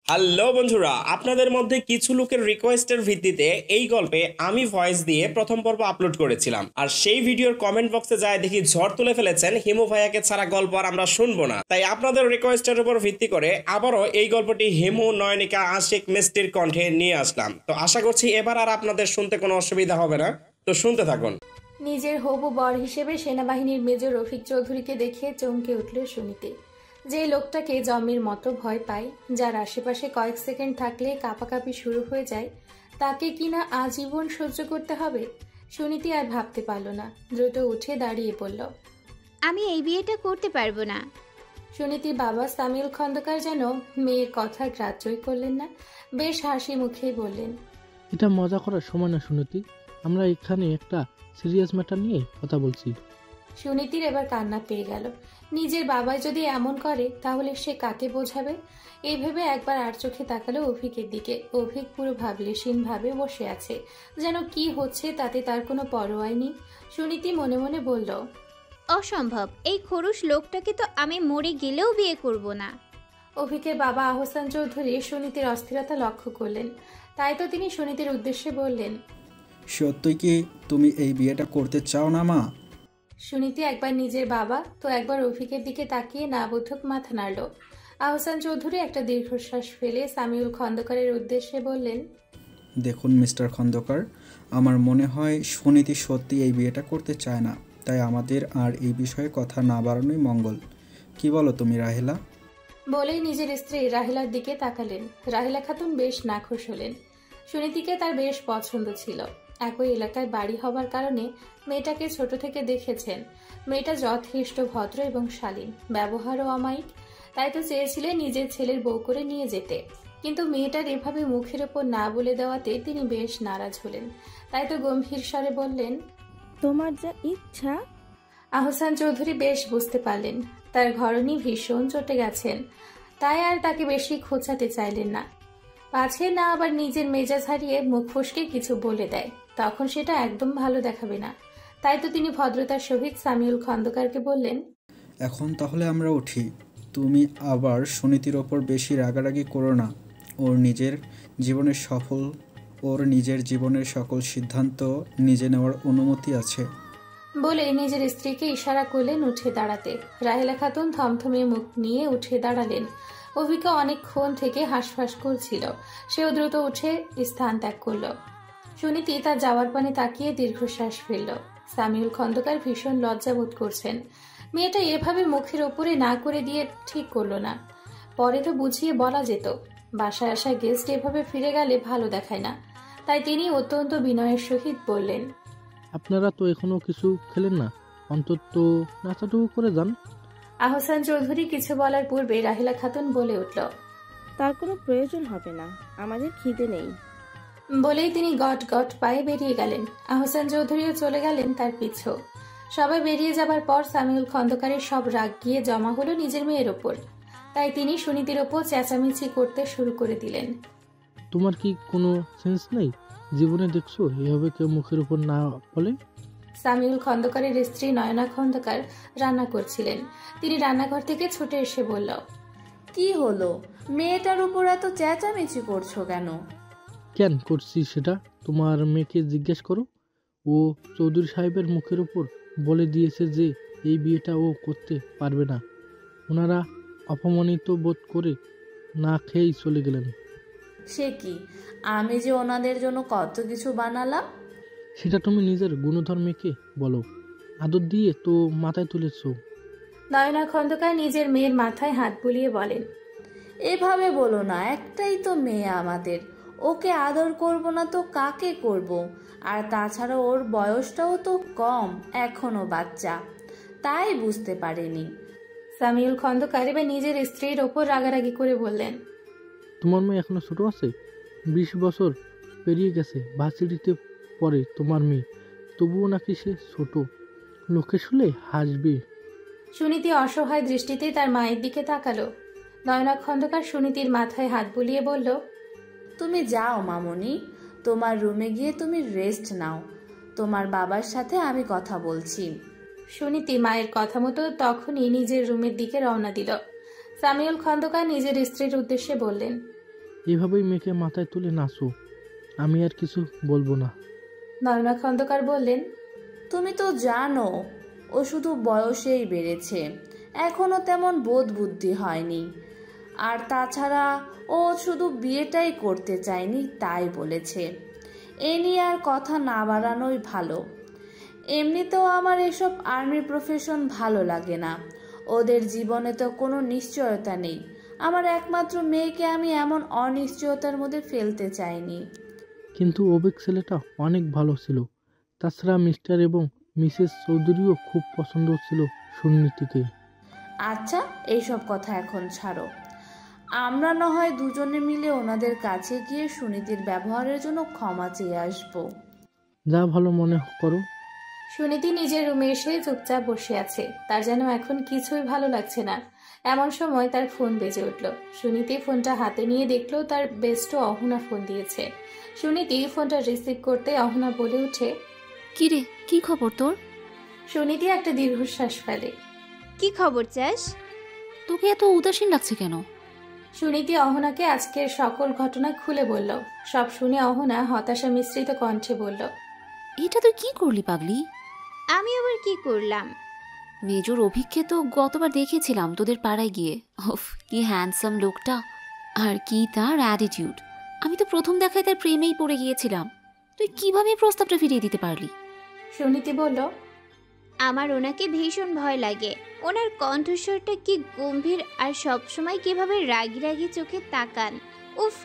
Hello বন্ধুরা, আপনাদের মধ্যে কিছু লোকের রিকোয়েস্টের ভিত্তিতে এই গল্পে আমি ভয়েস দিয়ে প্রথম পর্ব আপলোড করেছিলাম, আর সেই ভিডিওর কমেন্ট বক্সে যায় দেখি ঝড় তুলে ফেলেছেন হিমু ভাইয়াকে ছাড়া গল্প আর আমরা শুনবো না। তাই আপনাদের রিকোয়েস্টের উপর ভিত্তি করে আবারও এই গল্পটি হিমু, নয়নিকা, আশিক, মিষ্টির কণ্ঠে নিয়ে আসলাম। তো আশা করছি এবার আর আপনাদের শুনতে কোনো অসুবিধা হবে না, তো শুনতে থাকুন। নিজের হবু বর হিসেবে সেনাবাহিনীর মেজর রফিক চৌধুরীকে দেখে চমকে উঠল সুনীতি। যে লোকটাকে জম্মের মতো ভয় পায়, যার আশেপাশে কয়েক সেকেন্ড থাকলে কাঁপাকাঁপি শুরু হয়ে যায়, তাকে কিনা আজীবন সহ্য করতে হবে। সুনীতি আর ভাবতে পারল না, দ্রুত উঠে দাঁড়িয়ে পড়ল। আমি এই বিয়েটা করতে পারবো না। সুনীতির বাবা সামিউল খন্দকার যেন মেয়ের কথা গ্রাহ্যই করলেন না, বেশ হাসি মুখেই বললেন, এটা মজা করার সময় না সুনীতি, আমরা এখানে একটা সিরিয়াস ম্যাটার নিয়ে কথা বলছি। সুনীতির এবার কান্না পেয়ে গেল। নিজের বাবাই যদি এমন করে তাহলে সে কাকে বোঝাবে? এই ভেবে একবার আর চোখে তাকালো অভিকের দিকে। অভিক পুরো ভাবলেশীন ভাবে বসে আছে, যেন কি হচ্ছে তাতে তার কোনো পরোয়াই নেই। সুনীতি মনে মনে বলল, অসম্ভব, এই খরুশ লোকটাকে তো আমি মরে গেলেও বিয়ে করব না। অভিকের বাবা আহসান চৌধুরী সুনীতির অস্থিরতা লক্ষ্য করলেন, তাই তো তিনি সুনীতির উদ্দেশ্যে বললেন, সত্যই কি তুমি এই বিয়েটা করতে চাও না মা? সুনীতি একবার নিজের বাবা তো একবার অভিকের দিকে তাকিয়ে না বোধক মাথা নাড়ল। আহসান চৌধুরী একটা দীর্ঘশ্বাস ফেলে সামিউল খন্দকারের উদ্দেশ্যে বললেন, দেখুন মিস্টার খন্দকার, আমার মনে হয় সুনীতি সত্যি এই বিয়েটা করতে চায় না, তাই আমাদের আর এই বিষয়ে কথা না বাড়ানোই মঙ্গল। কি বলো তুমি রাহেলা? বলেই নিজের স্ত্রী রাহেলার দিকে তাকালেন। রাহেলা খাতুন বেশ নাখোশ হলেন। সুনীতিকে তার বেশ পছন্দ ছিল। একই এলাকায় বাড়ি হবার কারণে মেয়েটাকে ছোট থেকে দেখেছেন। মেয়েটা যথেষ্ট ভদ্র এবং শালীন, ব্যবহারও অমায়িক, তাই তো চেয়েছিলেন নিজের ছেলের বউ করে নিয়ে যেতে। কিন্তু মেয়েটার এভাবে মুখের ওপর না বলে দেওয়াতে তিনি বেশ নারাজ হলেন। তাই তো গম্ভীর স্বরে বললেন, তোমার যা ইচ্ছা। আহসান চৌধুরী বেশ বুঝতে পারলেন তার ঘরণী ভীষণ চটে গেছেন, তাই আর তাকে বেশি খোঁচাতে চাইলেন না। পাছে না আবার নিজের মেজাজ হারিয়ে মুখ ফসকে কিছু বলে দেয়, তখন সেটা একদম ভালো দেখাবে না। তাই তো তিনি ভদ্রতার সহিত সামিউল খন্দকারকে বললেন, এখন তাহলে আমরা উঠি। তুমি আবার সুনীতির ওপর বেশি রাগারাগি করো না। ওর নিজের জীবনের সকল সিদ্ধান্ত নিজে নেওয়ার অনুমতি আছে। বলে নিজের স্ত্রীকে ইশারা করলেন উঠে দাঁড়াতে। রাহেলা খাতুন থমথমে মুখ নিয়ে উঠে দাঁড়ালেন। অভিকা অনেকক্ষণ থেকে হাঁসফাঁস করছিল, সেও দ্রুত উঠে স্থান ত্যাগ করল। সুনীতি তার যাওয়ার পানে তাকিয়ে দীর্ঘশ্বাস ফেলল। সামিউল খন্দকার ভীষণ লজ্জাবোধ করছেন। মেয়েটা এভাবে মুখের ওপরে না করে দিয়ে ঠিক করলো না। পরে তো বুঝিয়ে বলা যেত, বাসায় আসা গেস্ট এভাবে ফিরে গেলে ভালো দেখায় না। তাই তিনি অত্যন্ত বিনয়ের সহিত বললেন, আপনারা তো এখনো কিছু খেলেন না, অন্তত নাচাটুকু করে যান। আহসান চৌধুরী কিছু বলার পূর্বে রাহেলা খাতুন বলে উঠল, তার কোনো প্রয়োজন হবে না, আমাদের খিদে নেই। বলেই তিনি গট গট পায়ে বেরিয়ে গেলেন। আহসান চৌধুরীও চলে গেলেন তার পিছু। সবাই বেরিয়ে যাবার পর সামিউল খন্দকারের সব রাগ গিয়ে জমা হলো নিজের মেয়ের ওপর। তাই তিনি সুনীতির ওপর চেঁচামেচি করতে শুরু করে দিলেন, তোমার কি কোনো সেন্স নেই? জীবনে দেখছো এভাবে কেউ মুখের উপর না বলে? সামিউল খন্দকারের স্ত্রী নয়না খন্দকার রান্না করছিলেন। তিনি রান্নাঘর থেকে ছুটে এসে বলল, কি হলো, মেয়েটার উপর এত চেঁচামেচি করছো কেন? কেন করছি সেটা তোমার মেয়েকে জিজ্ঞেস করো। ও চৌধুরী সাহেবের মুখের উপর বলে দিয়েছে যে এই বিয়েটা ও করতে পারবে না। ওনারা অপমানিত বোধ করে না খেয়েই চলে গেলেন। সে কি, আমি যে ওনাদের জন্য কত কিছু বানালাম। সেটা তুমি নিজের গুণধর মেয়েকে বলো, আদর দিয়ে তো মাথায় তুলেছ। নয়না খন্দকার নিজের মেয়ের মাথায় হাত বুলিয়ে বলেন, এভাবে বলো না, একটাই তো মেয়ে আমাদের, ওকে আদর করব না তো কাকে করব? আর তাছাড়া ওর বয়সটাও তো কম, এখনো বাচ্চা, তাই বুঝতে পারেনি। সামিউল খন্দকার এবার নিজের স্ত্রীর ওপর রাগারাগি করে বললেন, তোমার মেয়ে এখনো ছোট আছে, 20 বছর পেরিয়ে গেছে, ভার্সিটিতে পড়ে তোমার মেয়ে, তবুও নাকি সে ছোট, লোকে শুনলে হাসবে। সুনীতি অসহায় দৃষ্টিতে তার মায়ের দিকে তাকালো। নয়না খন্দকার সুনীতির মাথায় হাত বুলিয়ে বলল, তুমি যাও মামনি, তোমার রুমে গিয়ে তুমি রেস্ট নাও, তোমার বাবার সাথে আমি কথা বলছি। সুনীতি মায়ের কথা মতো তখনই নিজের রুমের দিকে রওনা দিল। সামিউল খন্দকার নিজের স্ত্রীর উদ্দেশ্যে বললেন, এভাবেই মেয়েকে মাথায় তুলে নাচো। আমি আর কিছু বলবো না। নর্মা খন্দকার বললেন, তুমি তো জানো ও শুধু বয়সেই বেড়েছে, এখনো তেমন বোধ বুদ্ধি হয়নি। আর তাছাড়া ও শুধু বিয়েটাই করতে চায়নি, তাই বলেছে। এ নিয়ে আর কথা না বাড়ানোই ভালো। এমনিতেও আমার এসব আর্মি প্রফেশন ভালো লাগে না। ওদের জীবনে তো কোনো নিশ্চয়তা নেই। আমার একমাত্র মেয়েকে আমি এমন অনিশ্চয়তার মধ্যে ফেলতে চাইনি। কিন্তু অভিক ছেলেটা অনেক ভালো ছিল। তাছাড়া মিস্টার এবং মিসেস চৌধুরীও খুব পছন্দ ছিল সুনীতিকে। আচ্ছা, এইসব কথা এখন ছাড়ো। আমরা না হয় দুজনে মিলে ওনাদের কাছে গিয়ে সুনীতির ব্যবহারের জন্য ক্ষমা চেয়ে আসবো। যা ভালো মনে করো। সুনীতি নিজের রুমে এসে চুপচাপ বসে আছে। তার যেন এখন কিছুই ভালো লাগছে না। এমন সময় তার ফোন বেজে উঠল। সুনীতি ফোনটা হাতে নিয়ে দেখলো তার বেস্ট অহনা ফোন দিয়েছে। সুনীতি ফোনটা রিসিভ করতে অহনা বলে ওঠে, কি রে, কি খবর তোর? সুনীতি একটা দীর্ঘশ্বাস ফেলে। কি খবর চাস? তোকে এত উদাসীন লাগছে কেন? সুনীতি অহনাকে আজকের সকল ঘটনা খুলে বলল। সব শুনে অহনা হতাশা মিশ্রিত কণ্ঠে বলল, এটা তুই কি করলি পাগলি? আমি আবার কি করলাম? মেজর অভিককে তো গতবার দেখেছিলাম তোদের পাড়ায় গিয়ে। ওফ, কি হ্যান্ডসাম লোকটা, আর কি তার অ্যাটিটিউড। আমি তো প্রথম দেখায় তার প্রেমেই পড়ে গিয়েছিলাম। তুই কিভাবে প্রস্তাবটা ফিরিয়ে দিতে পারলি? সুনীতি বলল, আমার ওনাকে ভীষণ ভয় লাগে। ওনার কণ্ঠস্বরটা কি গম্ভীর, আর সবসময় কিভাবে রাগি রাগি চোখে তাকান। উফ,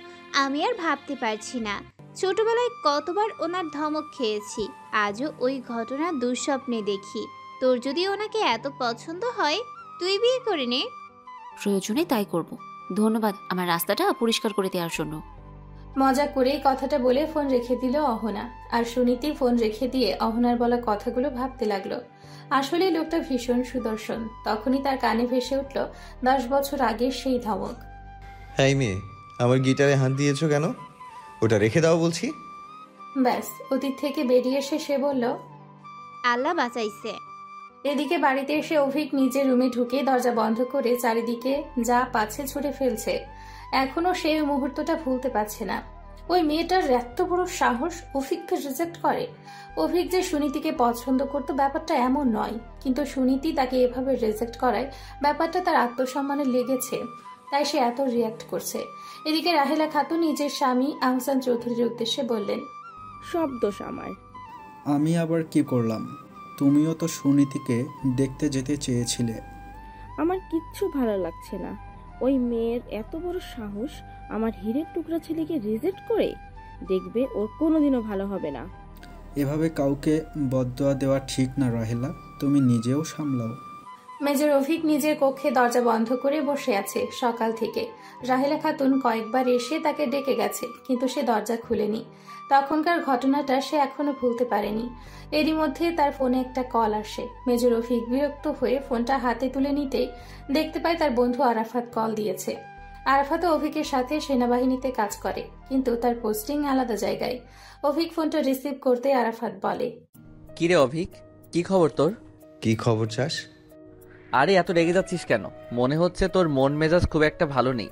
আমি আর ভাবতে পারছি না। ছোটবেলায় কতবার ওনার ধমক খেয়েছি, আজও ওই ঘটনা দুঃস্বপ্নে দেখি। তোর যদি ওনাকে এত পছন্দ হয়, তুই বিয়ে করে নে। প্রয়োজনে তাই করব। ধন্যবাদ আমার রাস্তাটা পরিষ্কার করে দেওয়ার জন্য। মজা করেই কথাটা বলে ফোন রেখে দিল অহনা। আর সুনীতি ফোন রেখে দিয়ে অহনার বলা কথাগুলো ভাবতে লাগলো। আসলে লোকটা ভীষণ সুদর্শন। তখনই তার কানে ভেসে উঠল 10 বছর আগের সেই ধমক। হ্যাঁ মেয়ে, আমার গিটারে হাত দিয়েছো কেন? ওটা রেখে দাও বলছি। ব্যাস, অতীত থেকে বেরিয়ে এসে সে বলল, আল্লাহ বাঁচাইছে। এদিকে বাড়িতে এসে অভিক নিজের রুমে ঢুকে দরজা বন্ধ করে চারিদিকে যা পাচ্ছে ছুড়ে ফেলছে। এখনো সেই মুহূর্তটা ভুলতে পারছে না। ওই মেয়েটার এত বড় সাহস অভিককে রিজেক্ট করে। অভিক যে সুনীতিকে পছন্দ করতো ব্যাপারটা এমন নয়, কিন্তু সুনীতি তাকে এভাবে রিজেক্ট করায় ব্যাপারটা তার আত্মসম্মানে লেগেছে, তাই সে এত রিয়াক্ট করছে। এদিকে রাহেলা খাতুন নিজের স্বামী আহসান চৌধুরীর উদ্দেশ্যে বললেন, সব দোষ আমার। আমি আবার কি করলাম? তুমিও তো সুনীতিকে দেখতে যেতে চেয়েছিলে। আমার কিচ্ছু ভালো লাগছে না। ওই মেয়ের এত বড় সাহস আমার হীরের টুকরা ছেলেকে রিজেক্ট করে। দেখবে ওর কোনোদিনও ভালো হবে না। এভাবে কাউকে বদদোয়া দেওয়া ঠিক না রাহেলা, তুমি নিজেও সামলাও। মেজর অভিক নিজের কক্ষে দরজা বন্ধ করে বসে আছে সকাল থেকে। রাহেলা খাতুন কয়েকবার এসে তাকে ডেকে গেছে, কিন্তু সে দরজা খুলেনি। তখনকার ঘটনাটা সে এখনো ভুলতে পারেনি। এরই মধ্যে তার ফোনে একটা কল আসে। মেজর অভিক বিরক্ত হয়ে ফোনটা হাতে তুলে নিতেই দেখতে পায় তার বন্ধু আরাফাত কল দিয়েছে। আরাফাত অভিকের সাথে সেনাবাহিনীতে কাজ করে, কিন্তু তার পোস্টিং আলাদা জায়গায়। অভিক ফোনটা রিসিভ করতে আরাফাত বলে, কিরে অভিক, কি খবর তোর? কি খবর চাস? আরে এত রেগে যাচ্ছিস কেন? মনে হচ্ছে তোর মন মেজাজ খুব একটা ভালো নেই।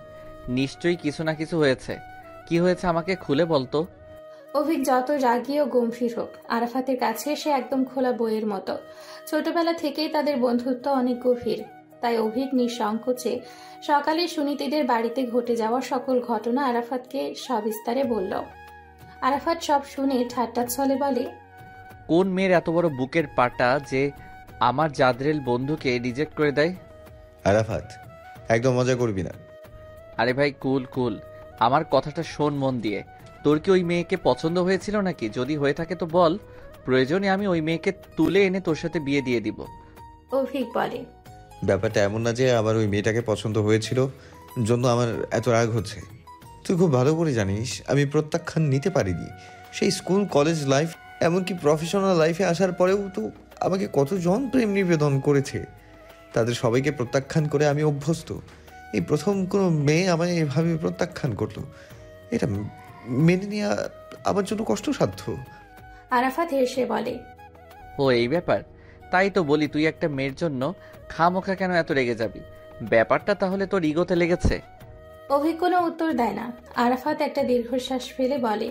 নিশ্চয়ই কিছু না কিছু হয়েছে। কি হয়েছে আমাকে খুলে বলতো। অভিক যত রাগী ও গম্ভীর হোক, আরাফাতের কাছে সে একদম খোলা বইয়ের মতো। ছোটবেলা থেকেই তাদের বন্ধুত্ব অনেক গভীর, তাই অভিক নিঃসংকোচে সকালে সুনীতিদের বাড়িতে ঘটে যাওয়া সকল ঘটনা আরাফাতকে সবিস্তারে বলল। আরাফাত সব শুনে ঠাট্টা ছলে বলে, কোন মেয়ের এত বড় বুকের পাটা যে আমার জাদরেল বন্ধুকে রিজেক্ট করে দেয়? আরাফাত, একদম মজা করবি না। আরে ভাই কুল কুল, আমার কথাটা শোন মন দিয়ে। তোর কি ওই মেয়েকে পছন্দ হয়েছিল নাকি? যদি হয়ে থাকে তো বল, প্রয়োজনে আমি ওই মেয়েকে তুলে এনে তোর সাথে বিয়ে দিয়ে দিব। অভিক বলে, ব্যাপারটা এমন না যে আমার ওই মেয়েটাকে পছন্দ হয়েছিল জন্য আমার এত রাগ হচ্ছে। তুই খুব ভালো করে জানিস আমি প্রত্যাখ্যান নিতে পারিনি। সেই স্কুল কলেজ লাইফ, এমনকি প্রফেশনাল লাইফে আসার পরেও তো আমাকে কতজন প্রেম নিবেদন করেছে। তাদের সবাইকে প্রত্যাখ্যান করে আমি অভ্যস্ত। এই প্রথম কোনো মেয়ে আমায় এভাবে প্রত্যাখ্যান করলো, এটা মেনে নেওয়া আমার জন্য কষ্টসাধ্য। আরাফাত হেসে বলে, ও এই ব্যাপার? তাই তো বলি, তুই একটা মেয়ের জন্য খামোখা কেন এত রেগে যাবি? ব্যাপারটা তাহলে তোর ইগোতে লেগেছে। অভিক কোনো উত্তর দেয় না। আরাফাত একটা দীর্ঘশ্বাস ফেলে বলে,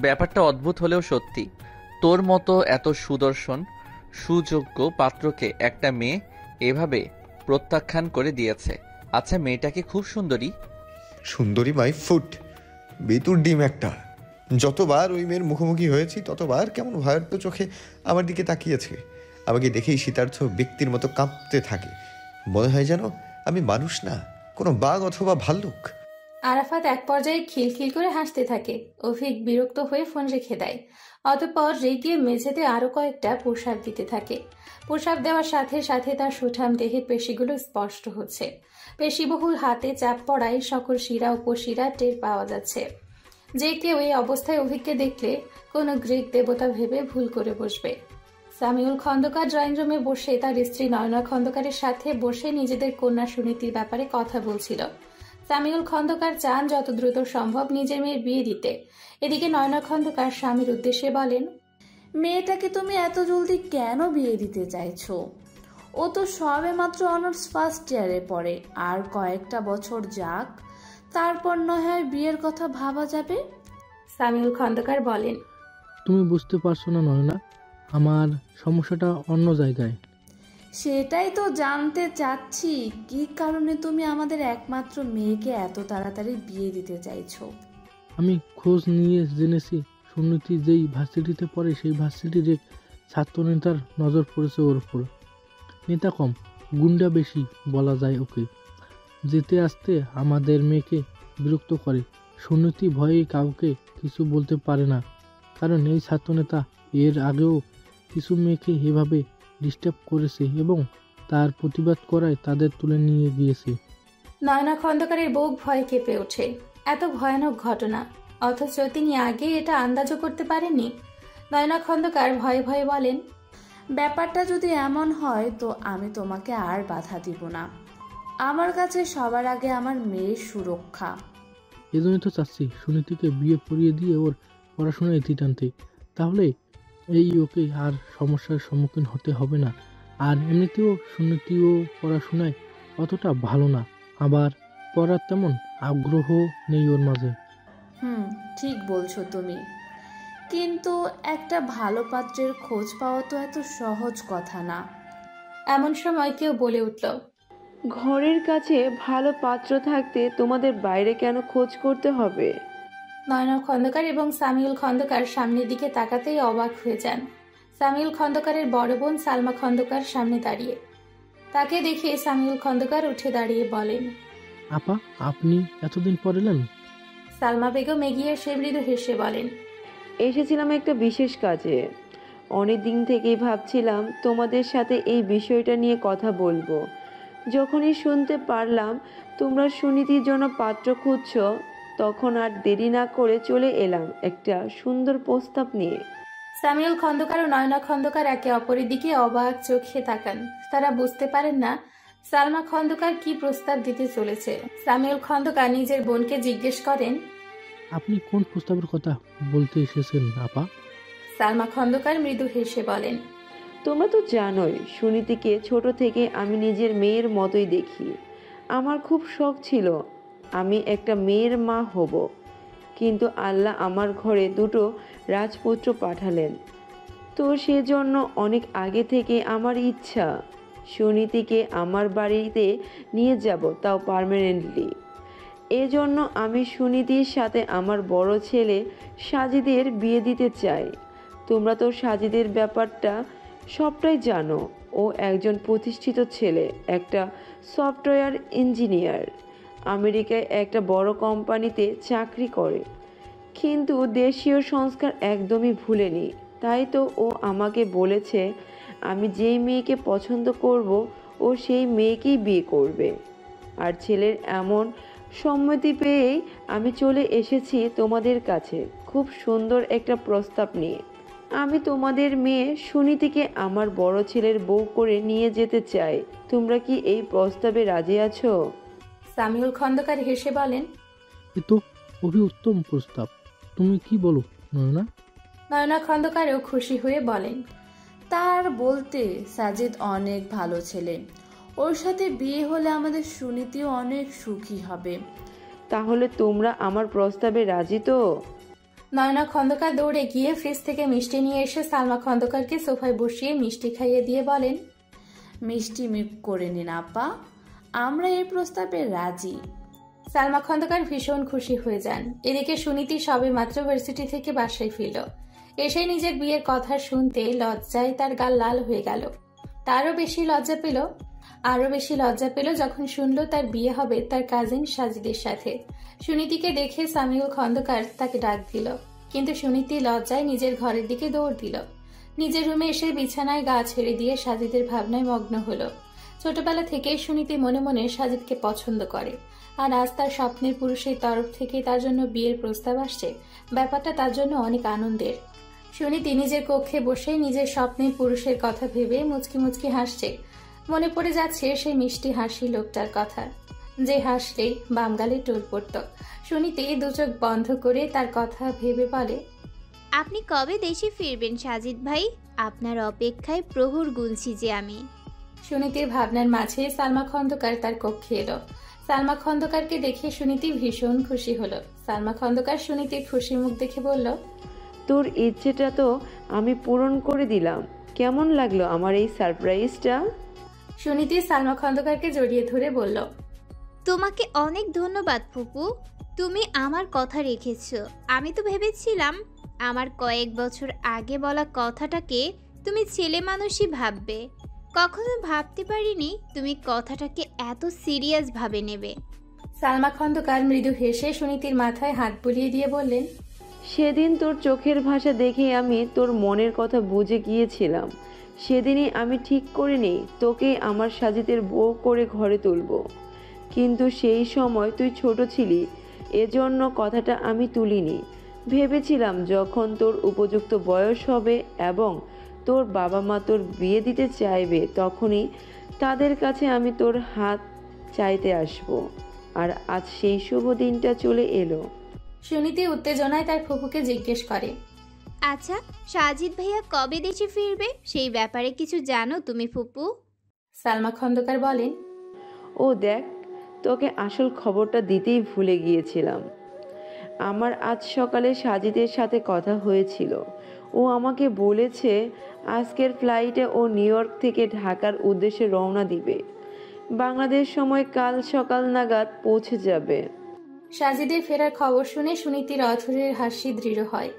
ব্যাপারটা অদ্ভুত হলেও সত্যি। তোর মতো এত সুদর্শন সুযোগ্য পাত্রকে একটা মেয়ে এভাবে প্রত্যাখ্যান করে দিয়েছে। আচ্ছা, মেয়েটা কি খুব সুন্দরী? সুন্দরী মাই ফুট, বেতুর ডিম একটা। যতবার ওই মেয়ের মুখোমুখি হয়েছি ততবার কেমন ভয়ার্ত চোখে আমার দিকে তাকিয়েছে। আমাকে দেখেই শীতার্থ ব্যক্তির মতো কাঁপতে থাকে। মনে হয় যেন আমি মানুষ না, কোনো বাঘ অথবা ভাল্লুক। আরাফাত এক পর্যায়ে খিলখিল করে হাসতে থাকে। অভিক বিরক্ত হয়ে ফোন রেখে দেয়। অতঃপর রেগে মেঝেতে আরো কয়েকটা পোশাক দিতে থাকে। পোশাক দেওয়ার সাথে সাথে তার সুঠাম দেহের পেশিগুলো স্পষ্ট হচ্ছে। পেশিবহুল হাতে চাপ পড়ায় সকল শিরা উপশিরা টের পাওয়া যাচ্ছে। যে কেউ এই অবস্থায় অভিককে দেখলে কোনো গ্রিক দেবতা ভেবে ভুল করে বসবে। সামিউল খন্দকার ড্রয়িং রুমে বসে তার স্ত্রী নয়না খন্দকারের সাথে বসে নিজেদের কন্যা সুনীতির ব্যাপারে কথা বলছিল। সামিউল খন্দকার চান যত দ্রুত সম্ভব নিজের মেয়ের বিয়ে দিতে। এদিকে নয়না খন্দকার স্বামীর উদ্দেশ্যে বলেন, মেয়েটাকে তুমি এত জলদি কেন বিয়ে দিতে চাইছো? ও তো সবে মাত্র অনার্স ফার্স্ট ইয়ারে পড়ে, আর কয়েকটা বছর যাক, তারপর নয় হয় বিয়ের কথা ভাবা যাবে। সামিউল খন্দকার বলেন, তুমি বুঝতে পারছো না নয়না, আমার সমস্যাটা অন্য জায়গায়। সেটাই তো জানতে চাচ্ছি, কি কারণে তুমি আমাদের একমাত্র মেয়েকে এত তাড়াতাড়ি বিয়ে দিতে চাইছো? আমি খোঁজ নিয়ে জেনেছি সুনীতি যেই ভার্সিটিতে পড়ে সেই ভার্সিটির এক ছাত্রনেতার নজর পড়েছে ওর উপর। নেতা কম, গুন্ডা বেশি বলা যায় ওকে। যেতে আসতে আমাদের মেয়েকে বিরক্ত করে। সুনীতি ভয়ে কাউকে কিছু বলতে পারে না, কারণ এই ছাত্রনেতা এর আগেও কিছু মেয়েকে এভাবে ডিস্টার্ব করেছে এবং তার প্রতিবাদ করায় তাদের তুলে নিয়ে গিয়েছে। নয়না খন্দকারের বুক ভয়ে কেঁপে ওঠে। এত ভয়ানক ঘটনা, অথচ তিনি আগে এটা আন্দাজও করতে পারেননি। নয়না খন্দকার ভয়ে ভয়ে বলেন, ব্যাপারটা যদি এমন হয় তো আমি তোমাকে আর বাধা দিব না। আমার কাছে সবার আগে আমার মেয়ের সুরক্ষা। এজন্যই তো চাচ্ছি সুনীতিকে বিয়ে পড়িয়ে দিয়ে ওর পড়াশোনায় ইতি টানতে। তাহলে এই ওকে আর সমস্যার সম্মুখীন হতে হবে না। আর এমনিতেও সুনীতিও পড়াশোনায় অতটা ভালো না, আবার পড়ার তেমন আগ্রহ নেই ওর মাঝে। ঠিক বলছো তুমি, কিন্তু একটা ভালো পাত্রের খোঁজ পাওয়া তো এত সহজ কথা না। এমন সময় কেউ বলে উঠল, ঘরের কাছে ভালো পাত্র থাকতে তোমাদের বাইরে কেন খোঁজ করতে হবে? নয়না খন্দকার এবং সামিউল খন্দকার সামনের দিকে তাকাতেই অবাক হয়ে যান। সামিউল খন্দকারের বড় বোন সালমা খন্দকার সামনে দাঁড়িয়ে। তাকে দেখে সামিউল খন্দকার উঠে দাঁড়িয়ে বলেন, আপা, আপনি এতদিন পর এলেন? সালমা বেগম এগিয়ে এসে মৃদু হেসে বলেন, এসেছিলাম একটা বিশেষ কাজে। অনেক দিন থেকেই ভাবছিলাম তোমাদের সাথে এই বিষয়টা নিয়ে কথা বলবো। যখনই শুনতে পারলাম তোমরা সুনীতির জন্য পাত্র খুঁজছ, তখন আর দেরি না করে চলে এলাম একটা সুন্দর প্রস্তাব নিয়ে। সামিউল খন্দকার ও নয়না খন্দকার একে অপরের দিকে অবাক চোখে তাকান। তারা বুঝতে পারেন না সালমা খন্দকার কি প্রস্তাব দিতে চলেছে। সামিউল খন্দকার নিজের বোনকে জিজ্ঞেস করেন, আপনি কোন প্রস্তাবের কথা বলতে এসেছেন আপা? সালমা খন্দকার মৃদু হেসে বলেন, তোমরা তো জানোই সুনীতিকে ছোট থেকে আমি নিজের মেয়ের মতোই দেখি। আমার খুব শখ ছিল আমি একটা মেয়ের মা হব, কিন্তু আল্লাহ আমার ঘরে দুটো রাজপুত্র পাঠালেন। তো সেজন্য অনেক আগে থেকে আমার ইচ্ছা সুনীতিকে আমার বাড়িতে নিয়ে যাব, তাও পার্মানেন্টলি। এজন্য আমি সুনীতির সাথে আমার বড় ছেলে সাজিদের বিয়ে দিতে চাই। তোমরা তো সাজিদের ব্যাপারটা সবটাই জানো। ও একজন প্রতিষ্ঠিত ছেলে, একটা সফটওয়্যার ইঞ্জিনিয়ার, আমেরিকায় একটা বড় কোম্পানিতে চাকরি করে, কিন্তু দেশীয় সংস্কার একদমই ভুলেনি। তাই তো ও আমাকে বলেছে আমি যেই মেয়েকে পছন্দ করব ও সেই মেয়েকেই বিয়ে করবে। আর ছেলের এমন সম্মতি পেয়েই আমি চলে এসেছি তোমাদের কাছে খুব সুন্দর একটা প্রস্তাব নিয়ে। আমি তোমাদের মেয়ে সুনীতিকে আমার বড় ছেলের বউ করে নিয়ে যেতে চাই। তোমরা কি এই প্রস্তাবে রাজি আছো? সামিউল খন্দকার হেসে বলেন, এ তো খুবই উত্তম প্রস্তাব। তুমি কি বলো নয়না? নয়না খন্দকারও খুশি হয়ে বলেন, তার বলতে সাজিদ অনেক ভালো ছেলে। ওর সাথে বিয়ে হলে আমাদের সুনীতিও অনেক সুখী হবে। তাহলে তোমরা আমার প্রস্তাবে রাজি তো? নয়না খন্দকার দৌড়ে গিয়ে ফ্রিজ থেকে মিষ্টি নিয়ে এসে সালমা খন্দকারকে সোফায় বসিয়ে মিষ্টি খাইয়ে দিয়ে বলেন, মিষ্টি মিপ করে নিন আপা, আমরা এই প্রস্তাবে রাজি। সালমা খন্দকার ভীষণ খুশি হয়ে যান। এদিকে সুনীতি সবে মাত্র ভার্সিটি থেকে বাসায় ফিরল। এসে নিজের বিয়ের কথা শুনতে লজ্জায় তার গাল লাল হয়ে গেল। আরো বেশি লজ্জা পেল যখন শুনল তার বিয়ে হবে তার কাজিন সাজিদের সাথে। সুনীতিকে দেখে সামিউল খন্দকার তাকে ডাক দিল, কিন্তু সুনীতি লজ্জায় নিজের ঘরের দিকে দৌড় দিল। নিজের রুমে এসে বিছানায় গা ছেড়ে দিয়ে সাজিদের ভাবনায় মগ্ন হলো। ছোটবেলা থেকেই সুনীতি মনে মনে সাজিদকে পছন্দ করে, আর আজ তার স্বপ্নের পুরুষের তরফ থেকে তার জন্য বিয়ের প্রস্তাব আসছে। ব্যাপারটা তার জন্য অনেক আনন্দের। সুনীতি নিজের কক্ষে বসে নিজের স্বপ্নের পুরুষের কথা ভেবে মুচকি মুচকি হাসছে। মনে পড়ে যাচ্ছে সেই মিষ্টি হাসি লোকটার কথা, যে হাসলেই বাম গালে টোল পড়ত। সুনীতি দু চোখ বন্ধ করে তার কথা ভেবে বলে, আপনি কবে দেশে ফিরবেন সাজিদ ভাই? আপনার অপেক্ষায় প্রহর গুনছি যে আমি। সুনীতির ভাবনার মাঝে সালমা খন্দকার তার কক্ষে এলো। সালমা খন্দকারকে দেখে সুনীতি ভীষণ খুশি হলো। সালমা খন্দকার সুনীতির খুশি মুখ দেখে বলল, তোর ইচ্ছেটা তো আমি পূরণ করে দিলাম। কেমন লাগলো আমার এই সারপ্রাইজটা? সুনীতি সালমা খন্দকারকে জড়িয়ে ধরে বলল, তোমাকে অনেক ধন্যবাদ ফুপু, তুমি আমার কথা রেখেছো। আমি তো ভেবেছিলাম আমার কয়েক বছর আগে বলা কথাটাকে তুমি ছেলে মানুষই ভাববে। কখনো ভাবতে পারিনি তুমি কথাটাকে এত সিরিয়াস ভাবে নেবে। সালমা খন্দকার মৃদু হেসে সুনীতির মাথায় হাত বুলিয়ে দিয়ে বললেন, সেদিন তোর চোখের ভাষা দেখে আমি তোর মনের কথা বুঝে গিয়েছিলাম। সেদিনই আমি ঠিক করে নিই তোকে আমার সাজিদের বউ করে ঘরে তুলব। কিন্তু সেই সময় তুই ছোট ছিলি, এজন্য কথাটা আমি তুলিনি। ভেবেছিলাম যখন তোর উপযুক্ত বয়স হবে এবং তোর বাবা মা তোর বিয়ে দিতে চাইবে, তখনই তাদের কাছে আমি তোর হাত চাইতে আসব। আর আজ সেই শুভ দিনটা চলে এলো। সুনীতি উত্তেজনায় তার ফুপুকে জিজ্ঞেস করে, আচ্ছা সাজিদ ভাইয়া কবে দেশে ফিরবে সেই ব্যাপারে কিছু জানো তুমি ফুপু? সালমা খন্দকার বলেন, ও দেখ, তোকে আসল খবরটা দিতেই ভুলে গিয়েছিলাম। আমার আজ সকালে সাজিদের সাথে কথা হয়েছিল। ও আমাকে বলেছে আজকের ফ্লাইটে ও নিউ ইয়র্ক থেকে ঢাকার উদ্দেশ্যে রওনা দিবে। বাংলাদেশ সময় কাল সকাল নাগাদ পৌঁছে যাবে। সাজিদের ফেরার খবর শুনে সুনীতির অধরের হাসি দৃঢ় হয়।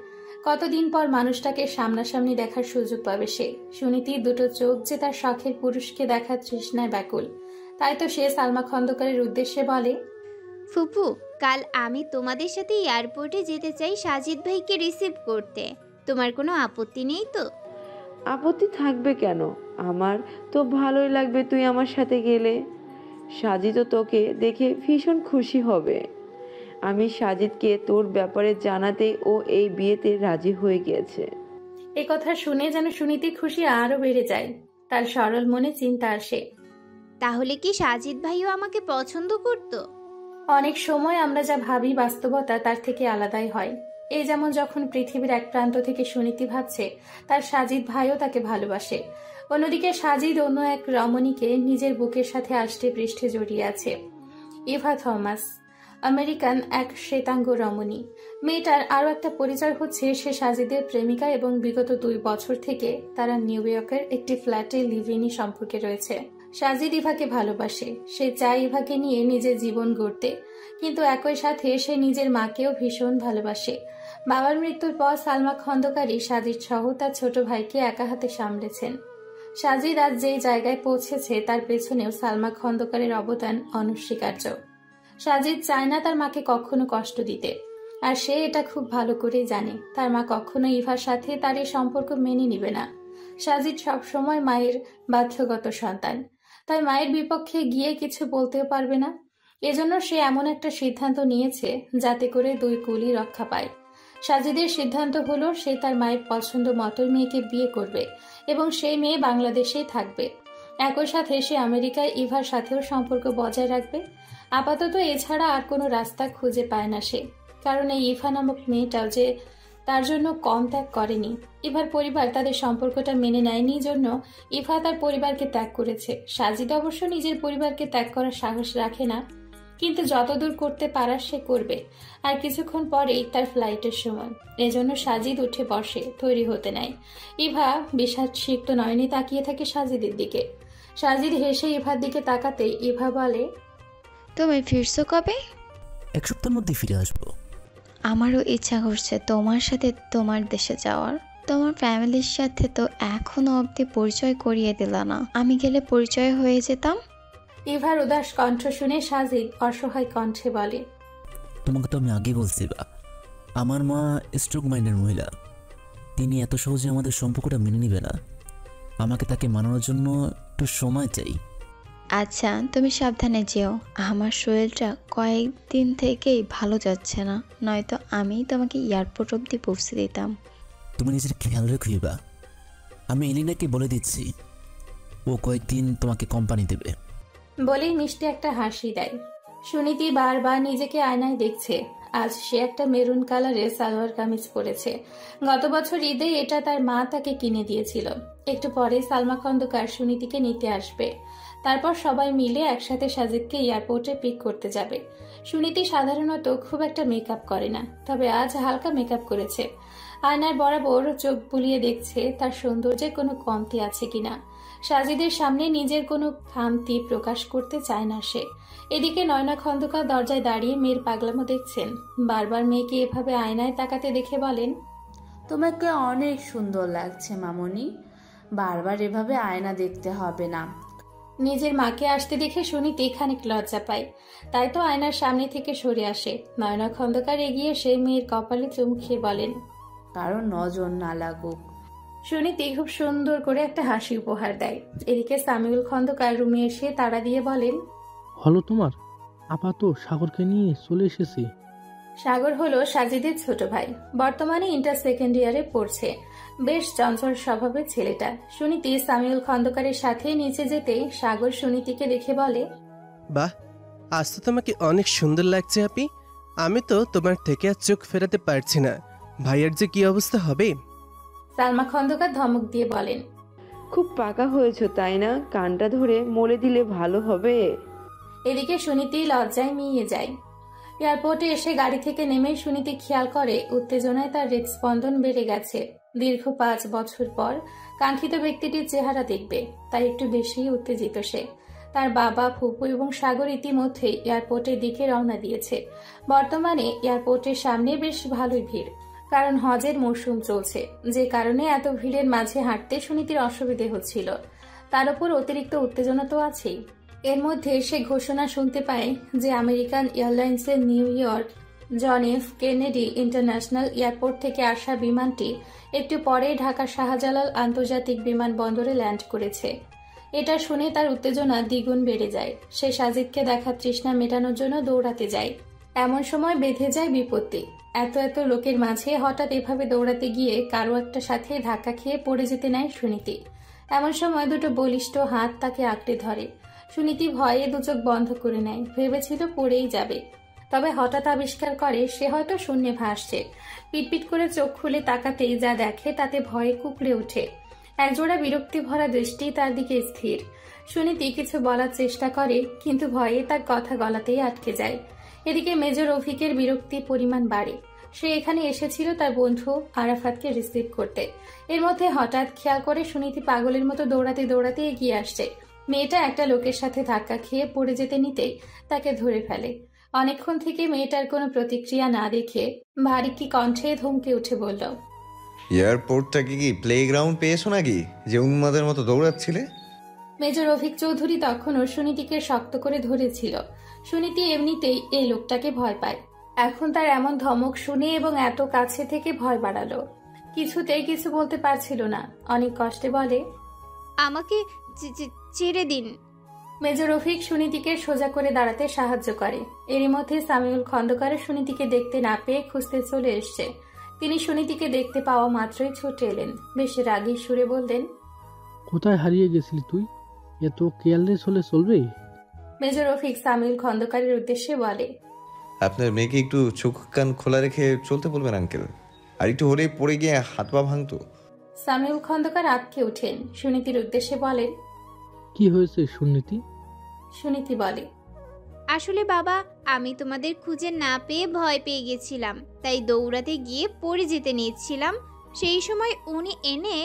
কতদিন পর মানুষটাকে সামনাসামনি দেখার সুযোগ পাবে সে। সুনীতির দুটো চোখ যে তার শখের পুরুষকে দেখার তৃষ্ণায় ব্যাকুল। তাই তো সে সালমা খন্দকারের উদ্দেশ্যে বলে, ফুপু, কাল আমি তোমাদের সাথে এয়ারপোর্টে যেতে চাই সাজিদ ভাইকে রিসিভ করতে। তোমার কোনো আপত্তি নেই তো? আপত্তি থাকবে কেন? আমার তো ভালোই লাগবে তুই আমার সাথে গেলে। সাজিদ তোকে দেখে ভীষণ খুশি হবে। আমি সাজিদকে তোর ব্যাপারে জানাতেই ও এই বিয়েতে রাজি হয়ে গিয়েছে। এ কথা শুনে যেন সুনীতির খুশি আরো বেড়ে যায়। তার সরল মনে চিন্তা আসে, তাহলে কি সাজিদ ভাইও আমাকে পছন্দ করতো? অনেক সময় আমরা যা ভাবি বাস্তবতা তার থেকে আলাদাই হয়। এই যেমন যখন পৃথিবীর এক প্রান্ত থেকে সুনীতি ভাবছে তার সাজিদ ভাইও তাকে ভালোবাসে, অন্যদিকে সাজিদ অন্য এক রমণীকে নিজের বুকের সাথে আষ্টে পৃষ্ঠে জড়িয়ে আছে। ইভা থমাস, আমেরিকান এক শ্বেতাঙ্গ রমণী। মেয়েটার আরও একটা পরিচয় হচ্ছে সে সাজিদের প্রেমিকা এবং বিগত 2 বছর থেকে তারা নিউ ইয়র্কের একটি ফ্ল্যাটে লিভ-ইন সম্পর্কে রয়েছে। সাজিদ ইভাকে ভালোবাসে, সে চায় ইভাকে নিয়ে নিজের জীবন গড়তে, কিন্তু একই সাথে সে নিজের মাকেও ভীষণ ভালোবাসে। বাবার মৃত্যুর পর সালমা খন্দকারী সাজিদ সহ তার ছোট ভাইকে একা হাতে সামলেছেন। সাজিদ আজ যেই জায়গায় পৌঁছেছে তার পেছনেও সালমা খন্দকারের অবদান অনস্বীকার্য। সাজিদ চায় না তার মাকে কখনো কষ্ট দিতে, আর সে এটা খুব ভালো করেই জানে তার মা কখনো ইভার সাথে তার এই সম্পর্ক মেনে নিবে না। সাজিদ সবসময় মায়ের বাধ্যগত সন্তান, তাই মায়ের বিপক্ষে গিয়ে কিছু বলতেও পারবে না। এজন্য সে এমন একটা সিদ্ধান্ত নিয়েছে যাতে করে 2 কুলই রক্ষা পায়। সাজিদের সিদ্ধান্ত হলো সে তার মায়ের পছন্দ মতোই মেয়েকে বিয়ে করবে এবং সেই মেয়ে বাংলাদেশেই থাকবে। একই সাথে সে আমেরিকায় ইভার সাথেও সম্পর্ক বজায় রাখবে। আপাতত এছাড়া আর কোনো রাস্তা খুঁজে পায় না সে, কারণ এই ইভা নামক মেয়েটাও যে তার জন্য কম ত্যাগ করেনি। ইভার পরিবার তাদের সম্পর্কটা মেনে নেয়নি জন্য ইভা তার পরিবারকে ত্যাগ করেছে। সাজিদ অবশ্য নিজের পরিবারকে ত্যাগ করার সাহস রাখে না, কিন্তু যতদূর করতে পারার সে করবে। আর কিছুক্ষণ পরেই তার ফ্লাইটের সময়, এজন্য সাজিদ উঠে বসে, তৈরি হতে নেয়। ইভা বিষাদসিক্ত নয়নে তাকিয়ে থাকে সাজিদের দিকে। সাজিদ হেসে ইভার দিকে তাকাতেই ইভা বলে, তুমি ফিরছো কবে? 1 সপ্তাহের মধ্যে ফিরে আসবো। আমারও ইচ্ছা করছে তোমার সাথে তোমার দেশে যাওয়ার। তোমার ফ্যামিলির সাথে তো এখনো অবধি পরিচয় করিয়ে দিলা না। আমি গেলে পরিচয় হয়ে যেতাম। ইভার উদাস কণ্ঠ শুনে সাজিদ অসহায় কণ্ঠে বলে, তোমাকে তো আমি আগে বলছি বা, আমার মা স্ট্রোক মাইন্ডের মহিলা। তিনি এত সহজে আমাদের সম্পর্কটা মেনে নিবে না। আমাকে তাকে মানানোর জন্য একটু সময় চাই। আচ্ছা, তুমি সাবধানে যেও। আমার শরীরটা কয়েকদিন থেকেই ভালো যাচ্ছে না, নয়তো আমি তোমাকে এয়ারপোর্ট অবধি পৌঁছে দিতাম। তুমি নিজের খেয়াল রেখো বা, আমি এলিনাকে বলে দিচ্ছি, ও কয়েকদিন তোমাকে কোম্পানি দেবে। বলেই মিষ্টি একটা হাসি দেয়। সুনীতি বারবার নিজেকে আয়নায় দেখছে। আজ সে একটা মেরুন কালারের সালোয়ার কামিজ পরেছে। গত বছর ঈদে এটা তার মা তাকে কিনে দিয়েছিল। একটু পরে সালমা খন্দকার সুনীতিকে নিতে আসবে। তারপর সবাই মিলে একসাথে সাজিদকে এয়ারপোর্টে পিক করতে যাবে। সুনীতি সাধারণত খুব একটা মেকআপ করে না, তবে আজ হালকা মেকআপ করেছে। আয়নার বরাবর চোখ বুলিয়ে দেখছে তার সৌন্দর্যে কোনো কমতি আছে কিনা। সাজিদের সামনে নিজের কোনো খামতি প্রকাশ করতে চায় না সে। এদিকে নয়না খন্দকার দরজায় দাঁড়িয়ে মেয়ের পাগলামো দেখছেন। বারবার মেয়েকে এভাবে আয়নায় তাকাতে দেখে বলেন, তোমাকে অনেক সুন্দর লাগছে মামনি, বারবার এভাবে আয়না দেখতে হবে না। নিজের মাকে আসতে দেখে সুনীতি খানিক লজ্জা পায়, তাই তো আয়নার সামনে থেকে সরে আসে। নয়না খন্দকার এগিয়ে এসে মেয়ের কপালে চুমু খেয়ে বলেন, কারণ নজর না লাগুক। সুনীতি খুব সুন্দর করে একটা হাসি উপহার দেয়। এদিকে সামিউল খন্দকার রুমে এসে তাড়া দিয়ে বলেন, হলো তোমার? আপাতত সাগরকে নিয়ে চলে এসেছি। সাগর হলো সাজিদের ছোট ভাই, বর্তমানে ইন্টার সেকেন্ড ইয়ারে পড়ছে। বেশ চঞ্চল স্বভাবের ছেলেটা। সুনীতি সামিউল খন্দকারের সাথে নিচে যেতে সাগর সুনীতিকে দেখে বলে, বাহ, আজ তো তোমাকে অনেক সুন্দর লাগছে আপি। আমি তো তোমার থেকে আর চোখ ফেরাতে পারছি না। ভাইয়ার যে কি অবস্থা হবে। সালমা খন্দকার ধমক দিয়ে বলেন, খুব পাকা হয়েছো তাই না? কানটা ধরে মলে দিলে ভালো হবে। এদিকে সুনীতি লজ্জায় মিয়ে যায়। এয়ারপোর্টে এসে গাড়ি থেকে নেমে সুনীতি খেয়াল করে উত্তেজনায় তার হৃদস্পন্দন বেড়ে গেছে। দীর্ঘ 5 বছর পর কাঙ্ক্ষিত ব্যক্তিটির চেহারা দেখবে, তাই একটু বেশি উত্তেজিত সে। তার বাবা, ফুপু এবং সাগর ইতিমধ্যে এয়ারপোর্টের দিকে রওনা দিয়েছে। বর্তমানে এয়ারপোর্টের সামনে বেশ ভালোই ভিড়, কারণ হজের মৌসুম চলছে, যে কারণে এত ভিড়ের মাঝে হাঁটতে সুনীতির অসুবিধে হচ্ছিল। তার উপর অতিরিক্ত উত্তেজনা তো আছেই। এর মধ্যে সে ঘোষণা শুনতে পায় যে আমেরিকান এয়ারলাইন্সের New York John F Kennedy International Airport থেকে আসা বিমানটি একটু পরে ঢাকা শাহজালাল আন্তর্জাতিক বিমানবন্দরে ল্যান্ড করেছে। এটা শুনে তার উত্তেজনা দ্বিগুণ বেড়ে যায়। সে সাজিদকে দেখার তৃষ্ণা মেটানোর জন্য দৌড়াতে যায়। এমন সময় বেঁধে যায় বিপত্তি। এত লোকের মাঝে হঠাৎ এভাবে দৌড়াতে গিয়ে কারো একটা সাথে ধাক্কা খেয়ে পড়ে যেতে নেয় সুনীতি। এমন সময় দুটো বলিষ্ঠ হাত তাকে আঁকড়ে ধরে। সুনীতি ভয়ে দুচোখ বন্ধ করে নেয়, ভেবেছিল পড়েই যাবে। তবে হঠাৎ আবিষ্কার করে সে হয়তো শূন্যে ভাসছে। পিটপিট করে চোখ খুলে তাকাতেই যা দেখে তাতে ভয়ে কুকড়ে ওঠে। একজোড়া বিরক্তি ভরা দৃষ্টি তার দিকে স্থির। সুনীতি কিছু বলার চেষ্টা করে, কিন্তু ভয়ে তার কথা গলাতেই আটকে যায়। এদিকে মেজর রফিকের বিরক্তির পরিমাণ বাড়ে। সে এখানে এসেছিল তার বন্ধু আরাফাতকে রিসিভ করতে। এর মধ্যে হঠাৎ খেয়াল করে সুনীতি পাগলের মতো দৌড়াতে এগিয়ে আসছে। মেয়েটা একটা লোকের সাথে ধাক্কা খেয়ে পড়ে যেতে নিতেই তাকে ধরে ফেলে। অনেকক্ষণ থেকে মেয়েটার কোনো প্রতিক্রিয়া না দেখে ভারী কি কণ্ঠে ধমকে উঠে বলল, এয়ারপোর্টটাকে কি প্লেগ্রাউন্ড পেয়েছো নাকি যে উন্মাদের মতো দৌড়াচ্ছিলে? মেজর রফিক চৌধুরী তখনও সুনীতিকে শক্ত করে ধরেছিল। সুনীতি এমনিতেই এই লোকটাকে ভয় পায়। এখন তার এমন ধমক শুনে এবং এত কাছে থেকে ভয় বাড়ালো। কিছুতেই কিছু বলতে পারছিল না। অনেক কষ্টে বলে, আমাকে ছেড়ে দিন। মেজর রফিক সুনীতিকে সোজা করে দাঁড়াতে সাহায্য করে। এরই মধ্যে সামিউল খন্দকার সুনীতিকে দেখতে না পেয়ে খুঁজতে চলে এসছে। তিনি সুনীতিকে দেখতে পাওয়া মাত্রই ছুটে এলেন। বেশ রাগী সুরে বললেন, কোথায় হারিয়ে গেছিলি তুই? এত কেয়ারলেস হলে চলবে? মেজর রফিক সামিউল খন্দকারের উদ্দেশ্যে বলে, আপনার মেয়েকে একটু চোখ কান খোলা রেখে চলতে বলবেন আঙ্কেল। আর একটু হলে পড়ে গিয়ে হাত পা ভাঙতো। সামিউল খন্দকার আটকে ওঠেন। সুনীতির উদ্দেশ্যে বলেন, কি হয়েছে সুনীতি? সুনীতি বলে, আসলে বাবা, আমি তোমাদের খুঁজে না পেয়ে ভয় পেয়ে গেছিলাম, তাই দৌড়াতে গিয়ে পড়ে যেতে নিচ্ছিলাম। সেই সময় উনি এনে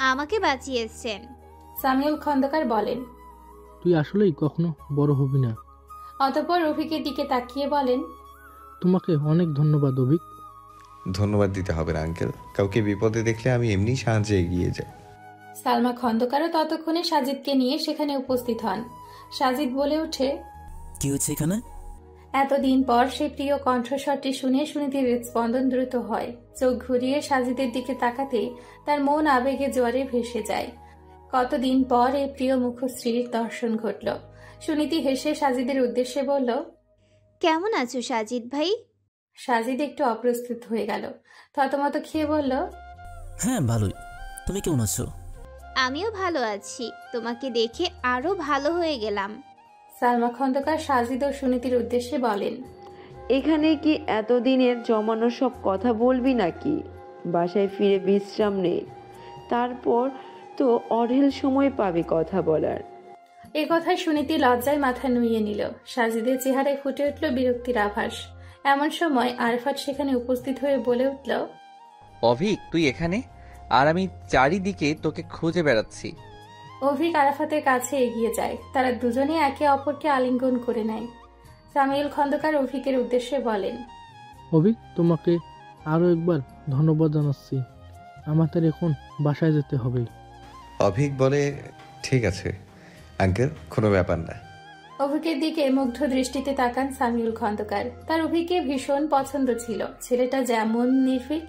আমাকে বাঁচিয়েছেন। সামিউল খন্দকার বলেন, তুই আসলেই কখনো বড় হবি না। অতঃপর অভিকের দিকে তাকিয়ে বলেন, তোমাকে অনেক ধন্যবাদ অভিক। ধন্যবাদ দিতে হবে না আঙ্কেল, কাউকে বিপদে দেখলে আমি এমনি সাহায্যে এগিয়ে যাই। সালমা খন্দকারও ততক্ষণে সাজিদকে নিয়ে সেখানে উপস্থিত হন। সাজিদ বলে ওঠে, কি হচ্ছে এখানে? এতদিন পর সে প্রিয় কণ্ঠস্বরটি শুনে সুনীতির হৃদস্পন্দন দ্রুত হয়। চোখ ঘুরিয়ে সাজিদের দিকে তাকাতেই তার মন আবেগে জোয়ারে ভেসে যায়। কতদিন পর এই প্রিয় মুখশ্রীর দর্শন ঘটল। সুনীতি হেসে সাজিদের উদ্দেশ্যে বলল, কেমন আছো সাজিদ ভাই? সাজিদ একটু অপ্রস্তুত হয়ে গেল। থতমত খেয়ে বলল, হ্যাঁ ভালোই, তুমি কেমন আছো? আমিও ভালো আছি, তোমাকে দেখে আরো ভালো হয়ে গেলাম। সালমা খন্দকার সাজিদ ও সুনীতির উদ্দেশ্যে বলেন, এখানে কি এতদিনের জমানো সব কথা বলবি নাকি? বাসায় ফিরে বিশ্রাম নেই, তারপর তো অঢেল সময় পাবি কথা বলার। এ কথায় সুনীতি লজ্জায় মাথা নুইয়ে নিল। সাজিদের চেহারায় ফুটে উঠল বিরক্তির আভাস। এমন সময় আরফাত সেখানে উপস্থিত হয়ে বলে উঠল, অভিক, তুই এখানে? আর আমি চারিদিকে তোকে খুঁজে বেড়াচ্ছি। অভিক আরাফাতের কাছে এগিয়ে যায়। তারা দুজনে একে অপরকে আলিঙ্গন করে নেয়। সামিউল খন্দকার অভিকের উদ্দেশ্যে বলেন, অভিক, তোমাকে আরও একবার ধন্যবাদ জানাচ্ছি। আমাদের এখন বাসায় যেতে হবে। অভিক বলে, ঠিক আছে আঙ্কেল, কোনো ব্যাপার না। অভিকের দিকে মুগ্ধ দৃষ্টিতে তাকান সামিউল খন্দকার। তার অভিকে ভীষণ পছন্দ ছিল। ছেলেটা যেমন নির্ভীক,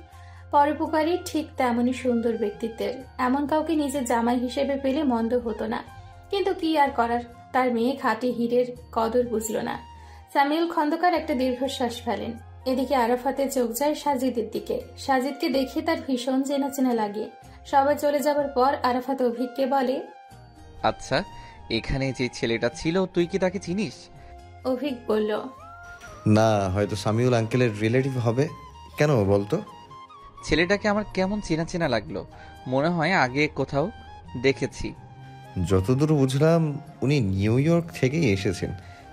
পরোপকারী, ঠিক তেমনই সুন্দর ব্যক্তিত্বের। এমন কাউকে নিজের জামাই হিসেবে পেলে মন্দ হতো না। কিন্তু কি আর করার, তার মেয়ে খাঁটি হীরের কদর বুঝল না। সামিউল খন্দকার একটা দীর্ঘশ্বাস ফেলেন। এদিকে আরাফাতের চোখ যায় সাজিদের দিকে। সাজিদকে দেখে তার ভীষণ চেনা চেনা লাগে। সবাই চলে যাবার পর আরাফাত অভিককে বলে, আচ্ছা, এখানে যে ছেলেটা ছিল তুই কি তাকে চিনিস? অভিক বলল, না, হয়তো সামিউল আঙ্কেলের রিলেটিভ হবে। কেন বলতো? ছেলেটাকে আমার কেমন চেনা চেনা লাগলো, মনে হয় আগে কোথাও দেখেছি। যতদূর বুঝলাম উনি নিউ ইয়র্ক থেকেই এসেছেন,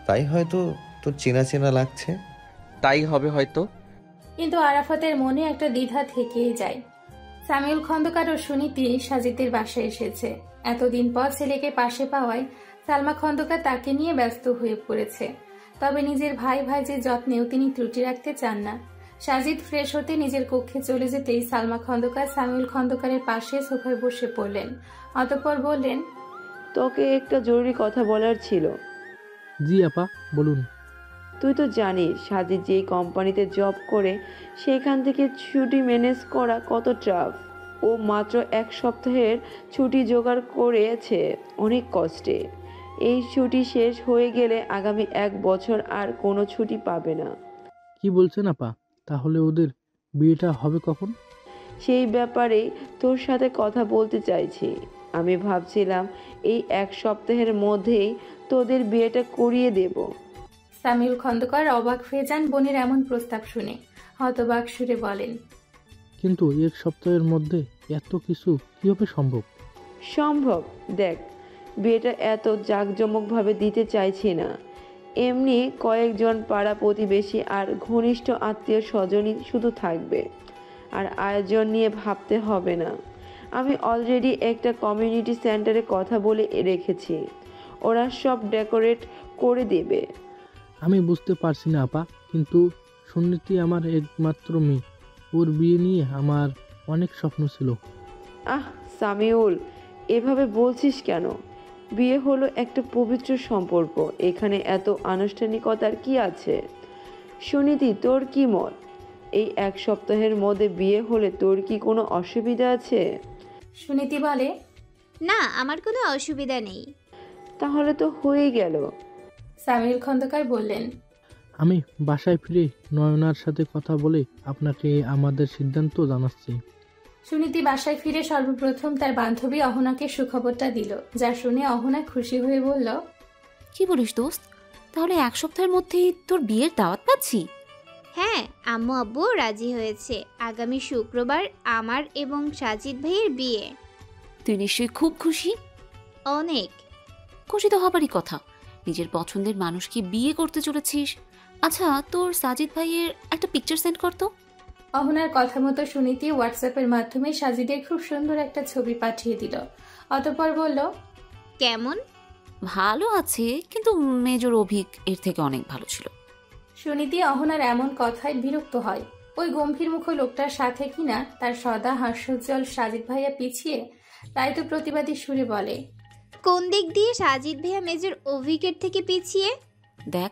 তাই হয়তো তোর চেনা চেনা লাগছে। তাই হবে হয়তো। কিন্তু আরাফাতের মনে একটা দ্বিধা থেকেই যায়। সামিউল খন্দকার ও সুনীতি সাজিদের বাসায় এসেছে। এতদিন পর ছেলেকে পাশে পাওয়ায় সালমা খন্দকার তাকে নিয়ে ব্যস্ত হয়ে পড়েছে। তবে নিজের ভাই ভাইজির যত্নেও তিনি ত্রুটি রাখতে চান না। সাজিদ ফ্রেশ হতে নিজের কক্ষে চলে যেতেই সালমা খন্দকার সামিউল খন্দকারের পাশে সোফায় বসে পড়লেন। অতঃপর বললেন, তোকে একটা জরুরি কথা বলার ছিল। জি আপা, বলুন। তুই তো জানিস সাজিদ যেই কোম্পানিতে জব করে সেখান থেকে ছুটি ম্যানেজ করা কত টাফ। ও মাত্র 1 সপ্তাহের ছুটি জোগাড় করেছে অনেক কষ্টে। এই ছুটি শেষ হয়ে গেলে আগামী 1 বছর আর কোনো ছুটি পাবে না। কি বলছেন আপা? তাহলে ওদের বিয়েটা হবে কখন? সেই ব্যাপারে তোর সাথে কথা বলতে চাইছি। আমি ভাবছিলাম এই 1 সপ্তাহের মধ্যেই তোদের বিয়েটা করিয়ে দেব। সামিউল খন্দকার অবাক হয়ে যান বোনের এমন প্রস্তাব শুনে। হতবাক সুরে বলেন, কিন্তু 1 সপ্তাহের মধ্যে এত কিছু কিভাবে সম্ভব? সম্ভব, দেখ, বিয়েটা এত জাঁকজমকভাবে দিতে চাইছি না। এমনি কয়েকজন পাড়া প্রতিবেশী আর ঘনিষ্ঠ আত্মীয় স্বজনই শুধু থাকবে। আর আয়োজন নিয়ে ভাবতে হবে না। আমি অলরেডি একটা কমিউনিটি সেন্টারে কথা বলে রেখেছি, ওরা সব ডেকোরেট করে দেবে। আমি বুঝতে পারছি না আপা, কিন্তু সুনীতি আমার একমাত্র মেয়ে। ওর বিয়ে নিয়ে আমার অনেক স্বপ্ন ছিল। আহ সামিউল, এভাবে বলছিস কেন? বিয়ে হলো একটা পবিত্র সম্পর্ক, এখানে এত আনুষ্ঠানিকতার কি আছে? সুনীতি, তোর কি মত? এই 1 সপ্তাহের মধ্যে বিয়ে হলে তোর কি কোনো অসুবিধা আছে? সুনীতি বলে, না, আমার কোনো অসুবিধা নেই। তাহলে তো হয়ে গেল। সামিউল খন্দকার বললেন, আমি বাসায় ফিরে নয়নার সাথে কথা বলে আপনাকে আমাদের সিদ্ধান্ত জানাচ্ছি। সুনীতি বাসায় ফিরে সর্বপ্রথম তার বান্ধবী অহনাকে সুখবরটা দিল, যা শুনে অহনা খুশি হয়ে বলল, কি বলিস দোস্ত? তাহলে 1 সপ্তাহের মধ্যেই তোর বিয়ের দাওয়াত পাচ্ছি? হ্যাঁ, আম্মু আব্বু রাজি হয়েছে। আগামী শুক্রবার আমার এবং সাজিদ ভাইয়ের বিয়ে। তুই নিশ্চয়ই খুব খুশি। অনেক খুশি তো হবারই কথা, নিজের পছন্দের মানুষকে বিয়ে করতে চলেছিস। আচ্ছা, তোর সাজিদ ভাইয়ের একটা পিকচার সেন্ড করতো। অহনার কথা মতো সুনীতি হোয়াটসঅ্যাপের মাধ্যমে সাজিদের খুব সুন্দর একটা ছবি পাঠিয়ে দিল। অতঃপর বলল, কেমন? ভালো আছে, কিন্তু মেজর অভিক এর থেকে অনেক ভালো ছিল। সুনীতি অহনার এমন কথায় বিরক্ত হয়। ওই গম্ভীর মুখ লোকটার সাথে কিনা তার সদা হাস্যোজ্জ্বল সাজিদ ভাইয়া পিছিয়ে, তাই তো প্রতিবাদী সুরে বলে, কোন দিক দিয়ে সাজিদ ভাইয়া মেজর অভিকের থেকে পিছিয়ে? দেখ,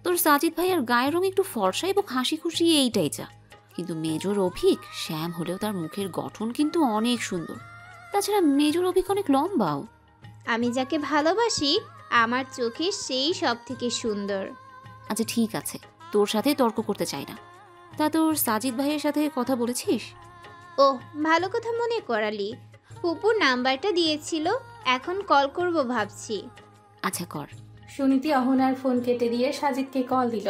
তোর সাজিদ ভাইয়ার গায়ের রং একটু ফর্সা এবং হাসি খুশি, এইটাই যা। কিন্তু মেজর অভিক শ্যাম হলেও তার মুখের গঠন কিন্তু অনেক সুন্দর। তাছাড়া মেজর অভিক অনেক লম্বাও। আমি যাকে ভালোবাসি আমার চোখে সেই সব থেকে সুন্দর। আচ্ছা ঠিক আছে, তোর সাথে তর্ক করতে চাই না। তা তোর সাজিদ ভাইয়ের সাথে কথা বলেছিস? ও, ভালো কথা মনে করালি। ফুপুর নাম্বারটা দিয়েছিল, এখন কল করব ভাবছি। আচ্ছা কর। সুনীতি অহনার ফোন কেটে দিয়ে সাজিদকে কল দিল।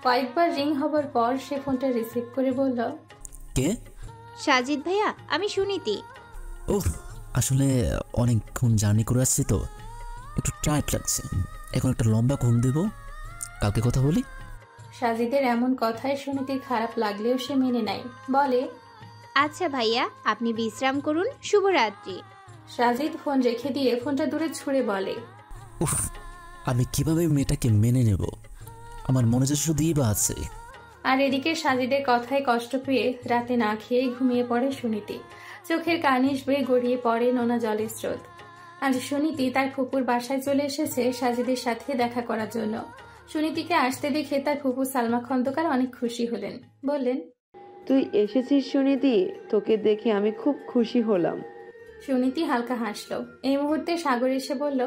কয়েকবার রিং হবার পর সে ফোনটা রিসিভ করে বলল, কে? সাজিদ ভাইয়া, আমি সুনীতি। ওহ, আসলে অনেকক্ষণ জার্নি করে আসছি তো একটু টায়ার্ড লাগছে। এখন একটা লম্বা ঘুম দেব, কালকে কথা বলি। সাজিদের এমন কথায় সুনীতির খারাপ লাগলেও সে মেনে নেয়। বলে, আচ্ছা ভাইয়া, আপনি বিশ্রাম করুন, শুভরাত্রি। সাজিদ ফোন রেখে দিয়ে ফোনটা দূরে ছুঁড়ে বলে, উফ, আমি কিভাবে মেয়েটাকে মেনে নেব? আমার মনে যে শুধু ইবা আছে। আর এদিকে সাজিদের কথায় কষ্ট পেয়ে রাতে না খেয়ে ঘুমিয়ে পড়ে সুনীতি। চোখের কানিশ বেয়ে গড়িয়ে পড়ে নোনা জলের স্রোত। আজ সুনীতি তার ফুপুর বাসায় চলে এসেছে সাজিদের সাথে দেখা করার জন্য। সুনীতিকে আসতে দেখে তার ফুপু সালমা খন্দকার অনেক খুশি হলেন। বললেন, তুই এসেছিস সুনীতি, তোকে দেখে আমি খুব খুশি হলাম। সুনীতি হালকা হাসল। এই মুহূর্তে সাগর এসে বলল,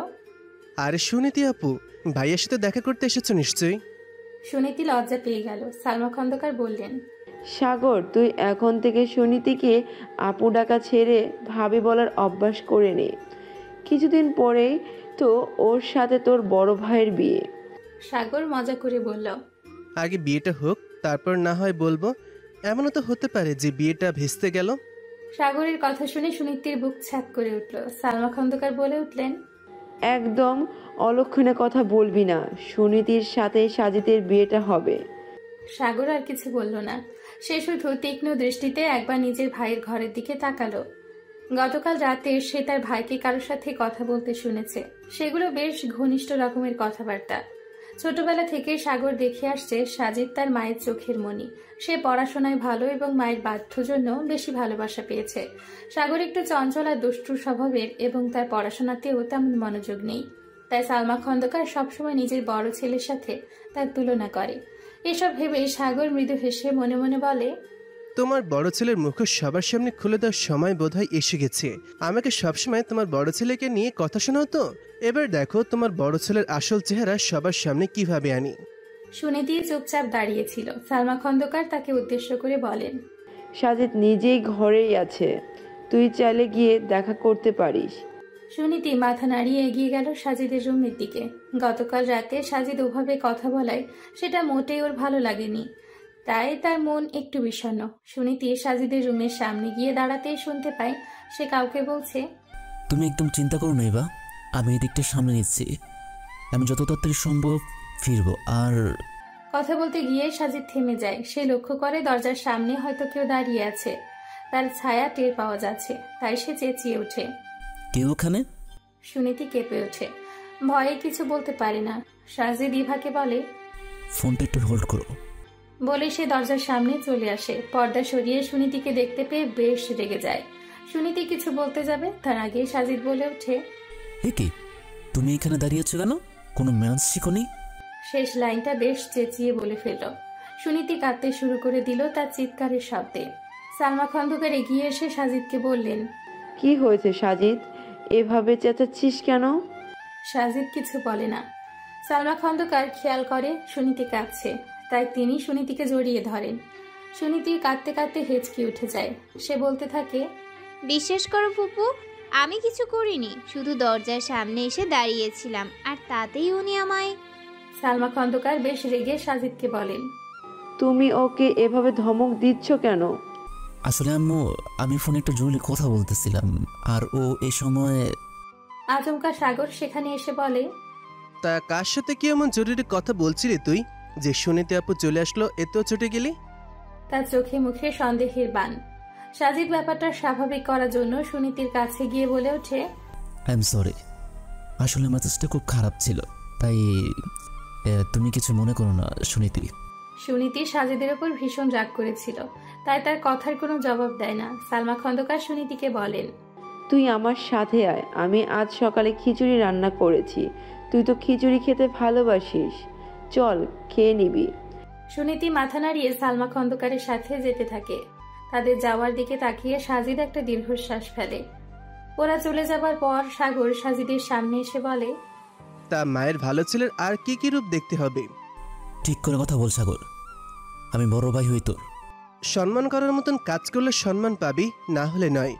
আরে সুনীতি আপু, ভাইয়ের সাথে দেখা করতে এসেছো নিশ্চয়ই। সুনীতি লজ্জা পেয়ে গেল। সালমা খন্দকার বললেন, সাগর, তুই এখন থেকে সুনীতিকে আপু ডাকা ছেড়ে ভাবি বলার অভ্যাস করে নে। কিছুদিন পরেই তো ওর সাথে তোর বড় ভাইয়ের বিয়ে। সাগর মজা করে বলল, আগে বিয়েটা হোক, তারপর না হয় বলবো। এমনও তো হতে পারে যে বিয়েটা ভেস্তে গেল। সাগরের কথা শুনে সুনীতির বুক ছ্যাঁক করে উঠল। সালমা খন্দকার বলে উঠলেন, একদম অলক্ষণে কথা বলবি না। সুনীতির সাথে সাজিদের বিয়েটা হবে। সাগর আর কিছু বলল না। সে শুধু তীক্ষ্ণ দৃষ্টিতে একবার নিজের ভাইয়ের ঘরের দিকে তাকালো। গতকাল রাতে সে তার ভাইকে কারোর সাথে কথা বলতে শুনেছে। সেগুলো বেশ ঘনিষ্ঠ রকমের কথাবার্তা। ছোটবেলা থেকে সাগর দেখে আসছে সাজিদ তার মায়ের চোখের মণি। সে পড়াশোনায় ভালো এবং মায়ের বাধ্য জন্য বেশি ভালোবাসা পেয়েছে। সাগর একটু চঞ্চল আর দুষ্টু স্বভাবের এবং তার পড়াশোনাতেও তেমন মনোযোগ নেই। তাই সালমা খন্দকার সবসময় নিজের বড় ছেলের সাথে তার তুলনা করে। এসব ভেবে সাগর মৃদু হেসে মনে মনে বলে, তোমার বড় ছেলের মুখ সবার সামনে খুলে দেওয়ার সময় বোধহয় এসে গেছে। আমাকে সবসময় তোমার বড় ছেলেকে নিয়ে কথা শোনাও তো। এবার দেখো তোমার বড় ছেলের আসল চেহারা সবার সামনে কিভাবে আনি। সুনীতি চুপচাপ দাঁড়িয়েছিল। সালমা খন্দকার তাকে উদ্দেশ্য করে বলেন, সাজিদ নিজেই ঘরেই আছে, তুই চাইলে গিয়ে দেখা করতে পারিস। সুনীতি মাথা নাড়িয়ে এগিয়ে গেল সাজিদের রুমের দিকে। গতকাল রাতে সাজিদ ওভাবে কথা বলায় সেটা মোটেই ওর ভালো লাগেনি। তাই তার মন একটু বিষণ্ণ। সুনীতি সাজিদের রুমের সামনে গিয়ে দাঁড়াতেই শুনতে পায় সে কাউকে বলছে, তুমি একদম চিন্তা করো না এবার, আমি এই দিকটা সামনে নিচ্ছি। আমি যত তাড়াতাড়ি সম্ভব ফিরবো। আর কথা বলতে গিয়ে সাজিদ থেমে যায়। সে লক্ষ্য করে দরজার সামনে হয়তো কেউ দাঁড়িয়ে আছে। তার ছায়া টের পাওয়া যাচ্ছে। তাই সে চেঁচিয়ে ওঠে, কেউ ওখানে? সুনীতি কেঁপে ওঠে। ভয়ে কিছু বলতে পারে না। সাজিদ ইভাকে বলে, ফোনটা একটু হোল্ড করো। বলে সে দরজার সামনে চলে আসে। পর্দা সরিয়ে সুনীতিকে দেখতে পেয়ে বেশ রেগে যায়। সুনীতি কিছু বলতে যাবে, তার আগে সাজিদ বলে ওঠে, কি তুমি এখানে দাঁড়িয়েছো কেন? কোনো ম্যাচ শিখোনি? শেষ লাইনটা বেশ চেঁচিয়ে বলে ফেলল। সুনীতি কাঁদতে শুরু করে দিল তার চিৎকারের শব্দে। সালমা খন্দকার এগিয়ে এসে সাজিদকে বললেন, কি হয়েছে সাজিদ, এভাবে চেঁচাচ্ছিস কেন? সাজিদ কিছু বলে না। সালমা খন্দকার খেয়াল করে সুনীতি কাঁদছে, তাই তিনি সুনীতিকে জড়িয়ে ধরেন। সুনীতি কাঁদতে কাঁদতে হেঁচকি উঠে যায়। সে বলতে থাকে, বিশ্বাস করো ফুপু, আমি কিছু করিনি, শুধু দরজার সামনে এসে দাঁড়িয়েছিলাম আর তাতেই উনি আমায়। সালমা খন্দকার বেশ রেগে সাজিদকে বলেন, তুমি ওকে এভাবে ধমক দিচ্ছ কেন? আসলে আম্মু, আমি ফোনে একটু জরুরি কথা বলতেছিলাম, আর ও এই সময়। আচমকা সাগর সেখানে এসে বলে, তা কার সাথে কি এমন জরুরি কথা বলছিলি তুই যে সুনীতি আপু চলে আসলো এতেও ছুটে গেলি? তার চোখে মুখে সন্দেহের বান। সাজিদ ব্যাপারটা স্বাভাবিক করার জন্য সুনীতির কাছে গিয়ে বলে ওঠে, আই এম সরি, আসলে মেজাজটা খুব খারাপ ছিল, তাই তুমি কিছু মনে করো না সুনীতি। সুনীতি সাজিদের ওপর ভীষণ রাগ করেছিল, তাই তার কথার কোনো জবাব দেয় না। সালমা খন্দকার সুনীতিকে বলেন, তুই আমার সাথে আয়, আমি আজ সকালে খিচুড়ি রান্না করেছি, তুই তো খিচুড়ি খেতে ভালোবাসিস, চল খেয়ে নিবি। সুনীতি মাথা নাড়িয়ে সালমা খন্দকারের সাথে যেতে থাকে। তাদের যাওয়ার দিকে তাকিয়ে সাজিদ একটা দীর্ঘশ্বাস ফেলে। ওরা চলে যাবার পর সাগর সাজিদের সামনে এসে বলে, তা মায়ের ভালো ছেলের আর কি কি রূপ দেখতে হবে? ঠিক করে কথা বল সাগর, আমি বড় ভাই হই তোর। সম্মান করার মতন কাজ করলে সম্মান পাবি, না হলে নয়।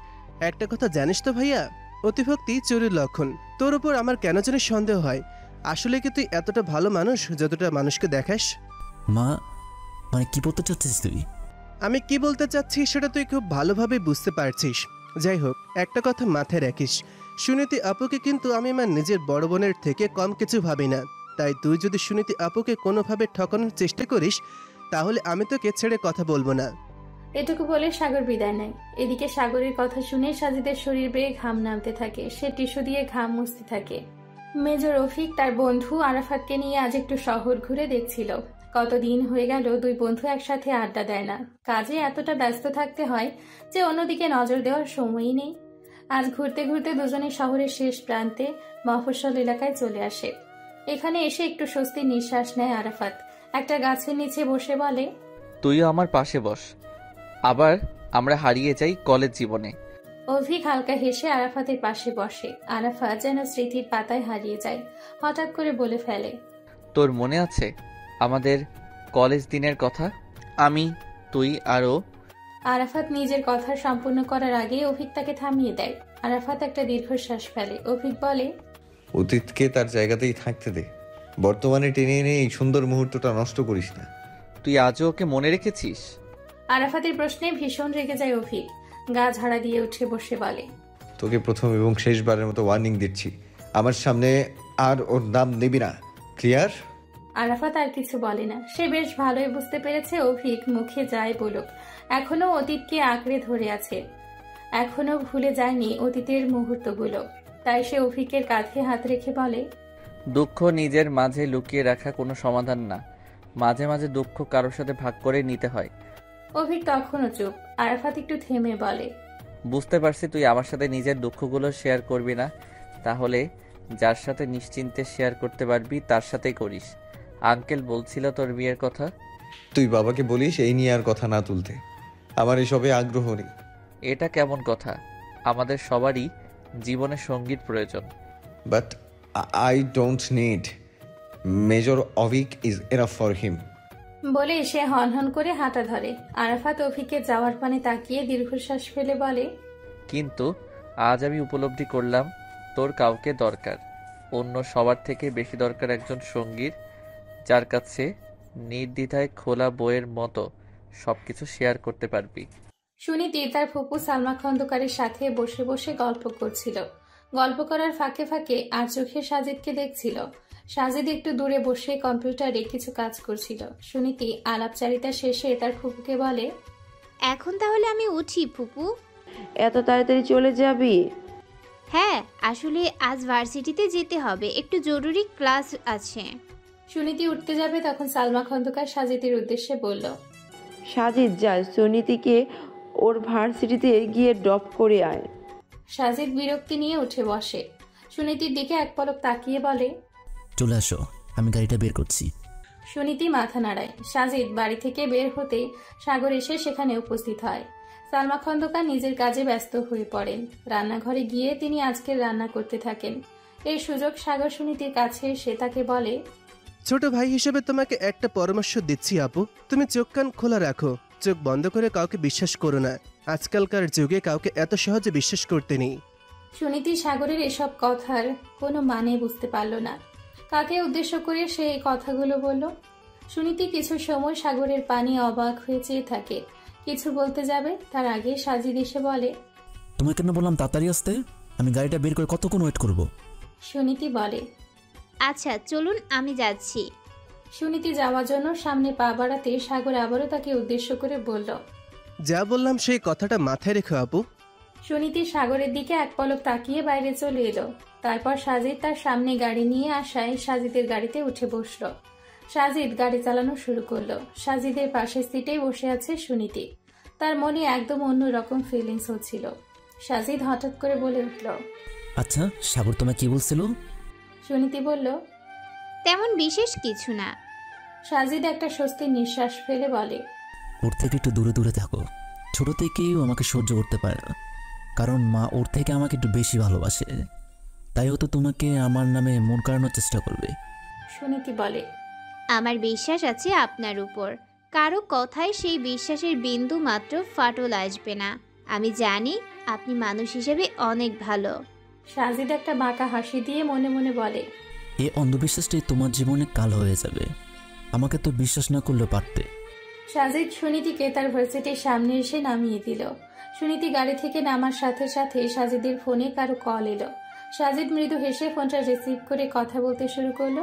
একটা কথা জানিস তো ভাইয়া, অতিভক্তি চোরের লক্ষণ। তোর উপর আমার কেন জানি সন্দেহ হয়। আসলে কি তুই এতটা ভালো মানুষ যতটা মানুষকে দেখাস? মা, মানে কি বলতে চাচ্ছিস তুই? আমি কি বলতে চাচ্ছি সেটা তুই খুব ভালোভাবে বুঝতে পারছিস। যাই হোক, একটা কথা মাথায় রাখিস, সুনীতি আপুকে কিন্তু আমি আমার নিজের বড় বোনের থেকে কম কিছু ভাবি না। তাই তুই যদি সুনীতি আপুকে কোনোভাবে ঠকানোর চেষ্টা করিস, তাহলে আমি তোকে ছেড়ে কথা বলবো না। এটুকু বলে সাগর বিদায় নেয়। এদিকে সাগরের কথা শুনে সাজিদের শরীর বেয়ে ঘাম নামতে থাকে। সে টিস্যু দিয়ে ঘাম মুছতে থাকে। মেজর রফিক তার বন্ধু আরাফাতকে নিয়ে আজ একটু শহর ঘুরে দেখছিল। কতদিন হয়ে গেল দুই বন্ধু একসাথে আড্ডা দেয় না। কাজে এতটা ব্যস্ত থাকতে হয় যে অন্যদিকে নজর দেওয়ার সময়ই নেই। আজ ঘুরতে ঘুরতে দুজনে শহরের শেষ প্রান্তে মফস্বল এলাকায় চলে আসে। এখানে এসে একটু স্বস্তির নিঃশ্বাস নেয় আরাফাত। একটা গাছের নিচে বসে বলে, তুইও আমার পাশে বস, আবার আমরা হারিয়ে যাই কলেজ জীবনে। অভিক হালকা হেসে আরাফাতের পাশে বসে। আরাফাত যেন স্মৃতির পাতায় হারিয়ে যায়। হঠাৎ করে বলে ফেলে, তোর মনে আছে আমাদের কলেজ দিনের কথা? আমি, তুই আরও। আরাফাত নিজের কথা সম্পূর্ণ করার আগে অভিক তাকে থামিয়ে দেয়। আরাফাত একটা দীর্ঘশ্বাস ফেলে। অভিক বলে, অতীতকে তার জায়গাতেই থাকতে দে, বর্তমানে টেনে এনে এই সুন্দর মুহূর্তটা নষ্ট করিস না। তুই আজও ওকে মনে রেখেছিস? আরাফাতের প্রশ্নে ভীষণ রেগে যায় অভিক। গা ঝাড়া দিয়ে উঠে বসে বলে, তোকে প্রথম এবং শেষবারের মতো ওয়ার্নিং দিচ্ছি, আমার সামনে আর ওর নাম নেবি না, ক্লিয়ার? আরাফাত আর কিছু বলে না। সে বেশ ভালোই বুঝতে পেরেছে অভিক মুখে যায় বলুক, এখনো অতীতকে আঁকড়ে ধরে আছে, এখনো ভুলে যায়নি অতীতের মুহূর্তগুলো। তাই সে অভিকের কাঁধে হাত রেখে বলে, দুঃখ নিজের মাঝে লুকিয়ে রাখা কোনো সমাধান না, মাঝে মাঝে দুঃখ কারোর সাথে ভাগ করে নিতে হয়। অভিক তখনও চুপ। আরাফাত একটু থেমে বলে, বুঝতে পারছি তুই আমার সাথে নিজের দুঃখগুলো শেয়ার করবি না, তাহলে যার সাথে নিশ্চিন্তে শেয়ার করতে পারবি তার সাথেই করিস। আঙ্কেল বলছিল তোর বিয়ের কথা। তুই বাবাকে বলিস এই নিয়ে আর কথা না তুলতে, আমার এসবে আগ্রহ নেই। এটা কেমন কথা? আমাদের সবারই জীবনে সঙ্গীত প্রয়োজন। But I don't need, major Abhik is enough for him. বলে সে হনহন করে হাঁটা ধরে। আরাফাত অভিকের যাওয়ার পানে তাকিয়ে দীর্ঘশ্বাস ফেলে বলে, কিন্তু আজ আমি উপলব্ধি করলাম তোর কাউকে দরকার, অন্য সবার থেকে বেশি দরকার একজন সঙ্গীর, যার কাছে নির্দ্বিধায় খোলা বইয়ের মতো সবকিছু শেয়ার করতে পারবি। সুনীতি তার ফুপু সালমা খন্দকারের সাথে বসে বসে গল্প করছিল। গল্প করার ফাঁকে ফাঁকে আর চোখে সাজিদকে দেখছিল। সাজিদ একটু দূরে বসে কম্পিউটারে কিছু কাজ করছিল। সুনীতি আলাপচারিতা শেষে তার ফুপুকে বলে, এখন তাহলে আমি উঠি ফুপু। এত তাড়াতাড়ি চলে যাবি? হ্যাঁ, আসলে আজ ভার্সিটিতে যেতে হবে, একটু জরুরি ক্লাস আছে। সুনীতি উঠতে যাবে তখন সালমা খন্দকার সাজিদের উদ্দেশ্যে বলল, সাজিদ যা, সুনীতিকে ওর ভার্সিটিতে গিয়ে ড্রপ করে আয়। সাজিদ বিরক্তি নিয়ে উঠে বসে। সুনীতির দিকে এক পলক তাকিয়ে বলে, চলে আসো, আমি গাড়িটা বের করছি। সুনীতি মাথা নাড়ায়। সাজিদ বাড়ি থেকে বের হতে সাগর এসে সেখানে উপস্থিত হয়। সালমা খন্দকার নিজের কাজে ব্যস্ত হয়ে পড়েন। রান্নাঘরে গিয়ে তিনি আজকের রান্না করতে থাকেন। এই সুযোগ সাগর সুনীতির কাছে এসে তাকে বলে, ছোট ভাই হিসেবে তোমাকে একটা পরামর্শ দিচ্ছি আপু, তুমি চোখ কান খোলা রাখো, চোখ বন্ধ করে কাউকে বিশ্বাস করো না। আজকালকার যুগে কাউকে এত সহজে বিশ্বাস করতে নেই। সুনীতি সাগরের এসব কথার কোনো মানে বুঝতে পারল না। কাকে উদ্দেশ্য করে সে এই কথাগুলো বলল। সুনীতি কিছু সময় সাগরের পানি অবাক হয়ে চেয়ে থাকে। কিছু বলতে যাবে তার আগে সাজিদ এসে বলে, তোমাকে কেন বললাম তাড়াতাড়ি আসতে? আমি গাড়িটা বের করে কতক্ষণ ওয়েট করব? সুনীতি বলে, আচ্ছা চলুন আমি যাচ্ছি। সুনীতি যাওয়ার জন্য সামনে পা বাড়াতে সাগর আবারও তাকে উদ্দেশ্য করে বলল, যা বললাম সেই কথাটা মাথায় রেখো আপু। সুনীতি সাগরের দিকে এক পলক তাকিয়ে বাইরে চলে এলো। তারপর সাজিদ তার সামনে গাড়ি নিয়ে আসায় সাজিদের গাড়িতে উঠে বসলো। সাজিদ গাড়ি চালানো শুরু করলো। সাজিদের পাশের সিটেই বসে আছে সুনীতি। তার মনে একদম অন্যরকম ফিলিংস হচ্ছিল। সাজিদ হঠাৎ করে বলে উঠল, আচ্ছা সাগর তোমায় কি বলছিল? সুনীতি বলল, তেমন বিশেষ কিছু না। সাজিদ একটা স্বস্তির নিঃশ্বাস ফেলে বলে, ওর থেকে একটু দূরে দূরে থাকো। ছোট থেকেই আমাকে সহ্য করতে পারে না, কারণ মা ওর থেকে আমাকে একটু বেশি ভালোবাসে। তাই ও তো তোমাকে আমার নামে মন কাড়ানোর চেষ্টা করবে। সুনীতি বলে, আমার বিশ্বাস আছে আপনার উপর। কারো কথায় সেই বিশ্বাসের বিন্দু মাত্র ফাটল আসবে না। আমি জানি আপনি মানুষ হিসেবে অনেক ভালো। সাজিদ একটা বাঁকা হাসি দিয়ে মনে মনে বলে, এই অন্ধবিশ্বাসটাই তোমার জীবনে কালো হয়ে যাবে। আমাকে তো বিশ্বাস না করলে পারতে। সাজিদ সুনীতিকে তার ভার্সিটির সামনে এসে নামিয়ে দিল। সুনীতি গাড়ি থেকে নামার সাথে সাথে সাজিদের ফোনে কারো কল এলো। সাজিদ মৃদু হেসে ফোনটা রিসিভ করে কথা বলতে শুরু করলো।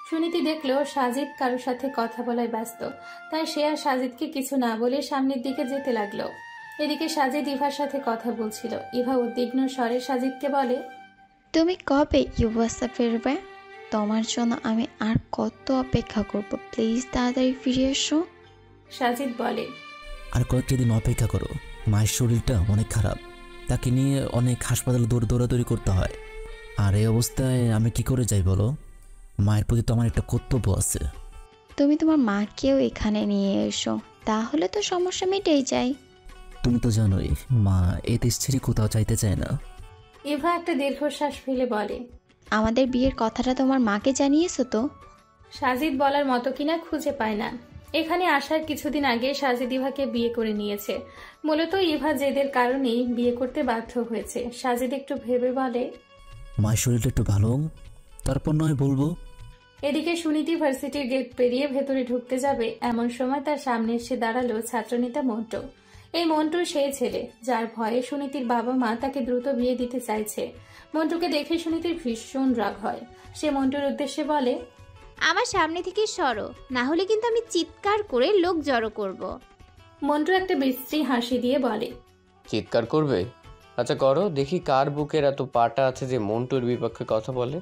সুনীতি দেখলো সাজিদ কারোর সাথে কথা বলায় ব্যস্ত, তাই সে আর সাজিদকে কিছু না বলে সামনের দিকে যেতে লাগলো। এদিকে সাজিদ ইভার সাথে কথা বলছিল। ইভা উদ্বিগ্ন স্বরে সাজিদকে বলে, তুমি কবে ইউএসএ ফিরবে? তোমার জন্য আমি আর কত অপেক্ষা করব? প্লিজ তাড়াতাড়ি ফিরে এসো। সাজিদ বলে, আর কয়েকটা দিন অপেক্ষা করো। মায়ের শরীরটা অনেক খারাপ, তাকে নিয়ে অনেক হাসপাতালে দৌড়াদৌড়ি করতে হয়। আর এই অবস্থায় আমি কি করে যাই বলো? মায়ের প্রতি তো আমার একটা কর্তব্য আছে। তুমি তোমার মাকেও এখানে নিয়ে এসো, তাহলে তো সমস্যা মিটেই যায়। তুমি তো জানোই মা এই দেশ ছেড়ে কোথাও চাইতে চায় না। ইভা একটা দীর্ঘশ্বাস ফেলে বলে, আমাদের বিয়ের কথাটা তোমার মাকে জানিয়েছো তো? সাজিদ বলার মতো কিনা খুঁজে পায় না। এখানে আসার কিছুদিন আগে সাজিদ ইভাকে বিয়ে করে নিয়েছে। মূলত ইভা জেদের কারণেই বিয়ে করতে বাধ্য হয়েছে। সাজিদ একটু ভেবে বলে, মায়ের শরীরটা একটু ভালো, তারপর নয় বলবো। এদিকে সুনীতি ভার্সিটির গেট পেরিয়ে ভেতরে ঢুকতে যাবে, এমন সময় তার সামনে এসে দাঁড়ালো ছাত্রনেতা মন্টু। এই মন্টু সেই ছেলে যার ভয়ে সুনীতির বাবা মা তাকে দ্রুত বিয়ে দিতে চাইছে। মন্টুকে দেখে সুনীতির ভীষণ রাগ হয়। সে মন্টুর উদ্দেশ্যে বলে, আমার সামনে থেকে সরো, না হলে কিন্তু আমি চিৎকার করে লোক জড়ো করব। মন্টু একটা বিশ্রী হাসি দিয়ে বলে, চিৎকার করবে? আচ্ছা করো, দেখি কার বুকের এত পাটা আছে যে মন্টুর বিপক্ষে কথা বলে।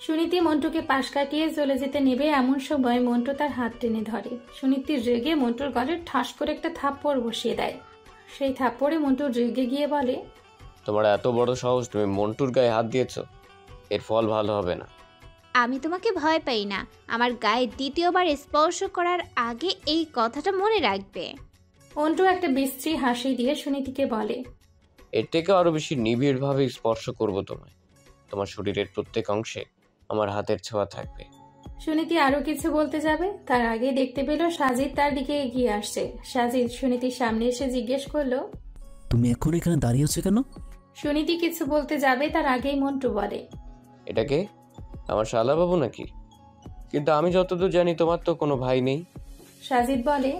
সুনীতি মন্টুকে পাশ কাটিয়ে চলে যেতে নেবে, এমন সময় মন্টু তার হাত টেনে ধরে। সুনীতির রেগে মন্টুর গলে ঠাস করে একটা থাপ্পড় বসিয়ে দেয়। সেই থাপ্পড়ে মন্টু রেগে গিয়ে বলে, তোমার এত বড় সাহস, তুমি মন্টুর গায়ে হাত দিয়েছো? এর ফল ভালো হবে না। আমি তোমাকে ভয় পাই না। আমার গায়ে দ্বিতীয়বার স্পর্শ করার আগে এই কথাটা মনে রাখবে। মন্টু একটা বিশ্রী হাসি দিয়ে সুনীতিকে বলে, এর থেকে আরো বেশি নিবিড়ভাবে স্পর্শ করব তোমায়। তোমার শরীরের প্রত্যেক অংশে আমার হাতের ছোঁয়া থাকবে। সুনীতি আরো কিছু বলতে যাবে, তার আগে দেখতে পেল সাজিদ তার দিকে এগিয়ে আসছে। সাজিদ সুনীতির সামনে এসে জিজ্ঞেস করলো, তুমি এখন এখানে দাঁড়িয়ে আছো কেন? সুনীতি কিছু বলতে যাবে, তার আগেই মন্টু বলে, এটাকে আমার শালা বাবু নাকি? কিন্তু আমি যতদূর জানি তোমার তো কোনো ভাই নেই। সাজিদ বলে,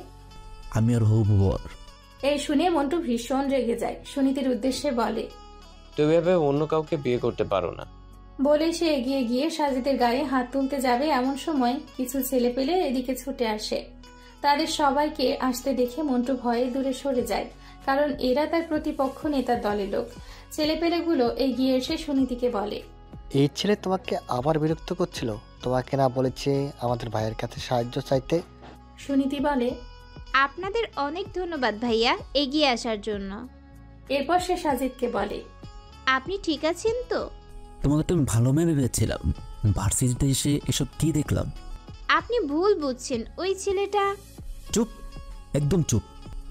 আমি আর হবু বর। এই শুনে মন্টু ভীষণ রেগে যায়। সুনীতির উদ্দেশ্যে বলে, তুমি এভাবে অন্য কাউকে বিয়ে করতে পারো না। বলে সে এগিয়ে গিয়ে সাজিদের গায়ে হাত তুলতে যাবে, এমন সময় কিছু ছেলে পেলে এদিকে ছুটে আসে। তাদের সবাইকে আসতে দেখে মন্টু ভয়ে দূরে সরে যায়, কারণ এরা তার প্রতিপক্ষ নেতার দলের লোক। ছেলেপেলেগুলো এগিয়ে এসে সুনীতিকে বলে, এই ছেলে তোমাকে আবার বিরক্ত করছিল? তোমাকে না বলেছে আমাদের ভাইয়ের কাছে সাহায্য চাইতে? সুনীতি বলে, আপনাদের অনেক ধন্যবাদ ভাইয়া এগিয়ে আসার জন্য। এরপর সে সাজিদকে বলে, আপনি ঠিক আছেন তো? তোমাকে তো ভালো মেয়ে ভেবেছিলাম, ভার্সিটিতে এসে এসব কি দেখলাম। আপনি ভুল বুঝছেন, ওই ছেলেটা। চুপ, একদম চুপ।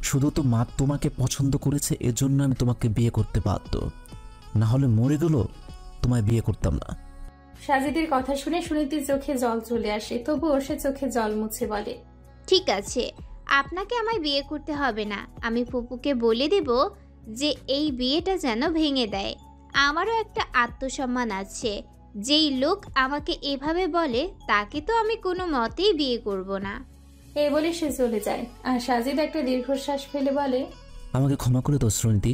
শুধু তো মা তোমাকে পছন্দ করেছে, এজন্য আমি তোমাকে বিয়ে করতে বাধ্য। না হলে মরে গেল তোমায় বিয়ে করতাম না। সাজিদের কথা শুনে সুনীতির চোখে জল চলে আসে, তবুও সে চোখে জল মুছে বলে, ঠিক আছে, আপনাকে আমায় বিয়ে করতে হবে না। আমি ফুপুকে বলে দেব যে এই বিয়েটা যেন ভেঙে দেয়। আমারও একটা আত্মসম্মান আছে। যেই লোক আমাকে এভাবে বলে তাকে তো আমি কোনো মতেই বিয়ে করব না। এই বলে সে চলে যায়। আর সাজিদ একটা দীর্ঘশ্বাস ফেলে বলে, আমাকে ক্ষমা করে দাও শ্রুতি।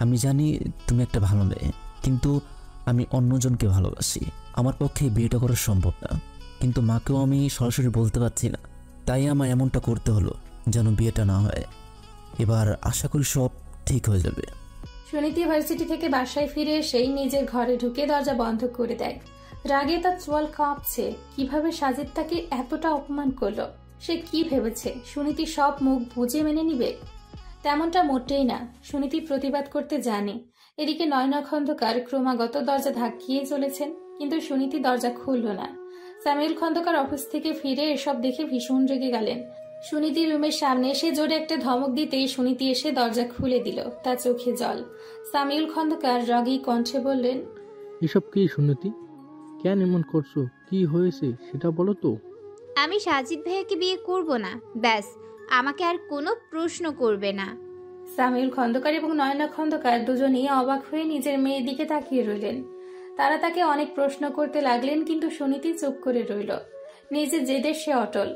আমি জানি তুমি একটা ভালো মেয়ে, কিন্তু আমি অন্যজনকে ভালোবাসি। আমার পক্ষে বিয়েটা করা সম্ভব না, কিন্তু মাকেও আমি সরাসরি বলতে পারছি না, তাই আমার এমনটা করতে হলো যেন বিয়েটা না হয়। এবার আশা করি সব ঠিক হয়ে যাবে। সুনীতি ভার্সিটি থেকে বাসায় ফিরে এসেই নিজের ঘরে ঢুকে দরজা বন্ধ করে দেয়। রাগে তার চোয়াল কাঁপছে। কিভাবে সাজিদ তাকে এতটা অপমান করলো? সে কি ভেবেছে সুনীতি সব মুখ বুঝে মেনে নিবে? তেমনটা মোটেই না। সুনীতি প্রতিবাদ করতে জানে। এদিকে নয়না খন্দকার ক্রমাগত দরজা ধাক্কিয়ে চলেছেন, কিন্তু সুনীতি দরজা খুলল না। সামিউল খন্দকার অফিস থেকে ফিরে এসব দেখে ভীষণ রেগে গেলেন। সুনীতি রুমের সামনে এসে জোরে একটা ধমক দিতেই সুনীতি এসে দরজা খুলে দিল, তার চোখে জল। সামিউল খন্দকার রাগী কণ্ঠে বললেন, এসব কি সুনীতি? কেন এমন করছো? কি হয়েছে সেটা বলো তো। আমি সাজিদ ভাইয়াকে বিয়ে করব না, ব্যাস। আমাকে আর কোনো প্রশ্ন করবে না। সামিউল খন্দকার এবং নয়না খন্দকার দুজনেই অবাক হয়ে নিজের মেয়ের দিকে তাকিয়ে রইলেন। তারা তাকে অনেক প্রশ্ন করতে লাগলেন, কিন্তু সুনীতি চুপ করে রইল। নিজের জেদে সে অটল।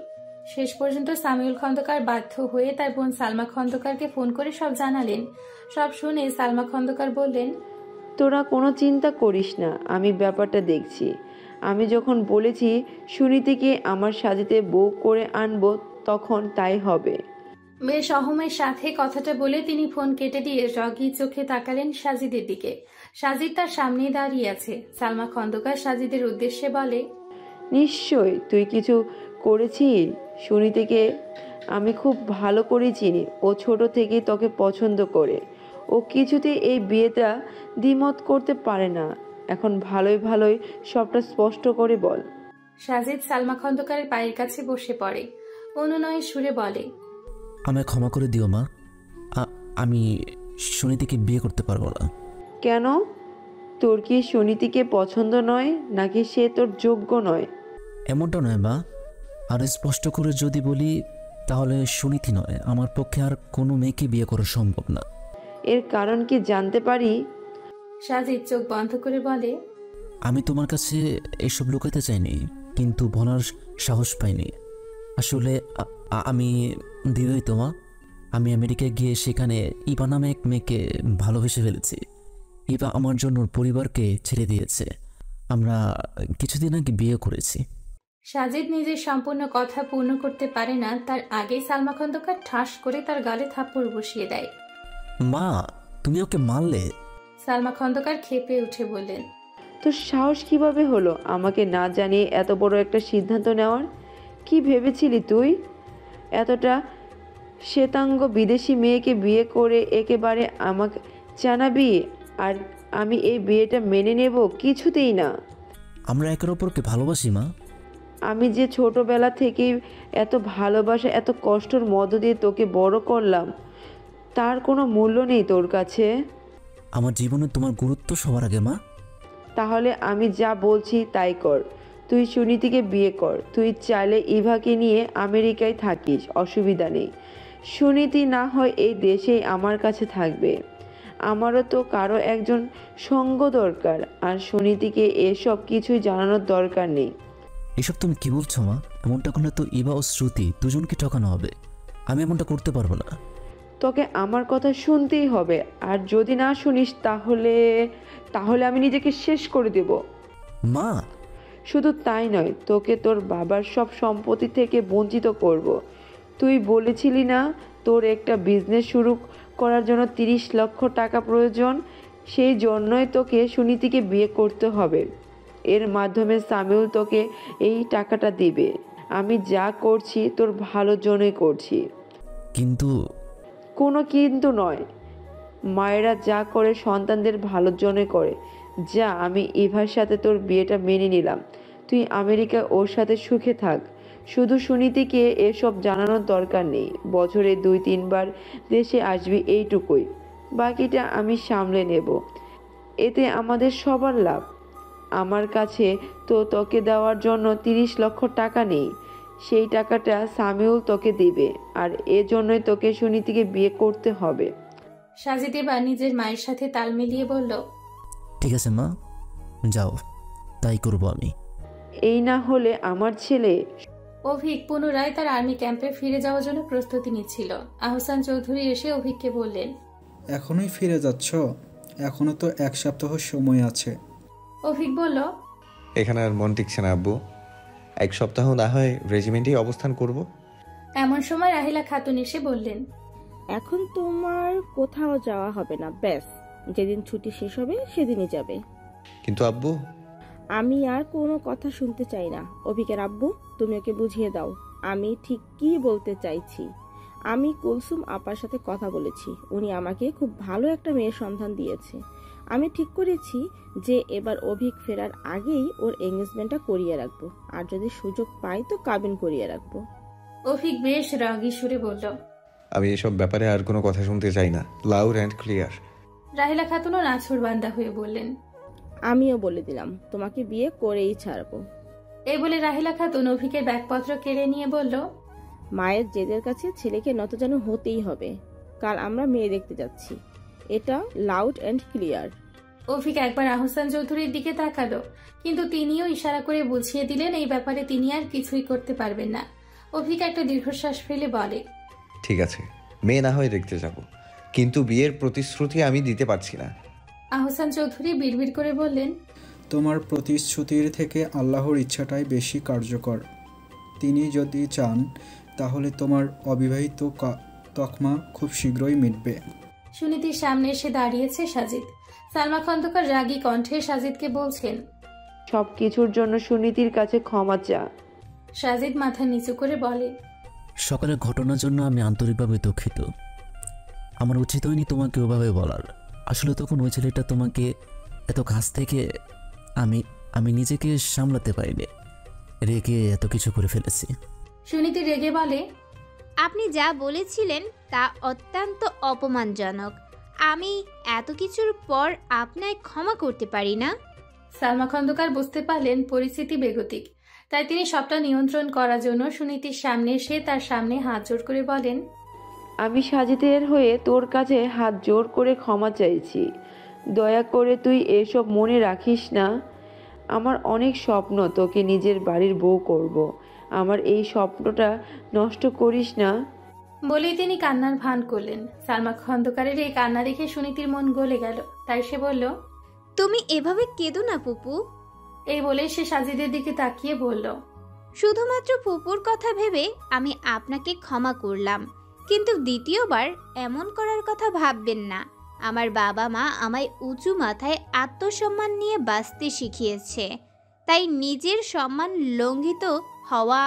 শেষ পর্যন্ত সামিউল খন্দকার বাধ্য হয়ে তার বোন সালমা খন্দকারকে ফোন করে সব জানালেন। সব শুনে সালমা খন্দকার বললেন, তোরা কোনো চিন্তা করিস না, আমি ব্যাপারটা দেখছি। আমি যখন বলেছি সুনীতিকে আমার সাজিতে বউ করে আনবো, তখন তাই হবে। বেশ অহমের সাথে কথাটা বলে তিনি ফোন কেটে দিয়ে রগি চোখে তাকালেন সাজিদের দিকে। সাজিদ তার সামনেই দাঁড়িয়ে আছে। সালমা খন্দকার সাজিদের উদ্দেশ্যে বলে, নিশ্চয় তুই কিছু করেছিস। সুনীতিকে আমি খুব ভালো করে চিনি। ও ছোট থেকে তোকে পছন্দ করে। ও কিছুতে এই বিয়েটা দ্বিমত করতে পারে না। এখন ভালোই ভালোই সবটা স্পষ্ট করে বল। সাজিদ সালমা খন্দকারের পায়ের কাছে বসে পড়ে। অনুনয়ের সুরে বলে, আমায় ক্ষমা করে দিও মা, আমি সুনীতিকে বিয়ে করতে পারবো না। কেন? তোর কি সুনীতিকে পছন্দ নয়, নাকি সে তোর যোগ্য নয়? এমনটা নয় মা, আর স্পষ্ট করে যদি বলি তাহলে সুনীতি নয়, আমার পক্ষে আর কোনো মেয়েকে বিয়ে করা সম্ভব না। এর কারণ কি জানতে পারি? সাজিদ চোখ বন্ধ করে বলে, আমি তোমার কাছে এসব লুকাতে চাইনি, কিন্তু বলার সাহস পাইনি। আসলে আমি বিবাহিত মা। আমি আমেরিকায় গিয়ে সেখানে ইভা নামে এক মেয়েকে ভালোবেসে ফেলেছি। ইভা আমার জন্য পরিবারকে ছেড়ে দিয়েছে। আমরা কিছুদিন আগে বিয়ে করেছি। সাজিদ নিজের সম্পূর্ণ কথা পূর্ণ করতে পারে না, তার আগেই সালমা খন্দকার ঠাস করে তার গালে থাপ্পড় বসিয়ে দেয়। মা, তুমি ওকে মারলে? সালমা খন্দকার ক্ষেপে উঠে বললেন, তোর সাহস কিভাবে হলো আমাকে না জানিয়ে এত বড় একটা সিদ্ধান্ত নেওয়ার? কি ভেবেছিলি তুই এতটা শ্বেতাঙ্গ বিদেশি মেয়েকে বিয়ে করে একেবারে আমাকে জানাবি আর আমি এই বিয়েটা মেনে নেব? কিছুতেই না। আমরা একে অপরকে ভালোবাসি মা। আমি যে ছোটবেলা থেকেই এত ভালোবাসা এত কষ্টের মধ্য দিয়ে তোকে বড় করলাম, তার কোনো মূল্য নেই তোর কাছে? আমার জীবনে তোমার গুরুত্ব সবার আগে মা। তাহলে আমি যা বলছি তাই কর। তুই সুনীতিকে বিয়ে কর। তুই চাইলে ইভাকে নিয়ে আমেরিকায় থাকিস, অসুবিধা নেই। সুনীতি না হয় এই দেশেই আমার কাছে থাকবে। আমারও তো কারো একজন সঙ্গ দরকার, আর সুনীতিকে এসব কিছুই জানানোর দরকার নেই। এসব তুমি কি বলছো মা? এমনটা করলে তো ইভা ও শ্রুতি দুজনকে ঠকানো হবে। আমি এমনটা করতে পারবো না। তোকে আমার কথা শুনতেই হবে, আর যদি না শুনিস তাহলে আমি নিজেকে শেষ করে দেব। মা, শুধু তাই নয়, তোকে তোর বাবার সব সম্পত্তি থেকে বঞ্চিত করব। তুই বলেছিলি না তোর একটা বিজনেস শুরু করার জন্য 30 লক্ষ টাকা প্রয়োজন? সেই জন্যই তোকে সুনীতিকে বিয়ে করতে হবে। এর মাধ্যমে সামিউল তোকে এই টাকাটা দিবে। আমি যা করছি তোর ভালোর জন্যই করছি। কিন্তু কোনো কিন্তু নয়। মায়েরা যা করে সন্তানদের ভালোর জন্য করে। যা, আমি ইভার সাথে তোর বিয়েটা মেনে নিলাম। তুই আমেরিকায় ওর সাথে সুখে থাক। শুধু সুনীতিকে এসব জানানোর দরকার নেই। বছরে 2-3 বার দেশে আসবি, এইটুকুই। বাকিটা আমি সামলে নেব। এতে আমাদের সবার লাভ। আমার কাছে তো তোকে দেওয়ার জন্য 30 লক্ষ টাকা নেই। সেই টাকাটা সামিউল তোকে দিবে, আর এজন্যই তোকে সুনীতিকে বিয়ে করতে হবে। সাজিদ এবার নিজের মায়ের সাথে তাল মিলিয়ে বলল, ঠিক আছে মা, যাও, তাই করবো আমি। এই না হলে আমার ছেলে অভিক পুনরায় তার আর্মি ক্যাম্পে ফিরে যাওয়ার জন্য প্রস্তুতি নিচ্ছিল। আহসান চৌধুরী এসে অভিককে বললেন, এখনই ফিরে যাচ্ছ? এখনো তো 1 সপ্তাহ সময় আছে। অভিক বলল, এখানে আর মন টিকছে না আব্বু, 1 সপ্তাহ না হয় রেজিমেন্টেই অবস্থান করব। এমন সময় রাহিলা খাতুন এসে বললেন, এখন তোমার কোথাও যাওয়া হবে না, ব্যাস যেদিন ছুটি শেষ হবে সেদিনই যাবে। কিন্তু আব্বু, আমি আর কোনো কথা শুনতে চাই না। অভিকের আব্বু, তুমি ওকে বুঝিয়ে দাও আমি ঠিক কি বলতে চাইছি। আমি কুলসুম আপার সাথে কথা বলেছি, উনি আমাকে খুব ভালো একটা মেয়ের সন্ধান দিয়েছে। আমি ঠিক করেছি যে এবার অভিক ফেরার আগেই ওর এঙ্গেজমেন্টটা করিয়ে রাখবো, আর যদি সুযোগ পাই তো কাবিন করিয়ে রাখবো। অভিক বেশ রাগী সুরে বলল, আমি এসব ব্যাপারে আর কোনো কথা শুনতে চাই না, লাউড অ্যান্ড ক্লিয়ার। রাহিলা খাতুনও নাছোড়বান্দা হয়ে বললেন, আমিও বলে দিলাম তোমাকে বিয়ে করেই ছাড়বো। এই বলে রাহিলা খাতুন অভিকের ব্যাগপত্র কেড়ে নিয়ে বলল, মায়ের জেদের কাছে ছেলেকে নত যেন হতেই হবে। কাল আমরা মেয়ে দেখতে যাচ্ছি, এটা লাউড অ্যান্ড ক্লিয়ার। অভিক একবার আহসান চৌধুরীর দিকে তাকালো, কিন্তু তিনিও ইশারা করে বুঝিয়ে দিলেন এই ব্যাপারে তিনি আর কিছুই করতে পারবেন না। অভিক একটা দীর্ঘশ্বাস ফেলে বলে, ঠিক আছে, মেয়ে না হয় দেখতে যাব, কিন্তু বিয়ের প্রতিশ্রুতি আমি দিতে পারছি না। আহসান চৌধুরী বিড়বিড় করে বললেন, তোমার প্রতিশ্রুতির থেকে আল্লাহর ইচ্ছাটাই বেশি কার্যকর। তিনি যদি চান তাহলে তোমার অবিবাহিত তকমা খুব শীঘ্রই মিটবে। সুনীতির সামনে এসে দাঁড়িয়েছে সাজিদ। সালমা খন্দকার রাগী কণ্ঠে সাজিদকে বলছেন, সব কিছুর জন্য সুনীতির কাছে ক্ষমা চা। সাজিদ মাথা নিচু করে বলে, সকালের ঘটনার জন্য আমি আন্তরিকভাবে দুঃখিত। আমার উচিত হয়নি তোমাকে ওভাবে বলার। আসলে তখন ওই ছেলেটা তোমাকে এত কাছ থেকে আমি নিজেকে সামলাতে পারিনি, রেগে এত কিছু করে ফেলেছি। সুনীতি রেগে বলে, আপনি যা বলেছিলেন তা অত্যন্ত অপমানজনক। আমি এত কিছুর পর আপনায় ক্ষমা করতে পারি না। সালমা খন্দকার বুঝতে পারলেন পরিস্থিতি বেগতিক, তাই তিনি সবটা নিয়ন্ত্রণ করার জন্য সুনীতির সামনে এসে তার সামনে হাত জোড় করে বলেন, আমি সাজিদের হয়ে তোর কাছে হাত জোর করে ক্ষমা চাইছি। দয়া করে তুই এসব মনে রাখিস না। আমার অনেক স্বপ্ন তোকে নিজের বাড়ির বউ করব। আমার এই স্বপ্নটা নষ্ট করিস না। বলেই তিনি কান্নার ভান করলেন। সালমা খন্দকারের এই কান্না দেখে সুনীতির মন গলে গেল, তাই সে বলল, তুমি এভাবে কেঁদো না পুপু। এই বলে সে সাজিদের দিকে তাকিয়ে বলল, শুধুমাত্র পুপুর কথা ভেবে আমি আপনাকে ক্ষমা করলাম, কিন্তু দ্বিতীয়বার এমন করার কথা ভাববেন না। আমার বাবা মা আমায় উঁচু মাথায় আত্মসম্মান নিয়ে বাঁচতে শিখিয়েছে, তাই নিজের সম্মান লঙ্ঘিত হওয়া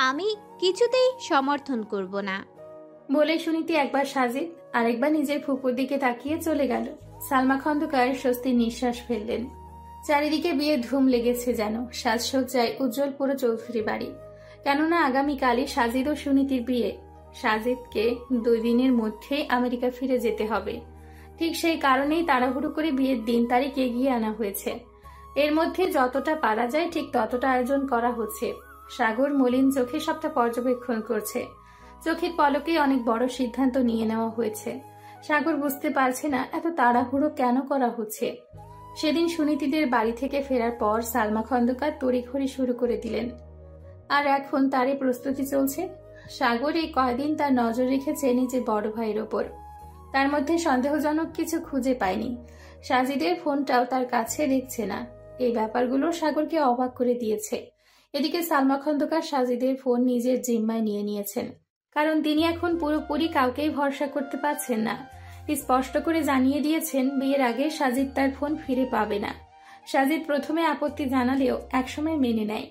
আমি কিছুতেই সমর্থন করব না। বলে সুনীতি একবার সাজিদ আরেকবার নিজের ফুপুর দিকে তাকিয়ে চলে গেল। সালমা খন্দকার স্বস্তির নিঃশ্বাস ফেললেন। চারিদিকে বিয়ে ধুম লেগেছে যেন। সাজসজ্জায় উজ্জ্বল পুরো চৌধুরী বাড়ি, কেননা আগামীকালই সাজিদ ও সুনীতির বিয়ে। সাজিদকে 2 দিনের মধ্যে আমেরিকা ফিরে যেতে হবে। ঠিক সেই কারণেই তাড়াহুড়ো করে বিয়ের দিন তারিখ এগিয়ে আনা হয়েছে। এর মধ্যে যতটা পারা যায় ঠিক ততটা আয়োজন করা হচ্ছে। সাগর মলিন চোখে সবটা পর্যবেক্ষণ করছে। চোখের পলকেই অনেক বড় সিদ্ধান্ত নিয়ে নেওয়া হয়েছে। সাগর বুঝতে পারছে না এত তাড়াহুড়ো কেন করা হচ্ছে। সেদিন সুনীতিদের বাড়ি থেকে ফেরার পর সালমা খন্দকার তড়িঘড়ি শুরু করে দিলেন, আর এখন তারই প্রস্তুতি চলছে। সাগর এই কয়দিন তার নজর রেখেছে নিজের বড় ভাইয়ের ওপর। তার মধ্যে সন্দেহজনক কিছু খুঁজে পায়নি। সাজিদের ফোনটাও তার কাছে দেখছে না। এই ব্যাপারগুলো সাগরকে অবাক করে দিয়েছে। এদিকে সালমা খন্দকার সাজিদের ফোন নিজের জিম্মায় নিয়ে নিয়েছেন, কারণ তিনি এখন পুরোপুরি কাউকেই ভরসা করতে পারছেন না। স্পষ্ট করে জানিয়ে দিয়েছেন বিয়ের আগে সাজিদ তার ফোন ফিরে পাবে না। সাজিদ প্রথমে আপত্তি জানালেও একসময় মেনে নেয়।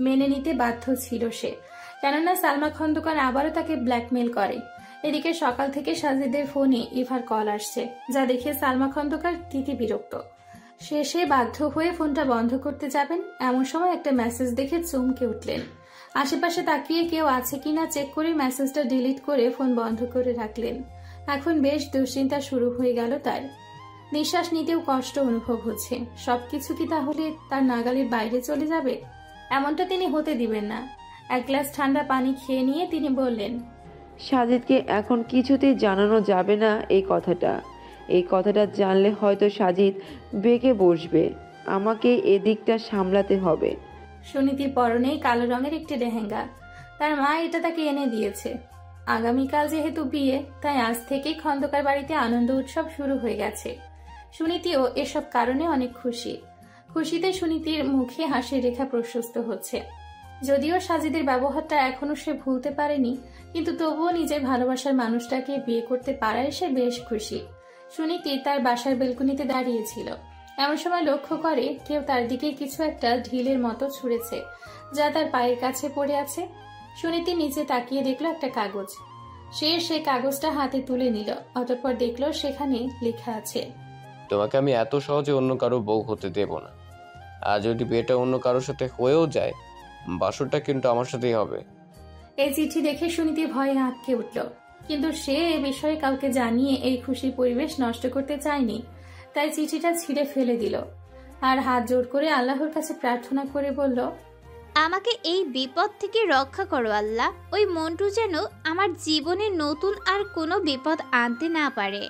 মেনে নিতে বাধ্য ছিল সে, কেননা সালমা খন্দকার আবারও তাকে ব্ল্যাকমেল করে। এদিকে সকাল থেকে সাজিদের ফোনে ইভার কল আসছে, যা দেখে সালমা খন্দকার তিতি বিরক্ত। শেষে বাধ্য হয়ে ফোনটা বন্ধ করতে যাবেন, এমন সময় একটা মেসেজ দেখে চমকে উঠলেন। আশেপাশে তাকিয়ে কেউ আছে কিনা চেক করে মেসেজটা ডিলিট করে ফোন বন্ধ করে রাখলেন। এখন বেশ দুশ্চিন্তা শুরু হয়ে গেল তার। নিঃশ্বাস নিতেও কষ্ট অনুভব হচ্ছে। সবকিছু কি তাহলে তার নাগালের বাইরে চলে যাবে? এমনটা তিনি হতে দিবেন না। 1 গ্লাস ঠান্ডা পানি খেয়ে নিয়ে তিনি বললেন, সাজিদকে এখন কিছুতেই জানানো যাবে না এই কথাটা জানলে হয়তো সাজিদ বেঁকে বসবে। আমাকে এদিকটা সামলাতে হবে। সুনীতির পরনে কালো রঙের একটি লেহেঙ্গা, তার মা এটা তাকে এনে দিয়েছে। আগামীকাল যেহেতু বিয়ে, তাই আজ থেকেই খন্দকার বাড়িতে আনন্দ উৎসব শুরু হয়ে গেছে। সুনীতিও এসব কারণে অনেক খুশি। খুশিতে সুনীতির মুখে হাসির রেখা প্রশস্ত হচ্ছে। যদিও সাজিদের ব্যবহারটা এখনো সে ভুলতে পারেনি, কিন্তু তবুও নিজের ভালোবাসার মানুষটাকে বিয়ে করতে পারায় সে বেশ খুশি। সুনীতি তার বাসার বেলকনিতে দাঁড়িয়েছিল। এমন সময় লক্ষ্য করে কেউ তার দিকে কিছু একটা ঢিলের মতো ছুঁড়েছে, যা তার পায়ের কাছে পড়ে আছে। সুনীতি নিচে তাকিয়ে দেখলো একটা কাগজ। সে কাগজটা হাতে তুলে নিল। অতঃপর দেখলো সেখানে লেখা আছে, তোমাকে আমি এত সহজে অন্য কারো বউ হতে দেব না। আর যদি বিয়েটা অন্য কারোর সাথে হয়েও যায়, বাসরটা কিন্তু আমার সাথেই হবে। এই চিঠি দেখে সুনীতি ভয়ে আঁতকে উঠল, কিন্তু সে এ বিষয়ে কাউকে জানিয়ে এই খুশির পরিবেশ নষ্ট করতে চায়নি। তাই চিঠিটা ছিঁড়ে ফেলে দিল আর হাত জোড় করে আল্লাহর কাছে প্রার্থনা করে বলল, আমাকে এই বিপদ থেকে রক্ষা করো আল্লাহ। ওই মন্টু যেন আমার জীবনে নতুন আর কোনো বিপদ আনতে না পারে।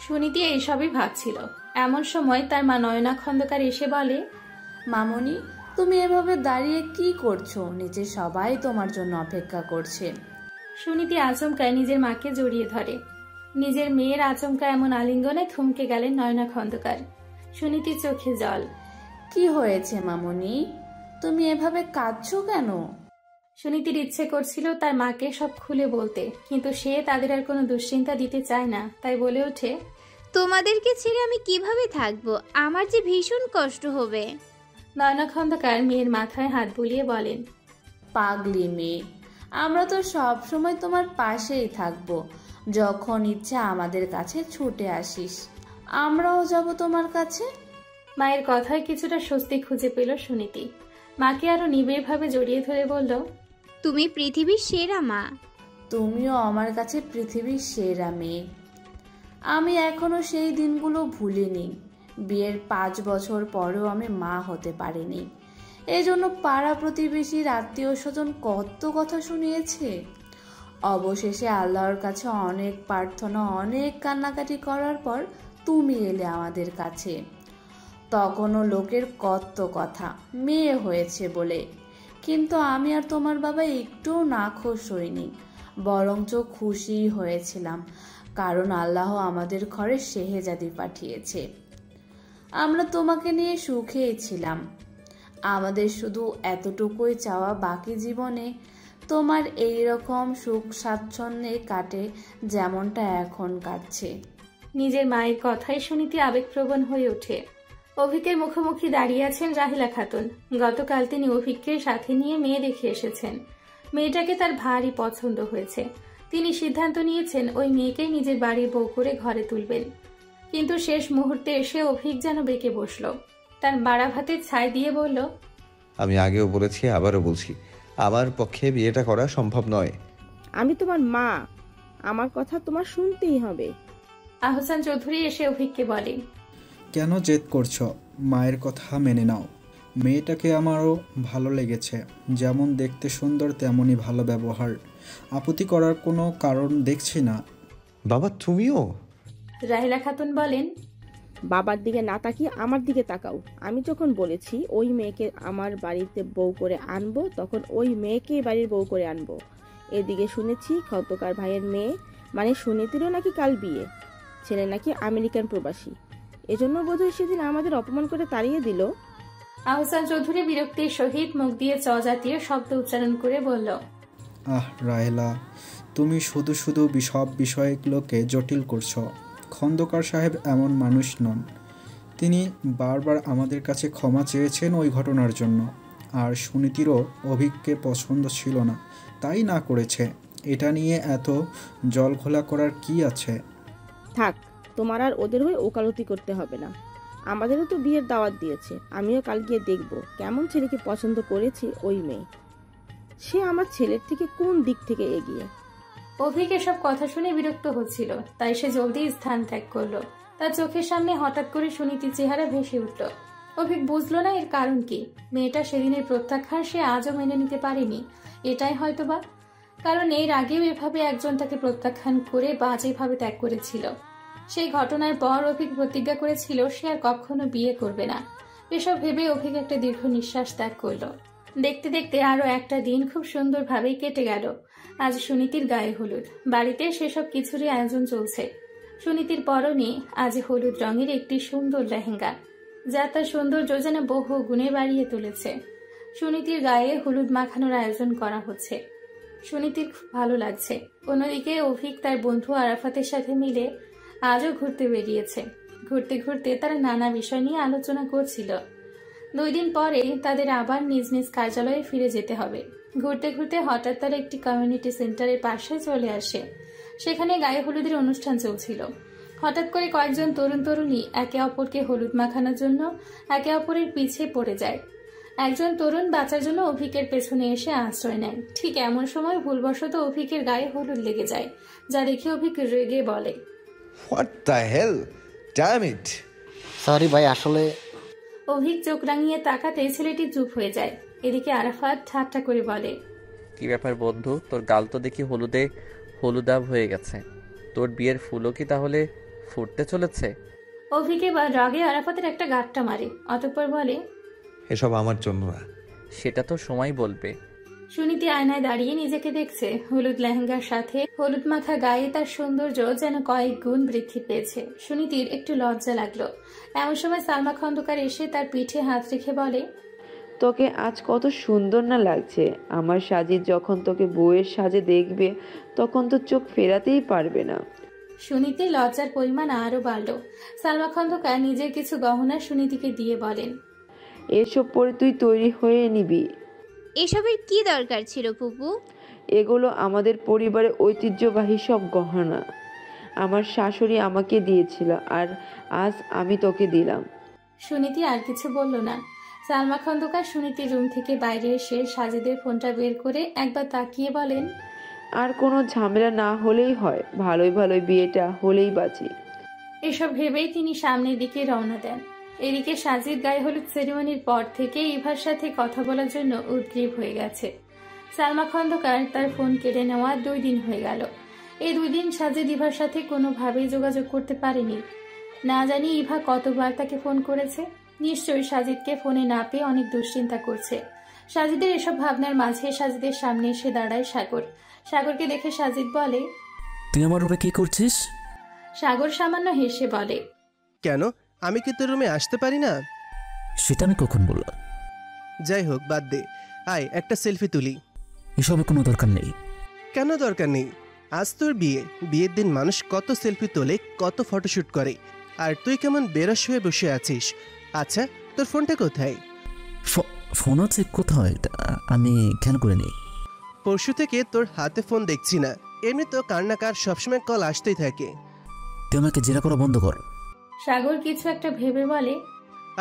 সুনীতি এইসবই ভাবছিল। এমন সময় তার মা নয়না খন্দকার এসে বলে, মামনি, তুমি এভাবে দাঁড়িয়ে কি করছো? নিচে সবাই তোমার জন্য অপেক্ষা করছে। সুনীতি আচমকায় নিজের মাকে জড়িয়ে ধরে। নিজের মেয়ের আচমকা এমন আলিঙ্গনে থমকে গেলেন নয়না খন্দকার। সুনীতির চোখে জল। কি হয়েছে মামনি? তুমি এভাবে কাঁদছো কেন? সুনীতির ইচ্ছে করছিল তার মাকে সব খুলে বলতে, কিন্তু সে তাদের আর কোনো দুশ্চিন্তা দিতে চায় না। তাই বলে ওঠে, তোমাদেরকে ছেড়ে আমি কিভাবে থাকবো? আমার যে ভীষণ কষ্ট হবে। নয়না খন্দকার মেয়ের মাথায় হাত বুলিয়ে বলেন, পাগলি মেয়ে, আমরা তো সব সময় তোমার পাশেই থাকবো। যখন ইচ্ছা আমাদের কাছে ছুটে আসিস, আমরাও যাব তোমার কাছে। মায়ের কথায় কিছুটা স্বস্তি খুঁজে পেল সুনীতি। মাকে আরো নিবিড়ভাবে জড়িয়ে ধরে বলল, তুমি পৃথিবীর সেরা মা। তুমিও আমার কাছে পৃথিবীর সেরা মেয়ে। আমি এখনো সেই দিনগুলো ভুলিনি। বিয়ের 5 বছর পরেও আমি মা হতে পারিনি। এজন্য পাড়া প্রতিবেশীর আত্মীয় স্বজন কত কথা শুনিয়েছে। অবশেষে আল্লাহর কাছে অনেক প্রার্থনা, অনেক কান্নাকাটি করার পর তুমি এলে আমাদের কাছে। তখনও লোকের কত কথা, মেয়ে হয়েছে বলে। কিন্তু আমি আর তোমার বাবা একটুও নাখোশ হইনি, বরঞ্চ খুশি হয়েছিলাম, কারণ আল্লাহ আমাদের ঘরে শেহজাদি পাঠিয়েছে। আমরা তোমাকে নিয়ে সুখেই ছিলাম। আমাদের শুধু এতটুকুই চাওয়া, বাকি জীবনে তোমার এই রকম সুখ স্বাচ্ছন্দ্যে কাটে যেমনটা এখন কাটছে। নিজের মায়ের কথাই সুনীতি আবেগপ্রবণ হয়ে ওঠে। অভিকের মুখোমুখি দাঁড়িয়ে আছেন রাহিলা খাতুন। গতকাল তিনি অভিককে সাথে নিয়ে মেয়ে দেখে এসেছেন। মেয়েটাকে তার ভারী পছন্দ হয়েছে। তিনি সিদ্ধান্ত নিয়েছেন ওই মেয়েকেই নিজের বাড়ির বউ করে ঘরে তুলবেন। কিন্তু শেষ মুহূর্তে এসে অভিক যেন বেঁকে বসল। তার বাড়া ভাতের ছাই দিয়ে বলল, আমি আগেও বলেছি, আবারও বলছি, আমার পক্ষে বিয়েটা করা সম্ভব নয়। আমি তোমার মা, আমার কথা তোমার শুনতেই হবে। আহসান চৌধুরী এসে অভিককে বলে, কেন জেদ করছো? মায়ের কথা মেনে নাও। মেয়েটাকে আমারও ভালো লেগেছে। যেমন দেখতে সুন্দর, তেমনই ভালো ব্যবহার। আপত্তি করার কোনো কারণ দেখছি না। বাবা, তুমিও? রাহিলা খাতুন বলেন, বাবার দিকে না তাকিয়ে আমার দিকে তাকাও। আমি যখন বলেছি ওই মেয়েকে আমার বাড়িতে বউ করে আনবো, তখন ওই মেয়েকেই বাড়ির বউ করে আনবো। এদিকে শুনেছি খন্দকার ভাইয়ের মেয়ে মানে সুনীতিরও নাকি কাল বিয়ে। ছেলে নাকি আমেরিকান প্রবাসী। এজন্য বোধহয় সেদিন আমাদের অপমান করে তাড়িয়ে দিল। আহসান চৌধুরী বিরক্তির সহিত মুখ দিয়ে চ জাতীয় শব্দ উচ্চারণ করে বলল, রাহেলা, তুমি শুধু শুধু সব বিষয়গুলোকে জটিল করছো। খন্দকার সাহেব এমন মানুষ নন। তিনি বারবার আমাদের কাছে ক্ষমা চেয়েছেন ওই ঘটনার জন্য। আর সুনীতিরও অভিককে পছন্দ ছিল না, তাই না করেছে। এটা নিয়ে এত জলঘোলা করার কি আছে? থাক, তোমার আর ওদের হয়ে ওকালতি করতে হবে না। আমাদেরও তো বিয়ের দাওয়াত দিয়েছে। আমিও কাল গিয়ে দেখব কেমন ছেলেকে পছন্দ করেছি ওই মেয়ে। সে আমার ছেলের থেকে কোন দিক থেকে এগিয়ে। অভিক এসব কথা শুনে বিরক্ত হচ্ছিল, তাই সে জলদি স্থান ত্যাগ করলো। তার চোখের সামনে হঠাৎ করে সুনীতির চেহারা ভেসে উঠল। অভিক বুঝলো না এর কারণ কি। মেয়েটা সেদিনের প্রত্যাখ্যান সে আজও মেনে নিতে পারেনি। এটাই হয়তোবা কারণ এর আগেও এভাবে একজন তাকে প্রত্যাখ্যান করে বাজেভাবে ত্যাগ করেছিল। সেই ঘটনার পর অভিক প্রতিজ্ঞা করেছিল সে আর কখনো বিয়ে করবে না। এসব ভেবে অভিক একটা দীর্ঘ নিঃশ্বাস ত্যাগ করলো। দেখতে দেখতে আরো একটা দিন খুব সুন্দরভাবেই কেটে গেল। আজ সুনীতির গায়ে হলুদ। বাড়িতে সেসব কিছুরই আয়োজন চলছে। সুনীতির পরনে আজ হলুদ রঙের একটি সুন্দর লেহেঙ্গা, যা তার সৌন্দর্য যেন বহু গুণে বাড়িয়ে তুলেছে। সুনীতির গায়ে হলুদ মাখানোর আয়োজন করা হচ্ছে। সুনীতির খুব ভালো লাগছে। অন্যদিকে অভিক তার বন্ধু আরাফাতের সাথে মিলে আজও ঘুরতে বেরিয়েছে। ঘুরতে ঘুরতে তারা নানা বিষয় নিয়ে আলোচনা করছিল। 2 দিন পরে তাদের আবার নিজ নিজ কার্যালয়ে ফিরে যেতে হবে। ঘুরতে ঘুরতে হঠাৎ তারা একটি কমিউনিটি সেন্টারের পাশে চলে আসে। সেখানে গায়ে হলুদের অনুষ্ঠান চলছিল। হঠাৎ করে কয়েকজন তরুণ তরুণী একে অপরকে হলুদ মাখানোর জন্য একে অপরের পিছে পড়ে যায়। একজন তরুণ বাঁচার জন্য অভিকের পেছনে এসে আশ্রয় নেয়। ঠিক এমন সময় ভুলবশত অভিকের গায়ে হলুদ লেগে যায়, যা দেখে অভিক রেগে বলে, what the hell, damn it. Sorry ভাই, আসলে। অভিক চোখ রাঙিয়ে তাকাতে ছেলেটি চুপ হয়ে যায়। এদিকে আরাফাত ঠাট্টা করে বলে, কি ব্যাপার বন্ধু, তোর গাল তো দেখি হলুদে হলুদাভ হয়ে গেছে। তোর বিয়ের ফুলও কি তাহলে ফুটতে চলেছে? অভিক এবার রাগে আরাফাতের একটা গাঁটটা মারে, অতঃপর বলে, এসব আমার জন্য না। সেটা তো সময় বলবে। সুনীতি আয়নায় দাঁড়িয়ে নিজেকে দেখছে। হলুদ লেহেঙ্গার সাথে হলুদ মাখা গায়ে তার সৌন্দর্য যেন কয়েক গুণ বৃদ্ধি পেয়েছে। সুনীতির একটু লজ্জা লাগলো। এমন সময় সালমা খন্দকার এসে তার পিঠে হাত রেখে বলে, তোকে আজ কত সুন্দর না লাগছে। আমার সাজিদ যখন তোকে বউয়ের সাজে দেখবে তখন তো চোখ ফেরাতেই পারবে না। সুনীতির লজ্জার পরিমাণ আরো বাড়ল। সালমা খন্দকার নিজের কিছু গহনা সুনীতিকে দিয়ে বলেন, এসব পরে তুই তৈরি হয়ে নিবি। এসবের কি দরকার ছিল ফুপু? এগুলো আমাদের পরিবারের ঐতিহ্যবাহী সব গহনা। আমার শাশুড়ি আমাকে দিয়েছিল, আর আজ আমি তোকে দিলাম। সুনীতি আর কিছু বলল না। সালমা খন্দকার সুনীতির রুম থেকে বাইরে এসে সাজিদের ফোনটা বের করে একবার তাকিয়ে বলেন, আর কোনো ঝামেলা না হলেই হয়, ভালোই ভালোই বিয়েটা হলেই বাঁচি। এসব ভেবেই তিনি সামনের দিকে রওনা দেন। এদিকে সাজিদ গায়ে হলুদ সেরিমনির পর থেকে ইভার সাথে কথা বলার জন্য উদ্গ্রীব হয়ে গেছে। সালমা খন্দকার তার ফোন কেড়ে নেওয়া 2 দিন হয়ে গেল। এই 2 দিন সাজিদ ইভার সাথে কোনোভাবেই যোগাযোগ করতে পারেনি। না জানি ইভা কতবার তাকে ফোন করেছে। নিশ্চয়ই সাজিদকে ফোনে না পেয়ে অনেক দুশ্চিন্তা করছে। সাজিদের এসব ভাবনার মাঝে সাজিদের সামনে এসে দাঁড়ায় সাগর। সাগরকে দেখে সাজিদ বলে, তুই আমার রুমে কি করছিস? সাগর সামান্য হেসে বলে, কেন, আমি কি তোর রুমে আসতে পারি না? সেটা আমি কখন বললাম? যাই হোক, বাদ দে। আয় একটা সেলফি তুলি। এসবের কোনো দরকার নেই। কেন দরকার নেই? আজ তোর বিয়ে। বিয়ের দিন মানুষ কত সেলফি তোলে, কত ফটোশুট করে, আর তুই কেমন বেরস হয়ে বসে আছিস। আচ্ছা, তোর ফোনটা কোথায়? ফোন আছে কোথায়? আমি খেয়াল করে নিই। পরশু থেকে তোর হাতে ফোন দেখছি না। এমনি তো কার না কার সবসময় কল আসতেই থাকে। তুই আমাকে জেরা করা বন্ধ কর। সাগর কিছু একটা ভেবে বলে,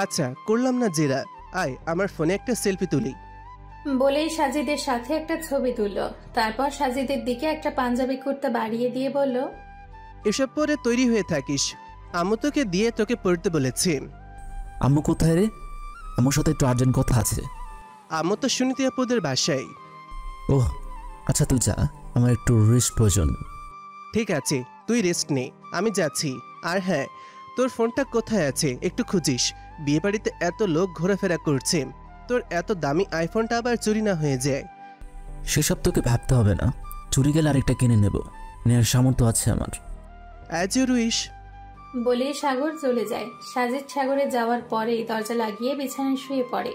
আচ্ছা, করলাম না জেরা। আয় আমার ফোনে একটা সেলফি তুলি। বলেই সাজিদের সাথে একটা ছবি তুলল। তারপর সাজিদের দিকে একটা পাঞ্জাবি কুর্তা বাড়িয়ে দিয়ে বলল, এসব পরে তৈরি হয়ে থাকিস। আম্মু তোকে দিয়ে তোকে পড়তে বলেছি। আম্মু কোথায় রে? আমার সাথে একটু আর্জেন্ট কথা আছে। আম্মু তো সুনীতি আপুদের বাসায়। ওহ আচ্ছা, তুই যা, আমার একটু রেস্ট প্রয়োজন। ঠিক আছে, তুই রেস্ট নে, আমি যাচ্ছি। আর হ্যাঁ, তোর ফোনটা কোথায় আছে একটু খুঁজিস। বিয়ে বাড়িতে এত লোক ঘোরাফেরা করছে, তোর এত দামি আইফোনটা আবার চুরি না হয়ে যায়। সেসব তোকে ভাবতে হবে না, চুরি গেলে আরেকটা কিনে নেব, নেওয়ার সামর্থ্য আছে আমার। As you wish. বলেই সাগর চলে যায়। সাজিদ সাগরে যাওয়ার পরেই দরজা লাগিয়ে বিছানায় শুয়ে পড়ে।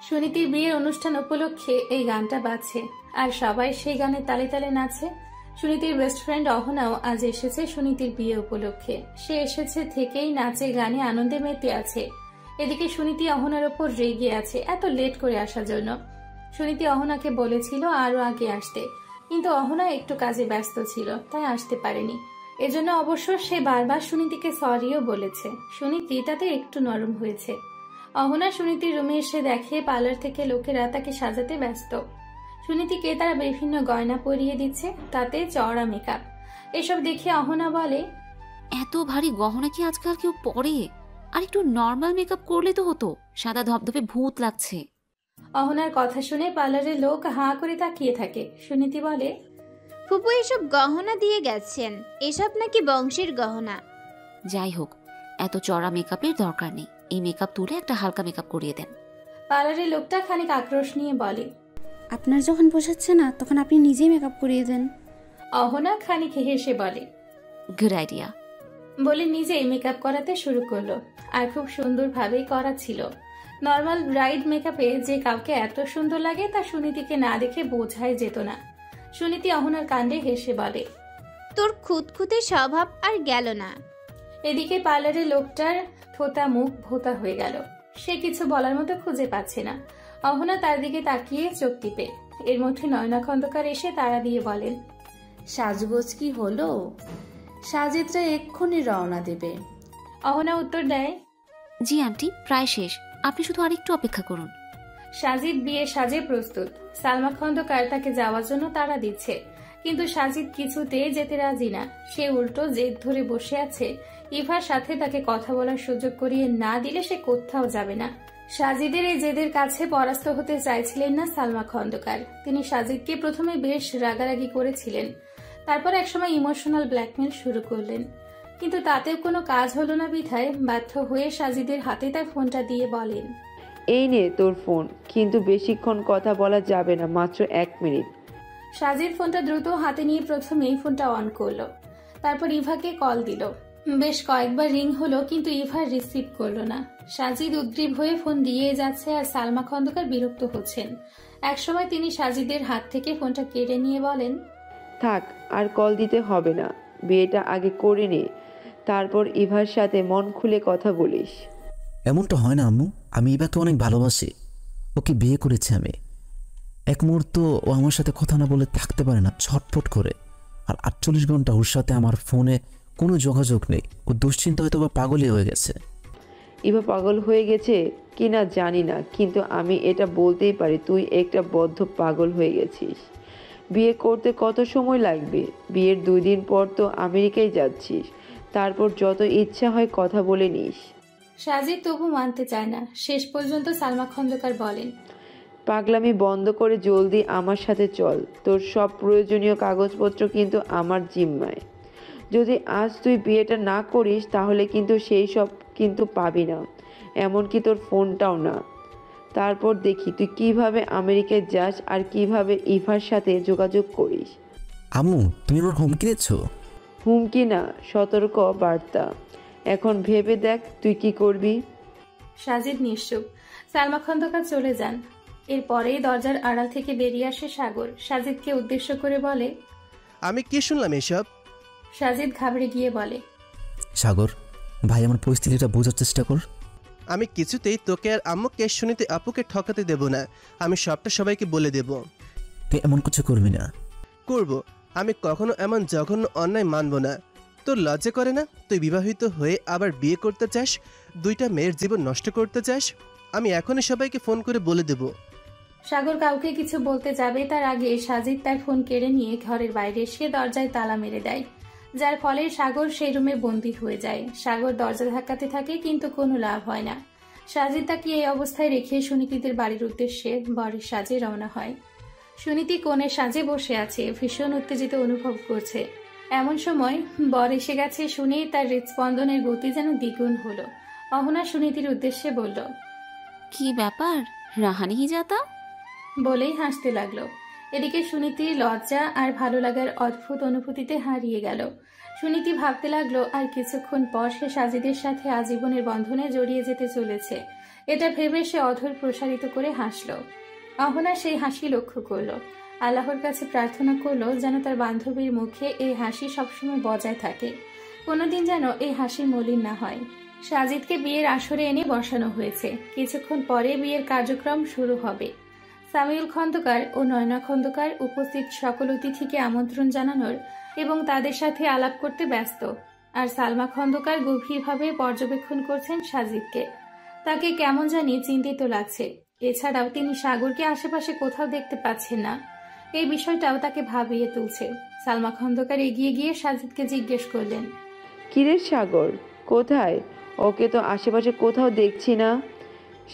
সুনীতির বিয়ের অনুষ্ঠান উপলক্ষে এই গানটা বাজছে, আর সবাই সেই গানে তালে তালে নাচে। সুনীতির বেস্ট ফ্রেন্ড অহনাও আজ এসেছে সুনীতির বিয়ে উপলক্ষে। সে এসেছে থেকেই নাচে গানে আনন্দে মেতে আছে। এদিকে সুনীতি অহনার ওপর রেগে আছে এত লেট করে আসার জন্য। সুনীতি অহনাকে বলেছিল আরো আগে আসতে, কিন্তু অহনা একটু কাজে ব্যস্ত ছিল, তাই আসতে পারেনি। এজন্য অবশ্য সে বারবার সুনীতিকে সরিও বলেছে। সুনীতি তাতে একটু নরম হয়েছে। অহনা সুনীতির রুমে এসে দেখে পার্লার থেকে লোকেরা তাকে সাজাতে ব্যস্ত। সুনীতিকে তারা বিভিন্ন গয়না পরিয়ে দিচ্ছে, তাতে চওড়া মেকআপ। এসব দেখে অহনা বলে, এত ভারী গহনা কি আজকাল কেউ পরে? আর একটু নর্মাল মেকআপ করলে তো হতো, সাদা ধবধবে ভূত লাগছে। অহনার কথা শুনে পার্লারের লোক হাঁ করে তাকিয়ে থাকে। সুনীতি বলে, ফুপু এসব গহনা দিয়ে গেছেন, এসব নাকি বংশের গহনা। যাই হোক, এত চড়া মেকআপের দরকার নেই, এই মেকআপ তুলে একটা হালকা মেকআপ করিয়ে দেন। পার্লারের লোকটা খানিক আক্রোশ নিয়ে বলে, আপনার যখন পোষাচ্ছে না তখন আপনি নিজেই মেকআপ করিয়ে দেন। অহনা খানিক হেসে বলে, গুড আইডিয়া বলে নিজেই মেকআপ করাতে শুরু করলো। আর খুব সুন্দরভাবেই করা ছিল। নর্মাল ব্রাইড মেকআপে যে কাউকে এত সুন্দর লাগে তা সুনীতিকে না দেখে বোঝাই যেত না। সুনীতি অহনার কাণ্ডে হেসে বলে, তোর খুঁতখুঁতে স্বভাব আর গেল না। এদিকে পার্লারের লোকটার থোতা মুখ ভোতা হয়ে গেল। সে কিছু বলার মতো খুঁজে পাচ্ছে না। অহনা তার দিকে তাকিয়ে চোখ টিপে। এর মধ্যে নয়না খন্দকার এসে তাড়া দিয়ে বলেন, সাজগোজ কি হলো? সাজিদরা এক্ষুনি রওনা দেবে। অহনা উত্তর দেয়, জি আন্টি, প্রায় শেষ, আপনি শুধু আরেকটু অপেক্ষা করুন। সাজিদ বিয়ে সাজে প্রস্তুত। সালমা খন্দকার তাকে যাওয়ার জন্য তাড়া দিচ্ছে, কিন্তু সাজিদ কিছুতেই যেতে রাজি না। সে উল্টো জেদ ধরে বসে আছে। ইভার সাথে তাকে কথা বলার সুযোগ করিয়ে না দিলে সে কোথাও যাবে না। সাজিদের এই জেদের কাছে পরাস্ত হতে চাইছিলেন না সালমা খন্দকার। তিনি সাজিদকে প্রথমে বেশ রাগারাগি করেছিলেন, তারপর একসময় ইমোশনাল ব্ল্যাকমেল শুরু করলেন, কিন্তু তাতেও কোনো কাজ হলো না বিধায় বাধ্য হয়ে সাজিদের হাতে তার ফোনটা দিয়ে বলেন, এই নে তোর ফোন, কিন্তু বেশিক্ষণ কথা বলা যাবে না, মাত্র 1 মিনিট। সাজিদ ফোনটা দ্রুত হাতে নিয়ে প্রথমেই ফোনটা অন করলো, তারপর ইভাকে কল দিল। বেশ কয়েকবার রিং হলো, কিন্তু ইভা রিসিভ করলো না। সাজিদ উদ্গ্রীব হয়ে ফোন দিয়ে যাচ্ছে আর সালমা খন্দকার বিরক্ত হচ্ছেন। একসময় তিনি সাজিদের হাত থেকে ফোনটা কেড়ে নিয়ে বলেন, থাক, আর কল দিতে হবে না, বিয়েটা আগে করে নে, তারপর ইভার সাথে মন খুলে কথা বলিস। এমনটা হয় না আম্মু, আমি ইভাকে অনেক ভালোবাসি, ওকে বিয়ে করেছি আমি। এক মুহূর্ত ও আমার সাথে কথা না বলে থাকতে পারে না, ছটফট করে। আর 48 ঘন্টা ওর সাথে আমার ফোনে কোনো যোগাযোগ নেই। ও দুশ্চিন্তা হয়তো বা পাগলই হয়ে গেছে। ইভা পাগল হয়ে গেছে কিনা জানি না, কিন্তু আমি এটা বলতেই পারি তুই একটা বদ্ধ পাগল হয়ে গেছিস। বিয়ে করতে কত সময় লাগবে? বিয়ের 2 দিন পর তো আমেরিকায় যাচ্ছিস, তারপর যত ইচ্ছা হয় কথা বলে নিস। সাজিদ তবু মানতে চায় না। শেষ পর্যন্ত সালমা খন্দকার বলেন, পাগলামি বন্ধ করে জলদি আমার সাথে চল, তোর সব প্রয়োজনীয় কাগজপত্র কিন্তু আমার জিম্মায়। যদি আজ তুই বিয়েটা না করিস তাহলে কিন্তু সেই সব কিন্তু পাবি না, এমনকি তোর ফোনটাও না। তারপর দেখি তুই কিভাবে আমেরিকায় যাস আর কিভাবে ইভার সাথে যোগাযোগ করিস। আম্মু, তুমি আমার হুমকি দিচ্ছ? হুমকি না, সতর্ক বার্তা। এখন ভেবে দেখ তুই কি করবি। সাজিদ নিশ্চুপ। সালমা খন্দকার চলে যান। এরপরেই দরজার আড়াল থেকে বেরিয়ে আসে সাগর। সাজিদকে উদ্দেশ্য করে বলে, আমি কি শুনলাম এসব? সাজিদ ঘাবড়ে গিয়ে বলে, সাগর ভাই, আমার পরিস্থিতিটা বোঝার চেষ্টা কর। আমি কিছুতেই তোকে আর আম্মুকে শুনিতে আপুকে ঠকাতে দেব না। আমি সবটা সবাইকে বলে দেব। তুই এমন কিছু করবি না। করব, আমি কখনো এমন জঘন্য অন্যায় মানব না। তোর লজ্জা করে না? তুই বিবাহিত হয়ে আবার বিয়ে করতে চাস, 2টা মেয়ের জীবন নষ্ট করতে চাস? আমি এখনই সবাইকে ফোন করে বলে দেব। সাগর কাউকে কিছু বলতে যাবে তার আগে সাজিদ তার ফোন কেড়ে নিয়ে ঘরের বাইরে এসে দরজায় তালা মেরে দেয়, যার ফলে সাগর সেই রুমে বন্দী হয়ে যায়। সাগর দরজা ধাক্কাতে থাকে, কিন্তু কোনো লাভ হয় না। সাজিদ তাকে এই অবস্থায় রেখে সুনীতিদের বাড়ির উদ্দেশ্যে বরের সাজে রওনা হয়। সুনীতি কোণের সাজে বসে আছে, ভীষণ উত্তেজিত অনুভব করছে। এমন সময় বর এসে গেছে শুনে তার হৃদস্পন্দনের গতি যেন দ্বিগুণ হলো। অহনা সুনীতির উদ্দেশ্যে বলল, কি ব্যাপার, রাহানি যাতা? বলেই হাসতে লাগলো। এদিকে সুনীতির লজ্জা আর ভালো লাগার অদ্ভুত অনুভূতিতে হারিয়ে গেল। সুনীতি ভাবতে লাগলো আর কিছুক্ষণ পর সে সাজিদের সাথে আজীবনের বন্ধনে জড়িয়ে যেতে চলেছে। এটা ভেবে সে অধর প্রসারিত করে হাসল। অহনা সেই হাসি লক্ষ্য করলো। আল্লাহর কাছে প্রার্থনা করলো যেন তার বান্ধবীর মুখে এই হাসি সবসময় বজায় থাকে, কোনোদিন যেন এই হাসি মলিন না হয়। সাজিদকে বিয়ের আসরে এনে বসানো হয়েছে। কিছুক্ষণ পরে বিয়ের কার্যক্রম শুরু হবে। সামিউল খন্দকার ও নয়না খন্দকার উপস্থিত সকল অতিথিকে আমন্ত্রণ জানানোর এবং তাদের সাথে আলাপ করতে ব্যস্ত। আর সালমা খন্দকার গভীরভাবে পর্যবেক্ষণ করছেন সাজিদকে। তাকে কেমন জানি চিন্তিত লাগছে। এছাড়াও তিনি সাগরকে আশেপাশে কোথাও দেখতে পাচ্ছেন না। এই বিষয়টাও তাকে ভাবিয়ে তুলছে। সালমা খন্দকার এগিয়ে গিয়ে সাজিদকে জিজ্ঞেস করলেন, কিরে সাগর, কোথায়? ওকে তো আশেপাশে কোথাও দেখছি না।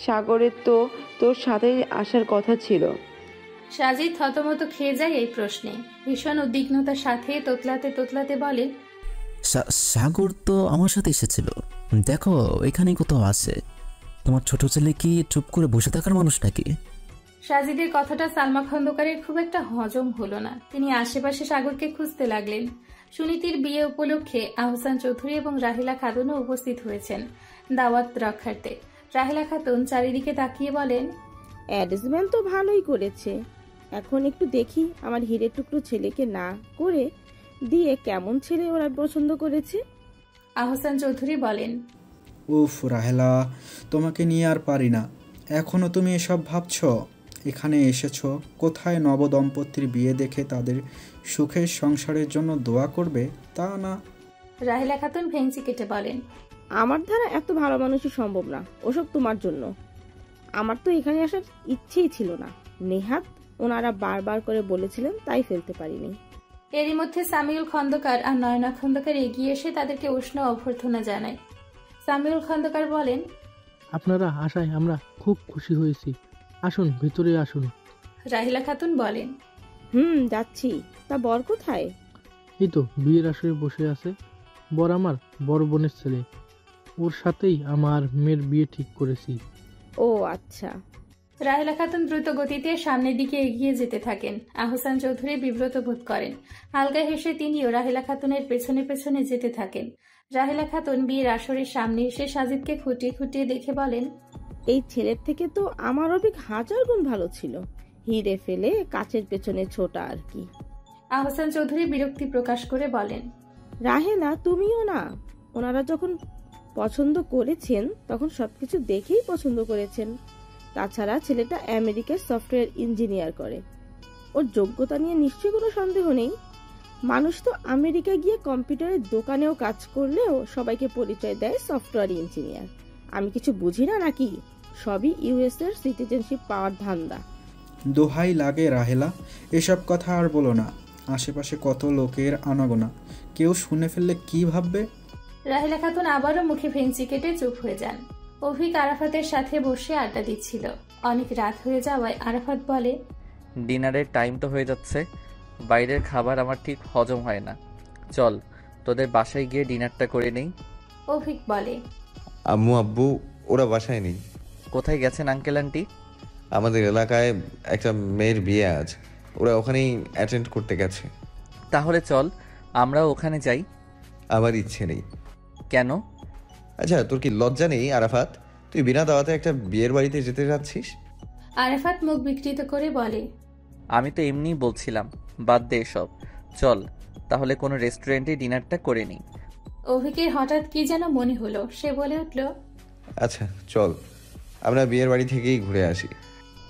সাগরের তো তোর সাথেই আসার কথা ছিল। সাজিদ থতমত খেয়ে যায় এই প্রশ্নে। ভীষণ উদ্বিগ্নতার সাথে তোতলাতে তোতলাতে বলে, সাগর তো আমার সাথে এসেছিল, দেখো এখানেই কোথাও আছে। তোমার ছোট ছেলে কি চুপ করে বসে থাকার মানুষ নাকি? সাজিদের কথাটা সালমা খন্দকারের খুব একটা হজম হলো না। তিনি আশেপাশে সাগরকে খুঁজতে লাগলেন। সুনীতির বিয়ে উপলক্ষে আহসান চৌধুরী এবং রাহিলা খাতুনও উপস্থিত হয়েছেন দাওয়াত রক্ষার্থে। রাহিলা খাতুন চারিদিকে তাকিয়ে বলেন, অ্যারেঞ্জমেন্ট তো ভালোই করেছে, এখন একটু দেখি আমার হিরের টুকরো ছেলেকে না করে দিয়ে কেমন ছেলে ওরা পছন্দ করেছে। আহসান চৌধুরী বলেন, উফ রাহেলা, তোমাকে নিয়ে আর পারি না। এখনো তুমি এসব ভাবছ? এখানে এসেছো কোথায় নবদম্পতির বিয়ে দেখে তাদের সুখের সংসারের জন্য দোয়া করবে, তা না। রাহিলা খাতুন ভেঙচি কেটে বলেন, আমার দ্বারা এত ভালো মানুষই সম্ভব না, ওসব তোমার জন্য। আমার তো এখানে আসার ইচ্ছেই ছিল না, নেহাত ওনারা বারবার করে বলেছিলেন তাই ফেলতে পারিনি। এরই মধ্যে সামিউল খন্দকার আর নয়না খন্দকার এগিয়ে এসে তাদেরকে উষ্ণ অভ্যর্থনা জানায়। সামিউল খন্দকার বলেন, আপনারা আসায় আমরা খুব খুশি হয়েছি, আসুন ভিতরে আসুন। রাহিলা খাতুন বলেন, যাচ্ছি। তা বর কোথায়? এই তো বিয়ের আসরে বসে আছে। বর আমার বড় বোনের ছেলে, ওর সাথেই আমার মেয়ের বিয়ে ঠিক করেছি। ও আচ্ছা। রাহিলা খাতুন দ্রুত গতিতে সামনের দিকে এগিয়ে যেতে থাকেন। আহসান চৌধুরী বিব্রত বোধ করেন। হালকা হেসে তিনিও রাহিলা খাতুনের পেছনে পেছনে যেতে থাকেন। রাহিলা খাতুন বিয়ের আসরের সামনে এসে সাজিদকে খুঁটিয়ে খুঁটিয়ে দেখে বলেন, এই ছেলের থেকে তো আমার অভিক 1000 গুণ ভালো ছিল, হিরে ফেলে কাচের পেছনে ছোটা আর কি। আহসান চৌধুরী বিরক্তি প্রকাশ করে বলেন, রাহেলা তুমিও না, ওনারা যখন পছন্দ করেছেন তখন সবকিছু দেখেই পছন্দ করেছেন। তাছাড়া ছেলেটা আমেরিকার সফটওয়্যার ইঞ্জিনিয়ার করে, ওর যোগ্যতা নিয়ে নিশ্চয়ই কোনো সন্দেহ নেই। মানুষ তো আমেরিকা গিয়ে কম্পিউটারের দোকানেও কাজ করলেও সবাইকে পরিচয় দেয় সফটওয়্যার ইঞ্জিনিয়ার। আমি কিছু বুঝি না নাকি? সবই ইউএস এর সিটিজেনশিপ পাওয়ার ধান্দা। দোহাই লাগে রাহেলা, এসব কথা আর বলো না। আশেপাশে কত লোকের আনাগোনা, কেউ শুনে ফেললে কি ভাববে? রাহিলা খাতুন আবারও মুখে ভেঙচি কেটে চুপ হয়ে যান। অভিক আরাফাতের সাথে বসে আড্ডা দিচ্ছিল। অনেক রাত হয়ে যাওয়ায় আরাফাত বলে, ডিনারের টাইম তো হয়ে যাচ্ছে, বাইরের খাবার আমার ঠিক হজম হয় না, চল তোদের বাসায় গিয়ে ডিনারটা করে নেই। অভিক বলে, আম্মু আব্বু ওরা বাসায় নেই। কোথায় গেছেন আঙ্কেল আন্টি? আমাদের এলাকায় একটা মেয়ের বিয়ে আছে, ওরা ওখানেই অ্যাটেন্ড করতে গেছে। তাহলে চল আমরা ওখানে যাই। আমার ইচ্ছে নেই। কেন? আচ্ছা তোর কি লজ্জা নেই আরাফাত? তুই বিনা দাওয়াতে একটা বিয়ের বাড়িতে যেতে যাচ্ছিস? আরাফাত মুখ বিকৃত করে বলে, আমি তো এমনিই বলছিলাম, বাদ দে সব, চল তাহলে কোনো রেস্টুরেন্টে ডিনারটা করে নিই। অভিকের হঠাৎ কি যেন মনে হলো, সে বলে উঠল, আচ্ছা চল আমরা বিয়ের বাড়ি থেকেই ঘুরে আসি।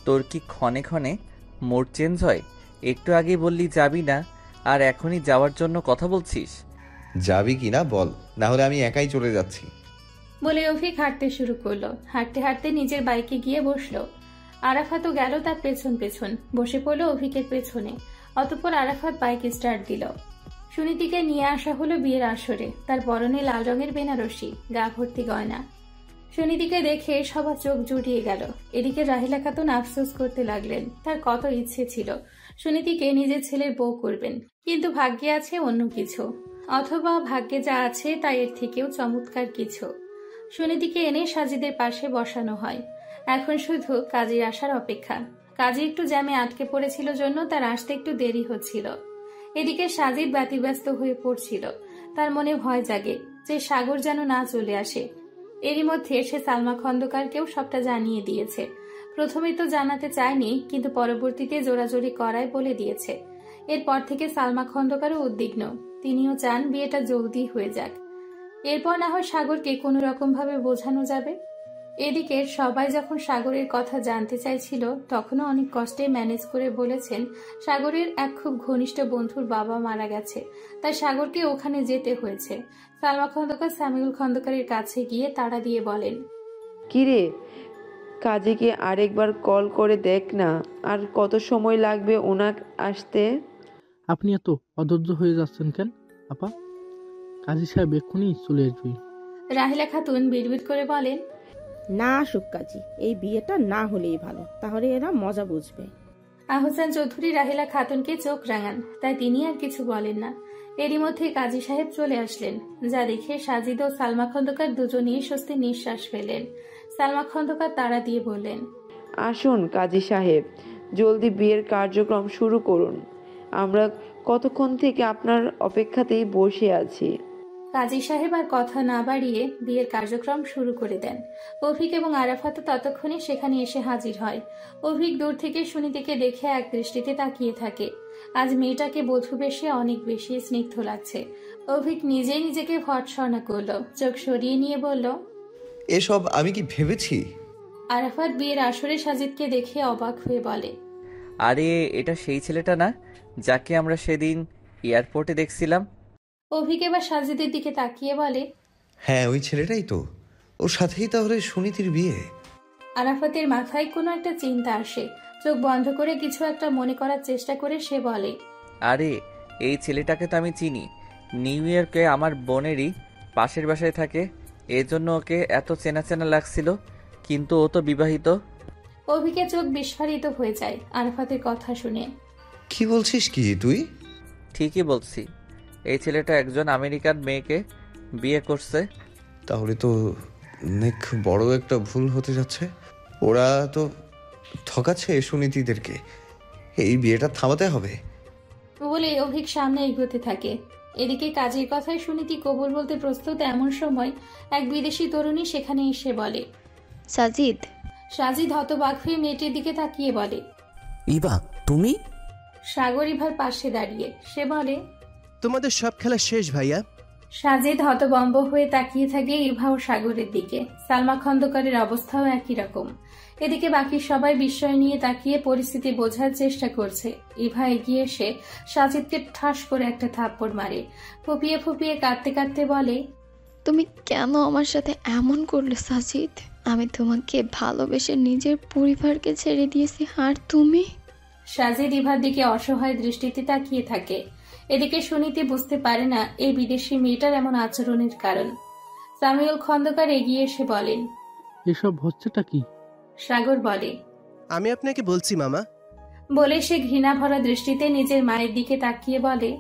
তোর কি ক্ষণে ক্ষণে মোড চেঞ্জ হয়? একটু আগে বললি যাবি না, আর এখনই যাওয়ার জন্য কথা বলছিস। যাবি কি না বল, না হলে আমি একাই চলে যাচ্ছি। বলে অভিক হাঁটতে শুরু করলো। হাঁটতে হাঁটতে নিজের বাইকে গিয়ে বসলো। আরাফাতও গেল তার পেছন পেছন, বসে পড়লো অভিকের পেছনে। অতঃপর আরাফাত বাইক স্টার্ট দিল। সুনীতিকে নিয়ে আসা হলো বিয়ের আসরে। তার পরনে লাল রঙের বেনারসি, গা ভর্তি গয়না। সুনীতিকে দেখে সবার চোখ জুড়িয়ে গেল। এদিকে রাহিলা খাতুন আফসোস করতে লাগলেন। তার কত ইচ্ছে ছিল সুনীতিকে নিজের ছেলের বউ করবেন, কিন্তু ভাগ্যে আছে অন্য কিছু, অথবা ভাগ্যে যা আছে তা এর থেকেও চমৎকার কিছু। সুনীতিকে এনে সাজিদের পাশে বসানো হয়। এখন শুধু কাজীর আসার অপেক্ষা। কাজী একটু জ্যামে আটকে পড়েছিল জন্য তার আসতে একটু দেরি হচ্ছিল। এদিকে সাজিদ ব্যতিব্যস্ত হয়ে পড়ছিল। তার মনে ভয় জাগে যে সাগর যেন না চলে আসে। এরই মধ্যে সে সালমা খন্দকারকেও সবটা জানিয়ে দিয়েছে। প্রথমে তো জানাতে চায়নি, কিন্তু পরবর্তীতে জোরাজোরি করায় বলে দিয়েছে। এরপর থেকে সালমা খন্দকারও উদ্বিগ্ন। তিনিও চান বিয়েটা জলদি হয়ে যাক, এরপর না হয় সাগরকে কোনো রকম ভাবে বোঝানো যাবে। এদিকে সবাই যখন সাগরের কথা জানতে চাইছিল, তখনও অনেক কষ্টে ম্যানেজ করে বলেছেন সাগরের এক খুব ঘনিষ্ঠ বন্ধুর বাবা মারা গেছে, তাই সাগরকে ওখানে যেতে হয়েছে। সালমা খন্দকার সামিউল খন্দকারের কাছে গিয়ে তাড়া দিয়ে বলেন, কিরে কাজীকে আরেকবার কল করে দেখ না, আর কত সময় লাগবে ওনার আসতে? আপনি এত অধৈর্য হয়ে যাচ্ছেন কেন আপা? কাজী সাহেব এক্ষুনি চলে আসবে। রাহিলা খাতুন বিড়বিড় করে বলেন, না আসুক কাজী, এই বিয়েটা না হলেই ভালো, তাহলে এরা মজা বুঝবে। আহসান চৌধুরী রাহিলা খাতুনকে চোখ রাঙান, তাই তিনি আর কিছু বলেন না। এরই মধ্যে কাজী সাহেব চলে আসলেন, যা দেখে সাজিদ ও সালমা খন্দকার দুজনেই স্বস্তির নিঃশ্বাস ফেলেন। সালমা খন্দকার তাড়া দিয়ে বললেন, আসুন কাজী সাহেব, জলদি বিয়ের কার্যক্রম শুরু করুন। আমরা কতক্ষণ থেকে আপনার অপেক্ষাতেই বসে আছি। কাজী সাহেব আর কথা না বাড়িয়ে বিয়ের কার্যক্রম শুরু করে দেন। অভিক এবং আরাফাত ততক্ষণে সেখানে এসে হাজির হয়। অভিক দূর থেকে সুনীতিকে দেখে এক দৃষ্টিতে তাকিয়ে থাকে। আজ মেয়েটাকে বধূ বেশে অনেক বেশি স্নিগ্ধ লাগছে। অভিক নিজেই নিজেকে ভৎসনা করলো, চোখ সরিয়ে নিয়ে বলল, এসব আমি কি ভেবেছি? আরাফাত বিয়ের আসরে সাজিদকে দেখে অবাক হয়ে বলে, আরে এটা সেই ছেলেটা না যাকে আমরা সেদিন এয়ারপোর্টে দেখছিলাম? অভিক এবার সাজিদের দিকে তাকিয়ে বলে, হ্যাঁ ওই ছেলেটাই তো, ওর সাথেই তাহলে সুনীতির বিয়ে। আরাফাতের মাথায় কোনো একটা চিন্তা আসে। চোখ বন্ধ করে কিছু একটা মনে করার চেষ্টা করে সে বলে, আরে এই ছেলেটাকে তো আমি চিনি, নিউ ইয়র্কে আমার বোনেরই পাশের বাসায় থাকে, এজন্য ওকে এত চেনা চেনা লাগছিল, কিন্তু ও তো বিবাহিত। অভিকের চোখ বিস্ফারিত হয়ে যায় আরাফাতের কথা শুনে। কি বলছিস কি তুই? ঠিকই বলছি, এই ছেলেটা একজন আমেরিকান মেয়েকে বিয়ে করছে। তাহলে তো অনেক বড় একটা ভুল হতে যাচ্ছে। ওরা তো ঠকাচ্ছে সুনীতিদেরকে, এই বিয়েটা থামাতে হবে। বলে অভিক সামনে এগোতে থাকে। এদিকে কাজের কথায় সুনীতি কবুল বলতে প্রস্তুত এমন সময় এক বিদেশি তরুণী সেখানে এসে বলে, সাজিদ। সাজিদ হতবাক হয়ে মেয়েটির দিকে তাকিয়ে বলে, ইবা তুমি? সাগর ইভার পাশে দাঁড়িয়ে সে বলে, তোমাদের সব খেলা শেষ ভাইয়া। সাজিদ হতবম্ব হয়ে তাকিয়ে থাকে ইভা ও সাগরের দিকে। সালমা খন্দকারের অবস্থাও একই রকম। এদিকে বাকি সবাই বিস্ময় নিয়ে তাকিয়ে পরিস্থিতি বোঝার চেষ্টা করছে। ইভা এগিয়ে এসে সাজিদকে ঠাস করে একটা থাপ্পড় মারে। ফুপিয়ে ফুপিয়ে কাঁদতে কাঁদতে বলে, তুমি কেন আমার সাথে এমন করলে সাজিদ? আমি তোমাকে ভালোবেসে নিজের পরিবারকে ছেড়ে দিয়েছি, আর তুমি? সাজিদ ইভার দিকে অসহায় দৃষ্টিতে তাকিয়ে থাকে। এদিকে সুনীতি বুঝতে পারে না এই বিদেশি মেয়েটার এমন আচরণের কারণ। সামিউল খন্দকার এগিয়ে এসে বলেন, এসব হচ্ছেটা কি? সাগর বলে, আমি আপনাকে বলছি মামা। বলে সে ঘৃণা ভরা দৃষ্টিতে নিজের মায়ের দিকে তাকিয়ে বলে,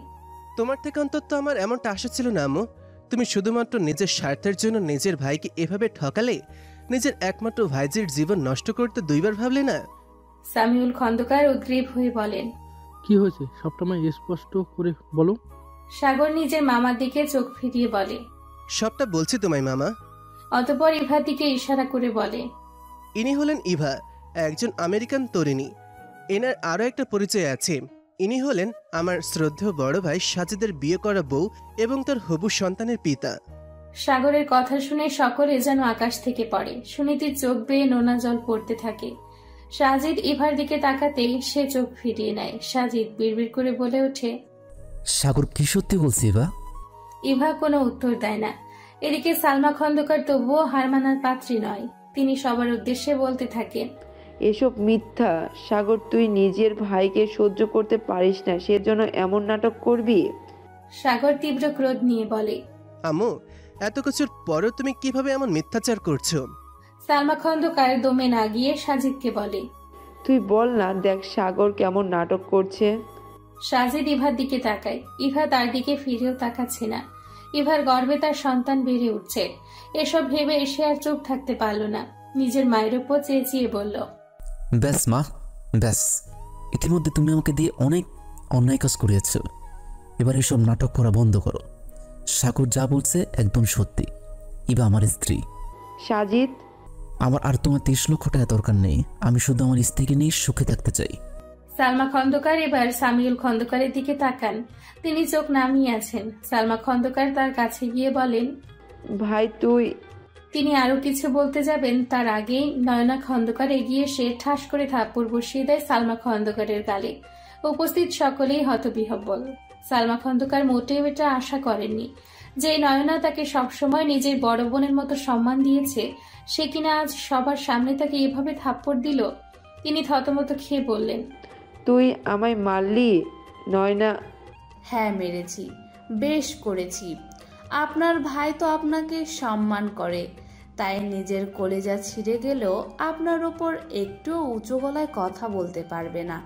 তোমার থেকে অন্তত আমার এমনটা আশা ছিল না আম্মু। তুমি শুধুমাত্র নিজের স্বার্থের জন্য নিজের ভাইকে এভাবে ঠকালে, নিজের একমাত্র ভাইজির জীবন নষ্ট করতে দুইবার ভাবলে না? সামিউল খন্দকার উদ্গ্রীব হয়ে বলেন, কি হয়েছে সবটা আমায় স্পষ্ট করে বলো। সাগর নিজের মামার দিকে চোখ ফিরিয়ে বলে, সবটা বলছি তোমায় মামা। অতঃপর ইভার দিকে ইশারা করে বলে, ইনি হলেন ইভা, একজন আমেরিকান তরুণী। এনার আরও একটা পরিচয় আছে, ইনি হলেন আমার শ্রদ্ধেয় বড় ভাই সাজিদের বিয়ে করা বউ এবং তার হবু সন্তানের পিতা। সাগরের কথা শুনে সকলে যেন আকাশ থেকে পড়ে। সুনীতির চোখ বেয়ে নোনা জল পড়তে থাকে। সাজিদ ইভার দিকে তাকাতেই সে চোখ ফিরিয়ে নেয়। সাজিদ বিড়বিড় করে বলে ওঠে, সাগর কি সত্যি বলছি ইভা? ইভা কোনো উত্তর দেয় না। এদিকে সালমা খন্দকার তবুও হার মানার পাত্রী নয়। তিনি সবার উদ্দেশ্যে বলতে থাকেন, এসব মিথ্যা। সাগর, তুই নিজের ভাইকে সহ্য করতে পারিস না, সেজন্য এমন নাটক করবি? সাগর তীব্র ক্রোধ নিয়ে বলে, আম্মু, এত কিছুর পরেও তুমি কিভাবে এমন মিথ্যাচার করছো? সালমা খন্দকার দমে না গিয়ে সাজিদকে বলে, তুই বল না, দেখ সাগর কেমন নাটক করছে। সাজিদ ইভার দিকে তাকায়। ইভা তার দিকে ফিরেও তাকাচ্ছে না। ইভার গর্ভে তার সন্তান বেড়ে উঠছে। এসব ভেবে এসে আর চুপ থাকতে পারল না। নিজের মায়ের উপর চেঁচিয়ে বলল, ব্যাস মা, ব্যাস। ইতিমধ্যে তুমি আমাকে দিয়ে অনেক অন্যায় কাজ করিয়েছ। এবার এসব নাটক করা বন্ধ করো। সাগর যা বলছে একদম সত্যি। ইবা আমার স্ত্রী। সাজিদ, আমার আর তোমার 30 লক্ষ টাকা দরকার নেই। আমি শুধু আমার স্ত্রীকে নিয়ে সুখে থাকতে চাই। সালমা খন্দকার এবার সামিউল খন্দকারের দিকে তাকান। তিনি চোখ নামিয়ে আছেন। সালমা খন্দকার তার কাছে গিয়ে বলেন, ভাই তুই। তিনি আরো কিছু বলতে যাবেন তার আগেই নয়না খন্দকার এগিয়ে এসে ঠাস করে থাপ্পড় বসিয়ে দেয় সালমা খন্দকারের গালে। উপস্থিত সকলেই হতবিহ্বল। সালমা খন্দকার মোটেও এটা আশা করেননি যে নয়না তাকে সবসময় নিজের বড় বোনের মতো সম্মান দিয়েছে, সে কিনা আজ সবার সামনে তাকে এভাবে থাপ্পড় দিল। তিনি থতমত খেয়ে বললেন, তুই আমায় মারলি নয়না? হ্যাঁ মেরেছি, বেশ করেছি। আপনার ভাই তো আপনাকে সম্মান করে, তাই নিজের কলেজা ছিঁড়ে গেলেও আপনার ওপর একটু উঁচু গলায় কথা বলতে পারবে না,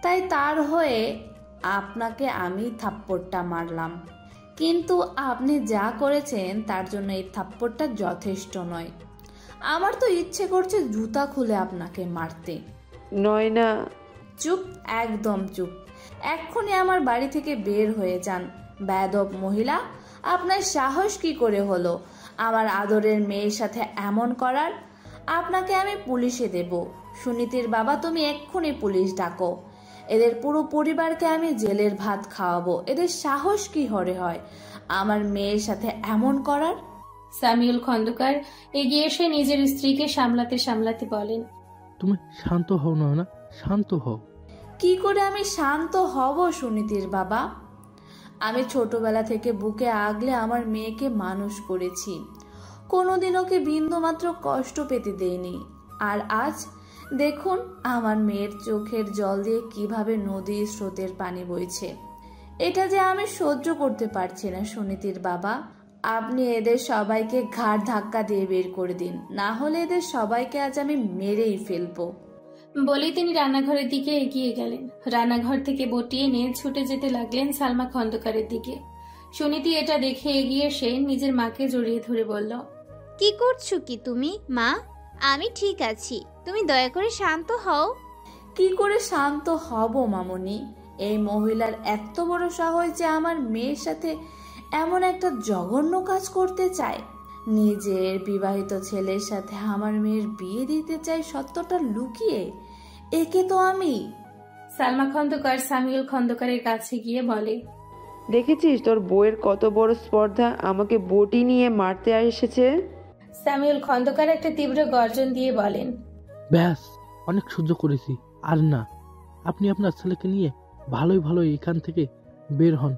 তাই তার হয়ে আপনাকে আমি থাপ্পড়টা মারলাম। কিন্তু আপনি যা করেছেন তার জন্য এই থাপ্পড়টা যথেষ্ট নয়। আমার তো ইচ্ছে করছে জুতা খুলে আপনাকে মারতে। নয়না। চুপ, একদম চুপ। এক্ষুনি আমার বাড়ি থেকে বের হয়ে যান। বেয়াদব মহিলা, আপনার সাহস কি করে হলো আমার আদরের মেয়ের সাথে এমন করার? আপনাকে আমি পুলিশে দেব। সুনীতির বাবা, তুমি এক্ষুনি পুলিশ ডাকো। এদের পুরো পরিবারকে আমি জেলের ভাত খাওয়াবো। এদের সাহস কি হরে হয় আমার মেয়ের সাথে এমন করার? সামিউল খন্দকার এগিয়ে এসে নিজের স্ত্রীকে সামলাতে সামলাতে বলেন, তুমি শান্ত হও না, শান্ত হও। কি করে আমি শান্ত হব সুনীতির বাবা? আমি ছোটবেলা থেকে বুকে আগলে আমার মেয়েকে মানুষ করেছি, কোনোদিন ওকে বিন্দুমাত্র কষ্ট পেতে দেইনি। আর আজ দেখুন আমার মেয়ের চোখের জল দিয়ে কিভাবে নদীর স্রোতের পানি বইছে। এটা যে আমি সহ্য করতে পারছি না সুনীতির বাবা। আপনি এদের সবাইকে ঘাড় ধাক্কা দিয়ে বের করে দিন, না হলে এদের সবাইকে আজ আমি মেরেই ফেলবো। বলেই তিনি রান্নাঘরের দিকে এগিয়ে গেলেন। রান্নাঘর থেকে বটিয়ে নিয়ে ছুটে যেতে লাগলেন সালমা খন্দকারের দিকে। সুনীতি এটা দেখে এগিয়ে এসে নিজের মাকে জড়িয়ে ধরে বলল, কি করছো কি তুমি মা? আমি ঠিক আছি, তুমি দয়া করে শান্ত হও। কি করে শান্ত হব মামনি? এই মহিলার এত বড় সাহস যে আমার মেয়ের সাথে এমন একটা জঘন্য কাজ করতে চায়। নিজের বিবাহিত ছেলের সাথে আমার মেয়ের বিয়ে দিতে চাই সত্যটা লুকিয়ে। একে তো আমি। সালমা খন্দকার সামিউল খন্দকারের কাছে গিয়ে বলে, দেখেছিস তোর বউয়ের কত বড় স্পর্ধা, আমাকে বটি নিয়ে মারতে এসেছে। সামিউল খন্দকার একটা তীব্র গর্জন দিয়ে বলেন, ব্যাস, অনেক সহ্য করেছি, আর না। আপনি আপনার ছেলেকে নিয়ে ভালোই ভালোই এখান থেকে বের হন,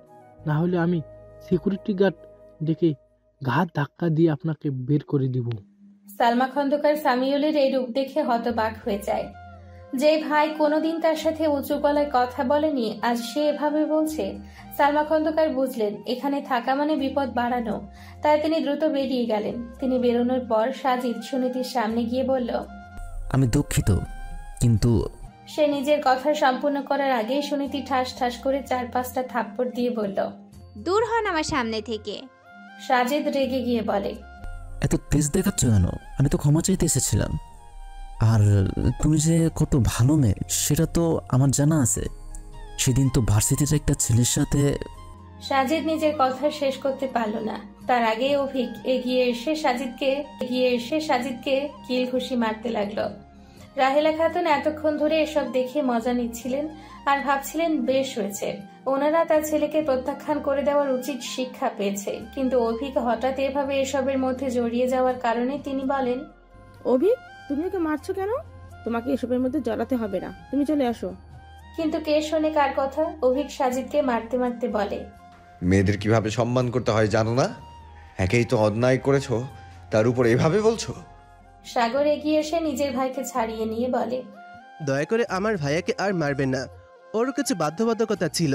না হলে আমি সিকিউরিটি গার্ড ডেকে ঘাট ধাক্কা দিয়ে আপনাকে বের করে দিব। সালমা খন্দকার সামিউলের এই রূপ দেখে হতবাক হয়ে যায়। যে ভাই কোনোদিন তার সাথে উঁচু গলায় কথা বলেনি, আজ সে এভাবে বলছে। সালমা খন্দকার বুঝলেন এখানে থাকা মানে বিপদ বাড়ানো, তাই তিনি দ্রুত বেরিয়ে গেলেন। তিনি বেরোনোর পর সাজিদ সুনীতির সামনে গিয়ে বলল, আমি দুঃখিত, কিন্তু সে নিজের কথা সম্পূর্ণ করার আগেই সুনীতি ঠাস ঠাস করে 4-5টা থাপ্পড় দিয়ে বলল, দূর হন আমার সামনে থেকে। সাজিদ রেগে গিয়ে বলে, এত তেজ দেখাচ্ছ কেন? আমি তো ক্ষমা চাইতে এসেছিলাম। আর তুমি যে কত ভালো মেয়ে সেটা তো আমার জানা আছে। সেদিন তো ভার্সিটির একটা ছেলের সাথে। সাজিদ নিজের কথা শেষ করতে পারল না। তার আগে অভিক এগিয়ে এসে সাজিদকে কিল ঘুষি মারতে লাগলো। রাহেলা খাতুন এতক্ষণ ধরে এসব দেখে মজা নিচ্ছিলেন আর ভাবছিলেন বেশ হয়েছে, ওনারা তার ছেলেকে প্রত্যাখ্যান করে দেওয়ার উচিত শিক্ষা পেয়েছে। কিন্তু অভিক হঠাৎ এভাবে এসবের মধ্যে জড়িয়ে যাওয়ার কারণে তিনি বলেন, অভিক, তুমি ওকে মারছো কেন? তোমাকে এসবের মধ্যে জড়াতে হবে না, তুমি চলে আসো। কিন্তু কে শোনে কার কথা? অভিক সাজিদকে মারতে মারতে বলে, মেয়েদের কিভাবে সম্মান করতে হয় জানো না? একেই তো অন্যায় করেছো, তার উপর এভাবে বলছো? সাগর এগিয়ে এসে নিজের ভাইকে ছাড়িয়ে নিয়ে বলে, দয়া করে আমার ভাইয়াকে আর মারবেন না, ওর কিছু বাধ্যবাধকতা ছিল।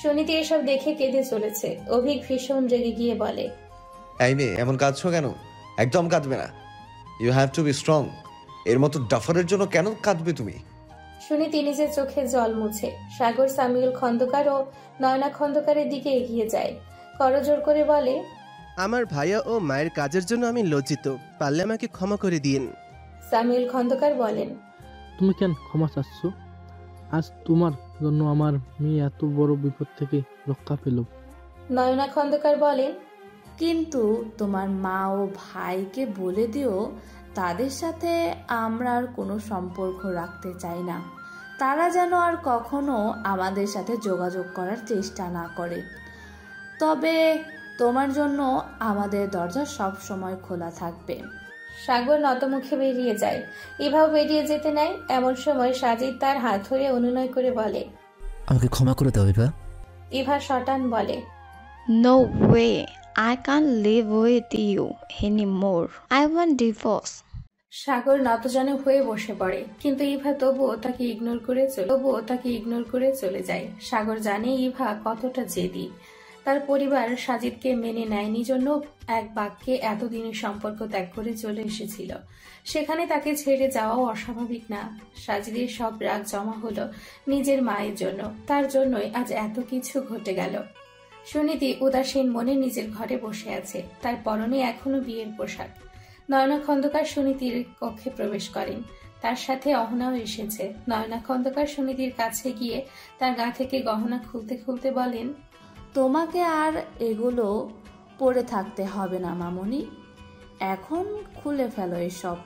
সুনীতি এসব দেখে কেঁদে চলেছে। অভিক ভীষণ রেগে গিয়ে বলে, এই মেয়ে, এমন কাঁদছো কেন? একদম কাঁদবে না। You have to be strong. এর মতো ডাফারের জন্য কেন কাঁদবে তুমি? সুনীতি নিজের চোখে জল মুছে সাগর, সামিউল খন্দকার ও নয়না খন্দকারের দিকে এগিয়ে যায়। করজোর করে বলে, আমার ভাইয়া ও মায়ের কাজের জন্য আমি লজ্জিত, পারলে আমাকে ক্ষমা করে দিন। সামিউল খন্দকার বলেন, তুমি কেন ক্ষমা চাচ্ছ? আজ তোমার জন্য আমার মেয়ে এত বড় বিপদ থেকে রক্ষা পেল। নয়না খন্দকার বলেন, কিন্তু তোমার মা ও ভাইকে বলে দিও তাদের সাথে আমরা আর কোনো সম্পর্ক রাখতে চাই না। তারা যেন আর কখনো আমাদের সাথে যোগাযোগ করার চেষ্টা না করে। তবে তোমার জন্য আমাদের দরজা সব সময় খোলা থাকবে। সাগর নতমুখে বেরিয়ে যায়। এভাবে বেরিয়ে যেতে নেয়। এমন সময় সাজিদ তার হাত ধরে অনুনয় করে বলে, আমাকে ক্ষমা করে দাও ইভা। ইভা শটান বলে, No way, I can't live with you anymore. I want divorce. সাগর নতজানু হয়ে বসে পড়ে, কিন্তু ইভা তবুও তাকে ইগনোর করে চলে যায়। সাগর জানে ইভা কতটা জেদি। তার পরিবার সাজিদকে মেনে নেয়নি জন্য এক বাক্যে এতদিনের সম্পর্ক ত্যাগ করে চলে এসেছিল। সেখানে তাকে ছেড়ে যাওয়াও অস্বাভাবিক না। সাজিদের সব রাগ জমা হলো নিজের মায়ের জন্য। তার জন্যই আজ এত কিছু ঘটে গেল। সুনীতি উদাসীন মনে নিজের ঘরে বসে আছে। তার পরনে এখনো বিয়ের পোশাক। নয়না খন্দকার সুনীতির কক্ষে প্রবেশ করেন। তার সাথে অহনাও এসেছে। নয়না খন্দকার সুনীতির কাছে গিয়ে তার গা থেকে গহনা খুলতে খুলতে বলেন, তোমাকে আর এগুলো পরে থাকতে হবে না মামুনি, এখন খুলে ফেলো এসব।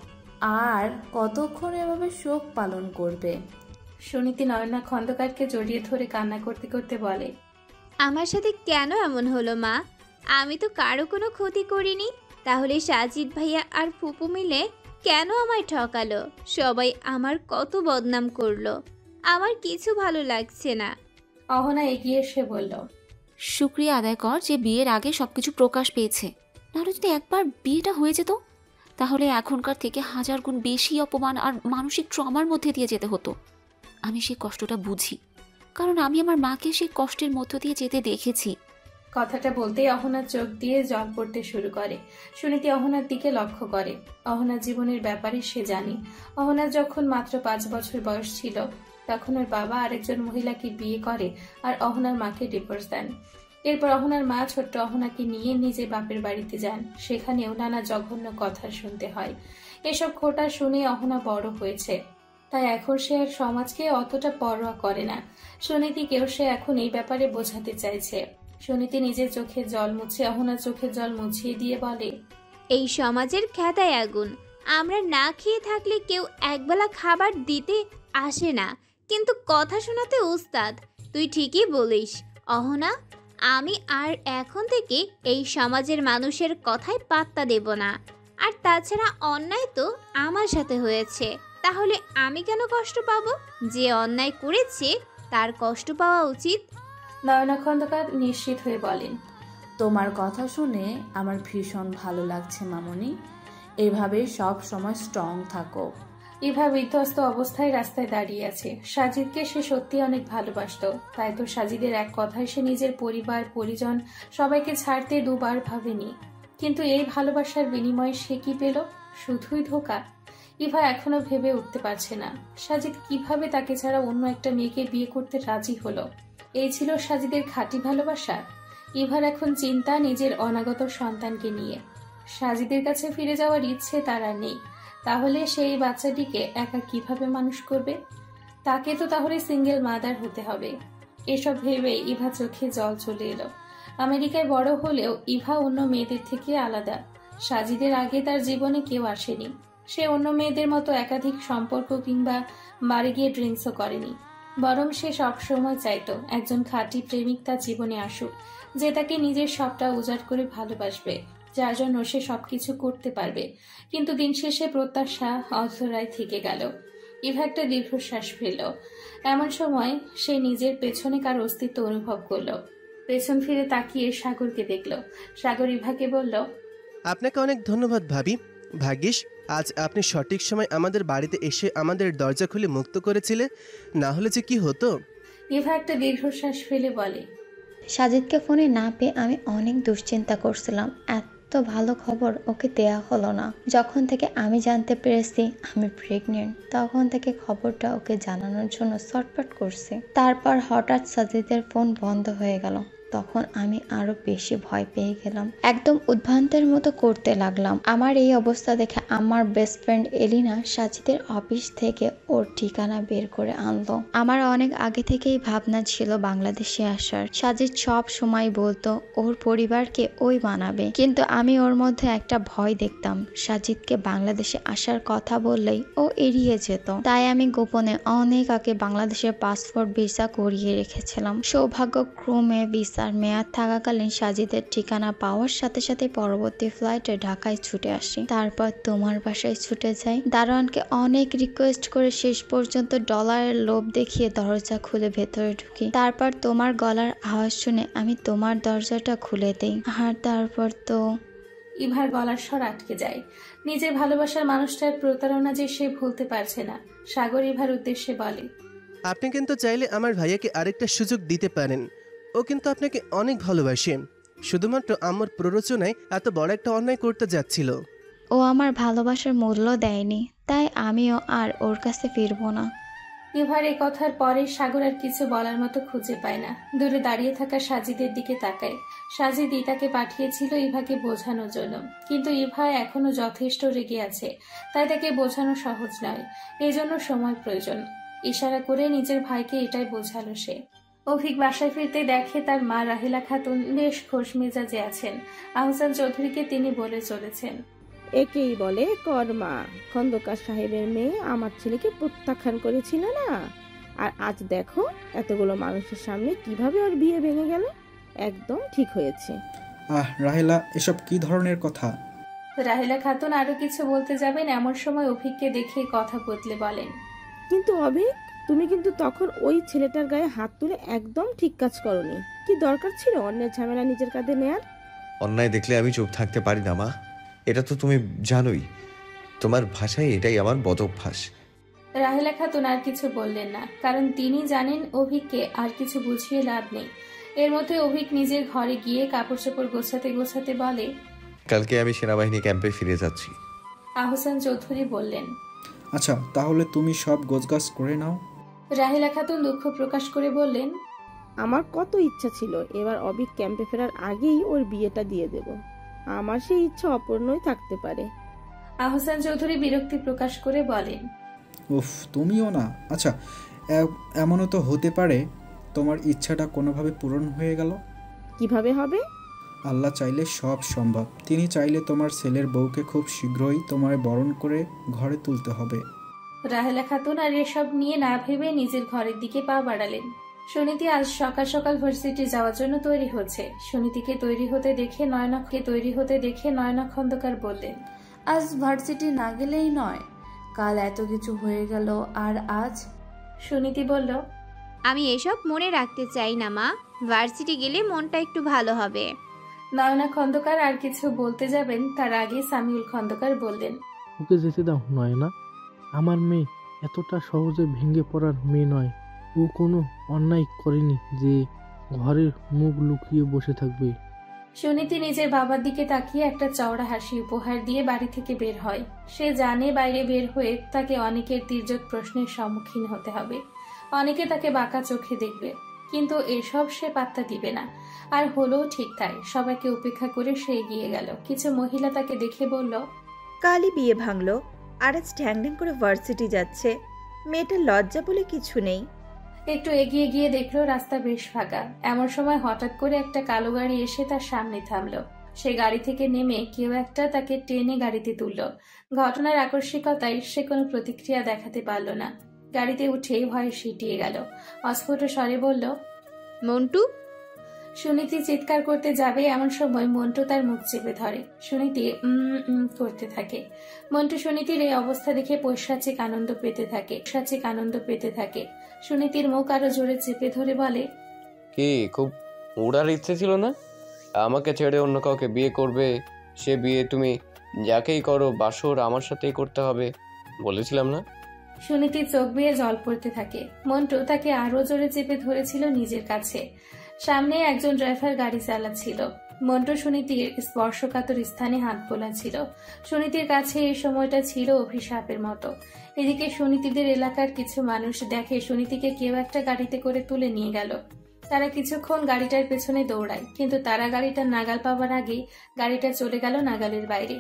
আর কতক্ষণ এভাবে শোক পালন করবে? সুনীতি নয়না খন্দকারকে জড়িয়ে ধরে কান্না করতে করতে বলে, আমার সাথে কেন এমন হলো মা? আমি তো কারো কোনো ক্ষতি করিনি। তাহলে সাজিদ ভাইয়া আর ফুপু মিলে কেন আমায় ঠকালো? সবাই আমার কত বদনাম করলো। আমার কিছু ভালো লাগছে না। অহনা এগিয়ে এসে বলল, শুক্রিয়া আদায় কর যে বিয়ের আগে সবকিছু প্রকাশ পেয়েছে। নাহলে যদি একবার বিয়েটা হয়ে যেত, তাহলে এখনকার থেকে 1000 গুণ বেশি অপমান আর মানসিক ট্রমার মধ্যে দিয়ে যেতে হতো। আমি সেই কষ্টটা বুঝি, কারণ আমি আমার মাকে সেই কষ্টের মধ্য দিয়ে যেতে দেখেছি। কথাটা বলতেই অহনার চোখ দিয়ে জল পড়তে শুরু করে। সুনীতি অহনার দিকে লক্ষ্য করে। অহনার জীবনের ব্যাপারে সে জানে। অহনার যখন মাত্র 5 বছর বয়স ছিল, তখন ওর বাবা আরেকজন মহিলাকে বিয়ে করে আর অহনার মাকে ডিভোর্স দেন। এরপর অহনার মা ছোট্ট অহনাকে নিয়ে নিজে বাপের বাড়িতে যান। সেখানেও নানা জঘন্য কথা শুনতে হয়। এসব খোঁটা শুনে অহনা বড় হয়েছে, তাই এখন সে আর সমাজকে অতটা পরোয়া করে না। সুনীতিকেও সে এখন এই ব্যাপারে বোঝাতে চাইছে। সুনীতি নিজের চোখের জল মুছে অহনার চোখের জল মুছিয়ে দিয়ে বলে, এই সমাজের খ্যাতায় আগুন। আমরা না খেয়ে থাকলে কেউ একবেলা খাবার দিতে আসে না, কিন্তু কথা শোনাতে উস্তাদ। তুই ঠিকই বলিস অহনা, আমি আর এখন থেকে এই সমাজের মানুষের কথায় পাত্তা দেব না। আর তাছাড়া অন্যায় তো আমার সাথে হয়েছে, তাহলে আমি কেন কষ্ট পাবো? যে অন্যায় করেছে তার কষ্ট পাওয়া উচিত। নয়না খন্দকার নিশ্চিত হয়ে বলেন, তোমার কথা শুনে আমার ভীষণ ভালো লাগছে মামুনি। এভাবে সব সময় স্ট্রং থাকো। ইভা বিধ্বস্ত অবস্থায় রাস্তায় দাঁড়িয়ে আছে। সাজিদকে সে সত্যি অনেক ভালোবাসতো, তাই তো সাজিদের এক কথায় সে নিজের পরিবার পরিজন সবাইকে ছাড়তে দুবার ভাবেনি। কিন্তু এই ভালোবাসার বিনিময়ে সে কি পেল? শুধুই ধোঁকা। ইভা এখনো ভেবে উঠতে পারছে না সাজিদ কিভাবে তাকে ছাড়া অন্য একটা মেয়েকে বিয়ে করতে রাজি হলো। এই ছিল সাজিদের খাঁটি ভালোবাসা। ইভার এখন চিন্তা নিজের অনাগত সন্তানকে নিয়ে। সাজিদের কাছে ফিরে যাওয়ার ইচ্ছে তার আর নেই। তাহলে সেই বাচ্চাটিকে একা কিভাবে মানুষ করবে? তাকে তো তাহলে সিঙ্গেল মাদার হতে হবে। এসব ভেবে ইভা চোখে জল চলে এলো। আমেরিকায় বড় হলেও ইভা অন্য মেয়েদের থেকে আলাদা। সাজিদের আগে তার জীবনে কেউ আসেনি। সে অন্য মেয়েদের মতো একাধিক সম্পর্ক কিংবা বাড়ি গিয়ে ড্রিঙ্কসও করেনি। বরং সে সবসময় চাইতো একজন খাঁটি প্রেমিক তার জীবনে আসুক, যে তাকে নিজের সবটা উজাড় করে ভালোবাসবে, যার জন্য সে সবকিছু করতে পারবে। কিন্তু দিন শেষে প্রত্যাশা অধরায় থেকে গেল। ইভা একটা দীর্ঘশ্বাস ফেলল। এমন সময় সে নিজের পেছনে কার অস্তিত্ব অনুভব করলো। পেছন ফিরে তাকিয়ে সাগরকে দেখল। সাগর ইভাকে বলল, আপনাকে অনেক ধন্যবাদ ভাবি। ভাগ্যিস আজ আপনি সঠিক সময় আমাদের বাড়িতে এসে আমাদের দরজা খুলে মুক্ত করেছিলে, না হলে যে কি হতো। ইভা একটা দীর্ঘশ্বাস ফেলে বলে, সাজিদকে ফোনে না পেয়ে আমি অনেক দুশ্চিন্তা করছিলাম। এত ভালো খবর ওকে দেয়া হলো না। যখন থেকে আমি জানতে পেরেছি আমি প্রেগনেন্ট, তখন থেকে খবরটা ওকে জানানোর জন্য ছটফট করছে। তারপর হঠাৎ সাজিদের ফোন বন্ধ হয়ে গেল। তখন আমি আরো বেশি ভয় পেয়ে গেলাম। একদম উদ্ভ্রান্তের মতো করতে লাগলাম। আমার এই অবস্থা দেখে আমার বেস্ট ফ্রেন্ড এলিনা সাজিদের অফিস থেকে ওর ঠিকানা বের করে আনলো। আমার অনেক আগে থেকেই ভাবনা ছিল বাংলাদেশে আসার। সাজিদ সব সময় বলতো ওর পরিবারকে ওই মানাবে, কিন্তু আমি ওর মধ্যে একটা ভয় দেখতাম। সাজিদকে বাংলাদেশে আসার কথা বললেই ও এড়িয়ে যেত। তাই আমি গোপনে অনেক আগে বাংলাদেশের পাসপোর্ট ভিসা করিয়ে রেখেছিলাম। সৌভাগ্যক্রমে ভিসার মেয়াদ থাকাকালীন সাজিদের ঠিকানা পাওয়ার সাথে সাথে পরবর্তী ফ্লাইটে ঢাকায় ছুটে আসি। তারপর তোমার বাসায় ছুটে যাই। দারোয়ানকে অনেক রিকোয়েস্ট করে শেষ পর্যন্ত ডলারের লোভ দেখিয়ে দরজা খুলে ভেতরে ঢুকি। তারপর তোমার গলার আওয়াজ শুনে আমি তোমার দরজাটা খুলে দেই। আর তারপর তো ইভার গলার স্বর আটকে যায়। নিজের ভালোবাসার মানুষটার প্রতারণা যে সে ভুলতে পারছে না। সাগর ইভার উদ্দেশ্যে বলে, আপনি কিন্তু চাইলে আমার ভাইয়াকে আরেকটা সুযোগ দিতে পারেন। ও কিন্তু আপনাকে অনেক ভালোবাসে। শুধুমাত্র আমার প্ররোচনায় এত বড় একটা অন্যায় করতে যাচ্ছিল। ও আমার ভালোবাসার মূল্য দেয়নি, তাই আমিও আর ওর কাছে ফিরবো না। ইভার এ কথার পরে সাগর আর কিছু বলার মতো খুঁজে পায় না। দূরে দাঁড়িয়ে থাকা সাজিদের দিকে তাকায়। সাজিদ ইতাকে পাঠিয়েছিল ইভাকে বোঝানোর জন্য, কিন্তু ইভা এখনো যথেষ্ট রেগে আছে, তাই তাকে বোঝানো সহজ নয়, এজন্য সময় প্রয়োজন। ইশারা করে নিজের ভাইকে এটাই বোঝালো সে। অভিক বাসায় ফিরতে দেখে তার মা রাহিলা খাতুন বেশ খোশ মেজাজে আছেন। আহসান চৌধুরীকে তিনি বলে চলেছেন, একেই বলে কর্মা। খন্দকার সাহেবের মেয়ে আমার ছেলেকে প্রত্যাখ্যান করেছিল না, আর আজ দেখো এতগুলো মানুষের সামনে কিভাবে ওর বিয়ে ভেঙে গেল। একদম ঠিক হয়েছে। রাহেলা, এসব কি ধরনের কথা? রাহিলা খাতুন আরো কিছু বলতে যাবেন, এমন সময় অভিককে দেখে কথা বদলে বলেন, কিন্তু অভিক, তুমি কিন্তু তখন ওই ছেলেটার গায়ে হাত তুলে একদম ঠিক কাজ করনি। কি দরকার ছিল অন্যের ঝামেলা নিজের কাঁধে নেয়ার? অন্যায় দেখলে আমি চুপ থাকতে পারি না মা, এটা তো তুমি জানোই। তোমার ভাষায় এটাই আমার বদভ্যাস। রাহিলা খাতুন আর কিছু বললেন না, কারণ তিনি জানেন অভিককে আর কিছু বুঝিয়ে লাভ নেই। এর মধ্যে অভিক নিজের ঘরে গিয়ে কাপড় চোপড় গোছাতে গোছাতে বলে, কালকে আমি সেনাবাহিনী ক্যাম্পে ফিরে যাচ্ছি। আহসান চৌধুরী বললেন, আচ্ছা, তাহলে তুমি সব গোছগাছ করে নাও। রাহিলা খাতুন দুঃখ প্রকাশ করে বললেন, আমার কত ইচ্ছা ছিল এবার অভিক ক্যাম্পে ফেরার আগেই ওর বিয়েটা দিয়ে দেব। আমার সেই ইচ্ছা অপূর্ণই থাকতে পারে। আহসান চৌধুরী বিরক্তি প্রকাশ করে বলেন, উফ, তুমিও না। আচ্ছা, এমনও তো হতে পারে তোমার ইচ্ছাটা কোনোভাবে পূরণ হয়ে গেল। কিভাবে হবে? আল্লাহ চাইলে সব সম্ভব। তিনি চাইলে তোমার ছেলের বউকে খুব শীঘ্রই তোমায় বরণ করে ঘরে তুলতে হবে। রাহেলা খাতুন আর এসব নিয়ে না ভেবে নিজের ঘরের দিকে পা বাড়ালেন। সুনীতি আজ সকাল সকাল ভার্সিটি যাওয়ার জন্য তৈরি হচ্ছে। সুনীতিকে তৈরি হতে দেখে নয়না খন্দকার বললেন, আজ ভার্সিটি না গেলেই নয়, কাল এত কিছু হয়ে গেল আর আজ। সুনীতি বলল, আমি এসব মনে রাখতে চাই না মা, ভার্সিটি গেলে মনটা একটু ভালো হবে। নয়না খন্দকার আর কিছু বলতে যাবেন, তার আগে সামিউল খন্দকার বললেন, ওকে যেতে দাও নয়না, আমার মেয়ে এতটা সহজে ভেঙে পড়ার মেয়ে নয়। ও কোনো অন্যায় করেনি যে ঘরের মুখ লুকিয়ে বসে থাকবে। সুনীতি নিজের বাবার দিকে তাকিয়ে একটা চওড়া হাসি উপহার দিয়ে বাড়ি থেকে বের হয়। সে জানে বাইরে বের হয়ে তাকে অনেকের তীর্যক প্রশ্নের সম্মুখীন হতে হবে, অনেকে তাকে বাঁকা চোখে দেখবে, কিন্তু এসব সে পাত্তা দিবে না। আর হলেও ঠিক তাই, সবাইকে উপেক্ষা করে সে এগিয়ে গেল। কিছু মহিলা তাকে দেখে বলল, কালই বিয়ে ভাঙলো আর আজ ঢ্যাং ঢ্যাং করে ভার্সিটি যাচ্ছে, মেয়েটার লজ্জা বলে কিছু নেই। একটু এগিয়ে গিয়ে দেখলো রাস্তা বেশ ফাঁকা। এমন সময় হঠাৎ করে একটা কালো গাড়ি এসে তার সামনে থামলো। সে গাড়ি থেকে নেমে কেউ একটা তাকে টেনে গাড়িতে তুলল। ঘটনার আকস্মিকতায় সে কোনো প্রতিক্রিয়া দেখাতে পারল না। গাড়িতে উঠেই ভয়ে সিটিয়ে গেল। অস্ফুট স্বরে বলল, মন্টু। সুনীতি চিৎকার করতে যাবে, এমন সময় মন্টু তার মুখ চেপে ধরে। সুনীতি করতে থাকে। মন্টু সুনীতির এই অবস্থা দেখে পৈশাচিক আনন্দ পেতে থাকে। সুনীতির মুখ আরো জোরে চেপে ধরে বলে, কি খুব উড়ার ইচ্ছে ছিল না? আমাকে ছেড়ে অন্য কাউকে বিয়ে করবে? সে বিয়ে তুমি যাকেই করো বাসর আমার সাথেই করতে হবে বলেছিলাম না? সুনীতির চোখ বেয়ে জল পড়তে থাকে। মন্টু তাকে আরো জোরে চেপে ধরেছিল নিজের কাছে। সামনে একজন ড্রাইভার গাড়ি চালাচ্ছিল। মন্টু সুনীতির স্পর্শকাতর স্থানে হাত বোলাচ্ছিল। সুনীতির কাছে এই সময়টা ছিল অভিশাপের মতো। এদিকে সুনীতিদের এলাকার কিছু মানুষ দেখে সুনীতিকে কেউ একটা গাড়িতে করে তুলে নিয়ে গেল। তারা কিছুক্ষণ গাড়িটার পেছনে দৌড়ায়, কিন্তু তারা গাড়িটার নাগাল পাওয়ার আগেই গাড়িটা চলে গেল নাগালের বাইরে।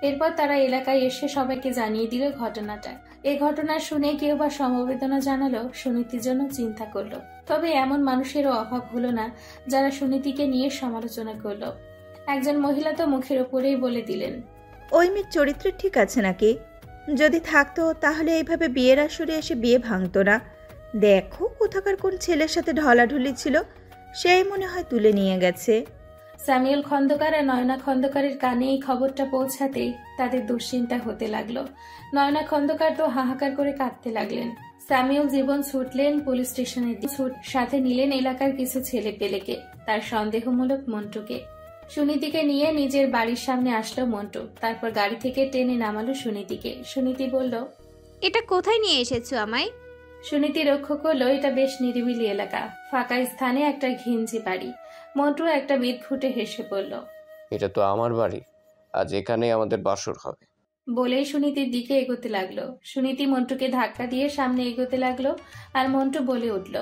এরপর তারা এলাকায় এসে সবাইকে জানিয়ে দিল ঘটনাটা। এই ঘটনা শুনে কেউ বা সমবেদনা জানালো, সুনীতির জন্য চিন্তা করলো। তবে এমন মানুষেরও অভাব হলো না যারা সুনীতিকে নিয়ে সমালোচনা করলো। একজন মহিলা তো মুখের ওপরেই বলে দিলেন, ওই মেয়ের চরিত্র ঠিক আছে নাকি? যদি থাকতো তাহলে এইভাবে বিয়ের আসরে এসে বিয়ে ভাঙতো না। দেখো কোথাকার কোন ছেলের সাথে ঢলাঢুলি ছিল, সেই মনে হয় তুলে নিয়ে গেছে। সামিউল খন্দকার আর নয়না খন্দকারের কানে এই খবরটা পৌঁছাতেই তাদের দুশ্চিন্তা হতে লাগলো। নয়না খন্দকার তো হাহাকার করে কাঁদতে লাগলেন। সামিউল জীবন ছুটলেন পুলিশ স্টেশনের দিকে, সাথে নিলেন এলাকার কিছু ছেলে পেলেকে, তার সন্দেহমূলক মন্টুকে। সুনীতিকে নিয়ে নিজের বাড়ির সামনে আসলো মন্টু। তারপর গাড়ি থেকে টেনে নামালো সুনীতিকে। সুনীতি বলল, এটা কোথায় নিয়ে এসেছো আমায়? সুনীতি লক্ষ্য করলো এটা বেশ নিরিবিলি এলাকা, ফাঁকা স্থানে একটা ঘিঞ্জি বাড়ি। মন্টু একটা বিদ ফুটে হেসে বলল, এটা তো আমার বাড়ি, আজ এখানেই আমাদের বাসর হবে। বলেই সুনীতির দিকে এগোতে লাগলো। সুনীতি মন্টুকে ধাক্কা দিয়ে সামনে এগোতে লাগলো আর মন্টু বলে উঠল,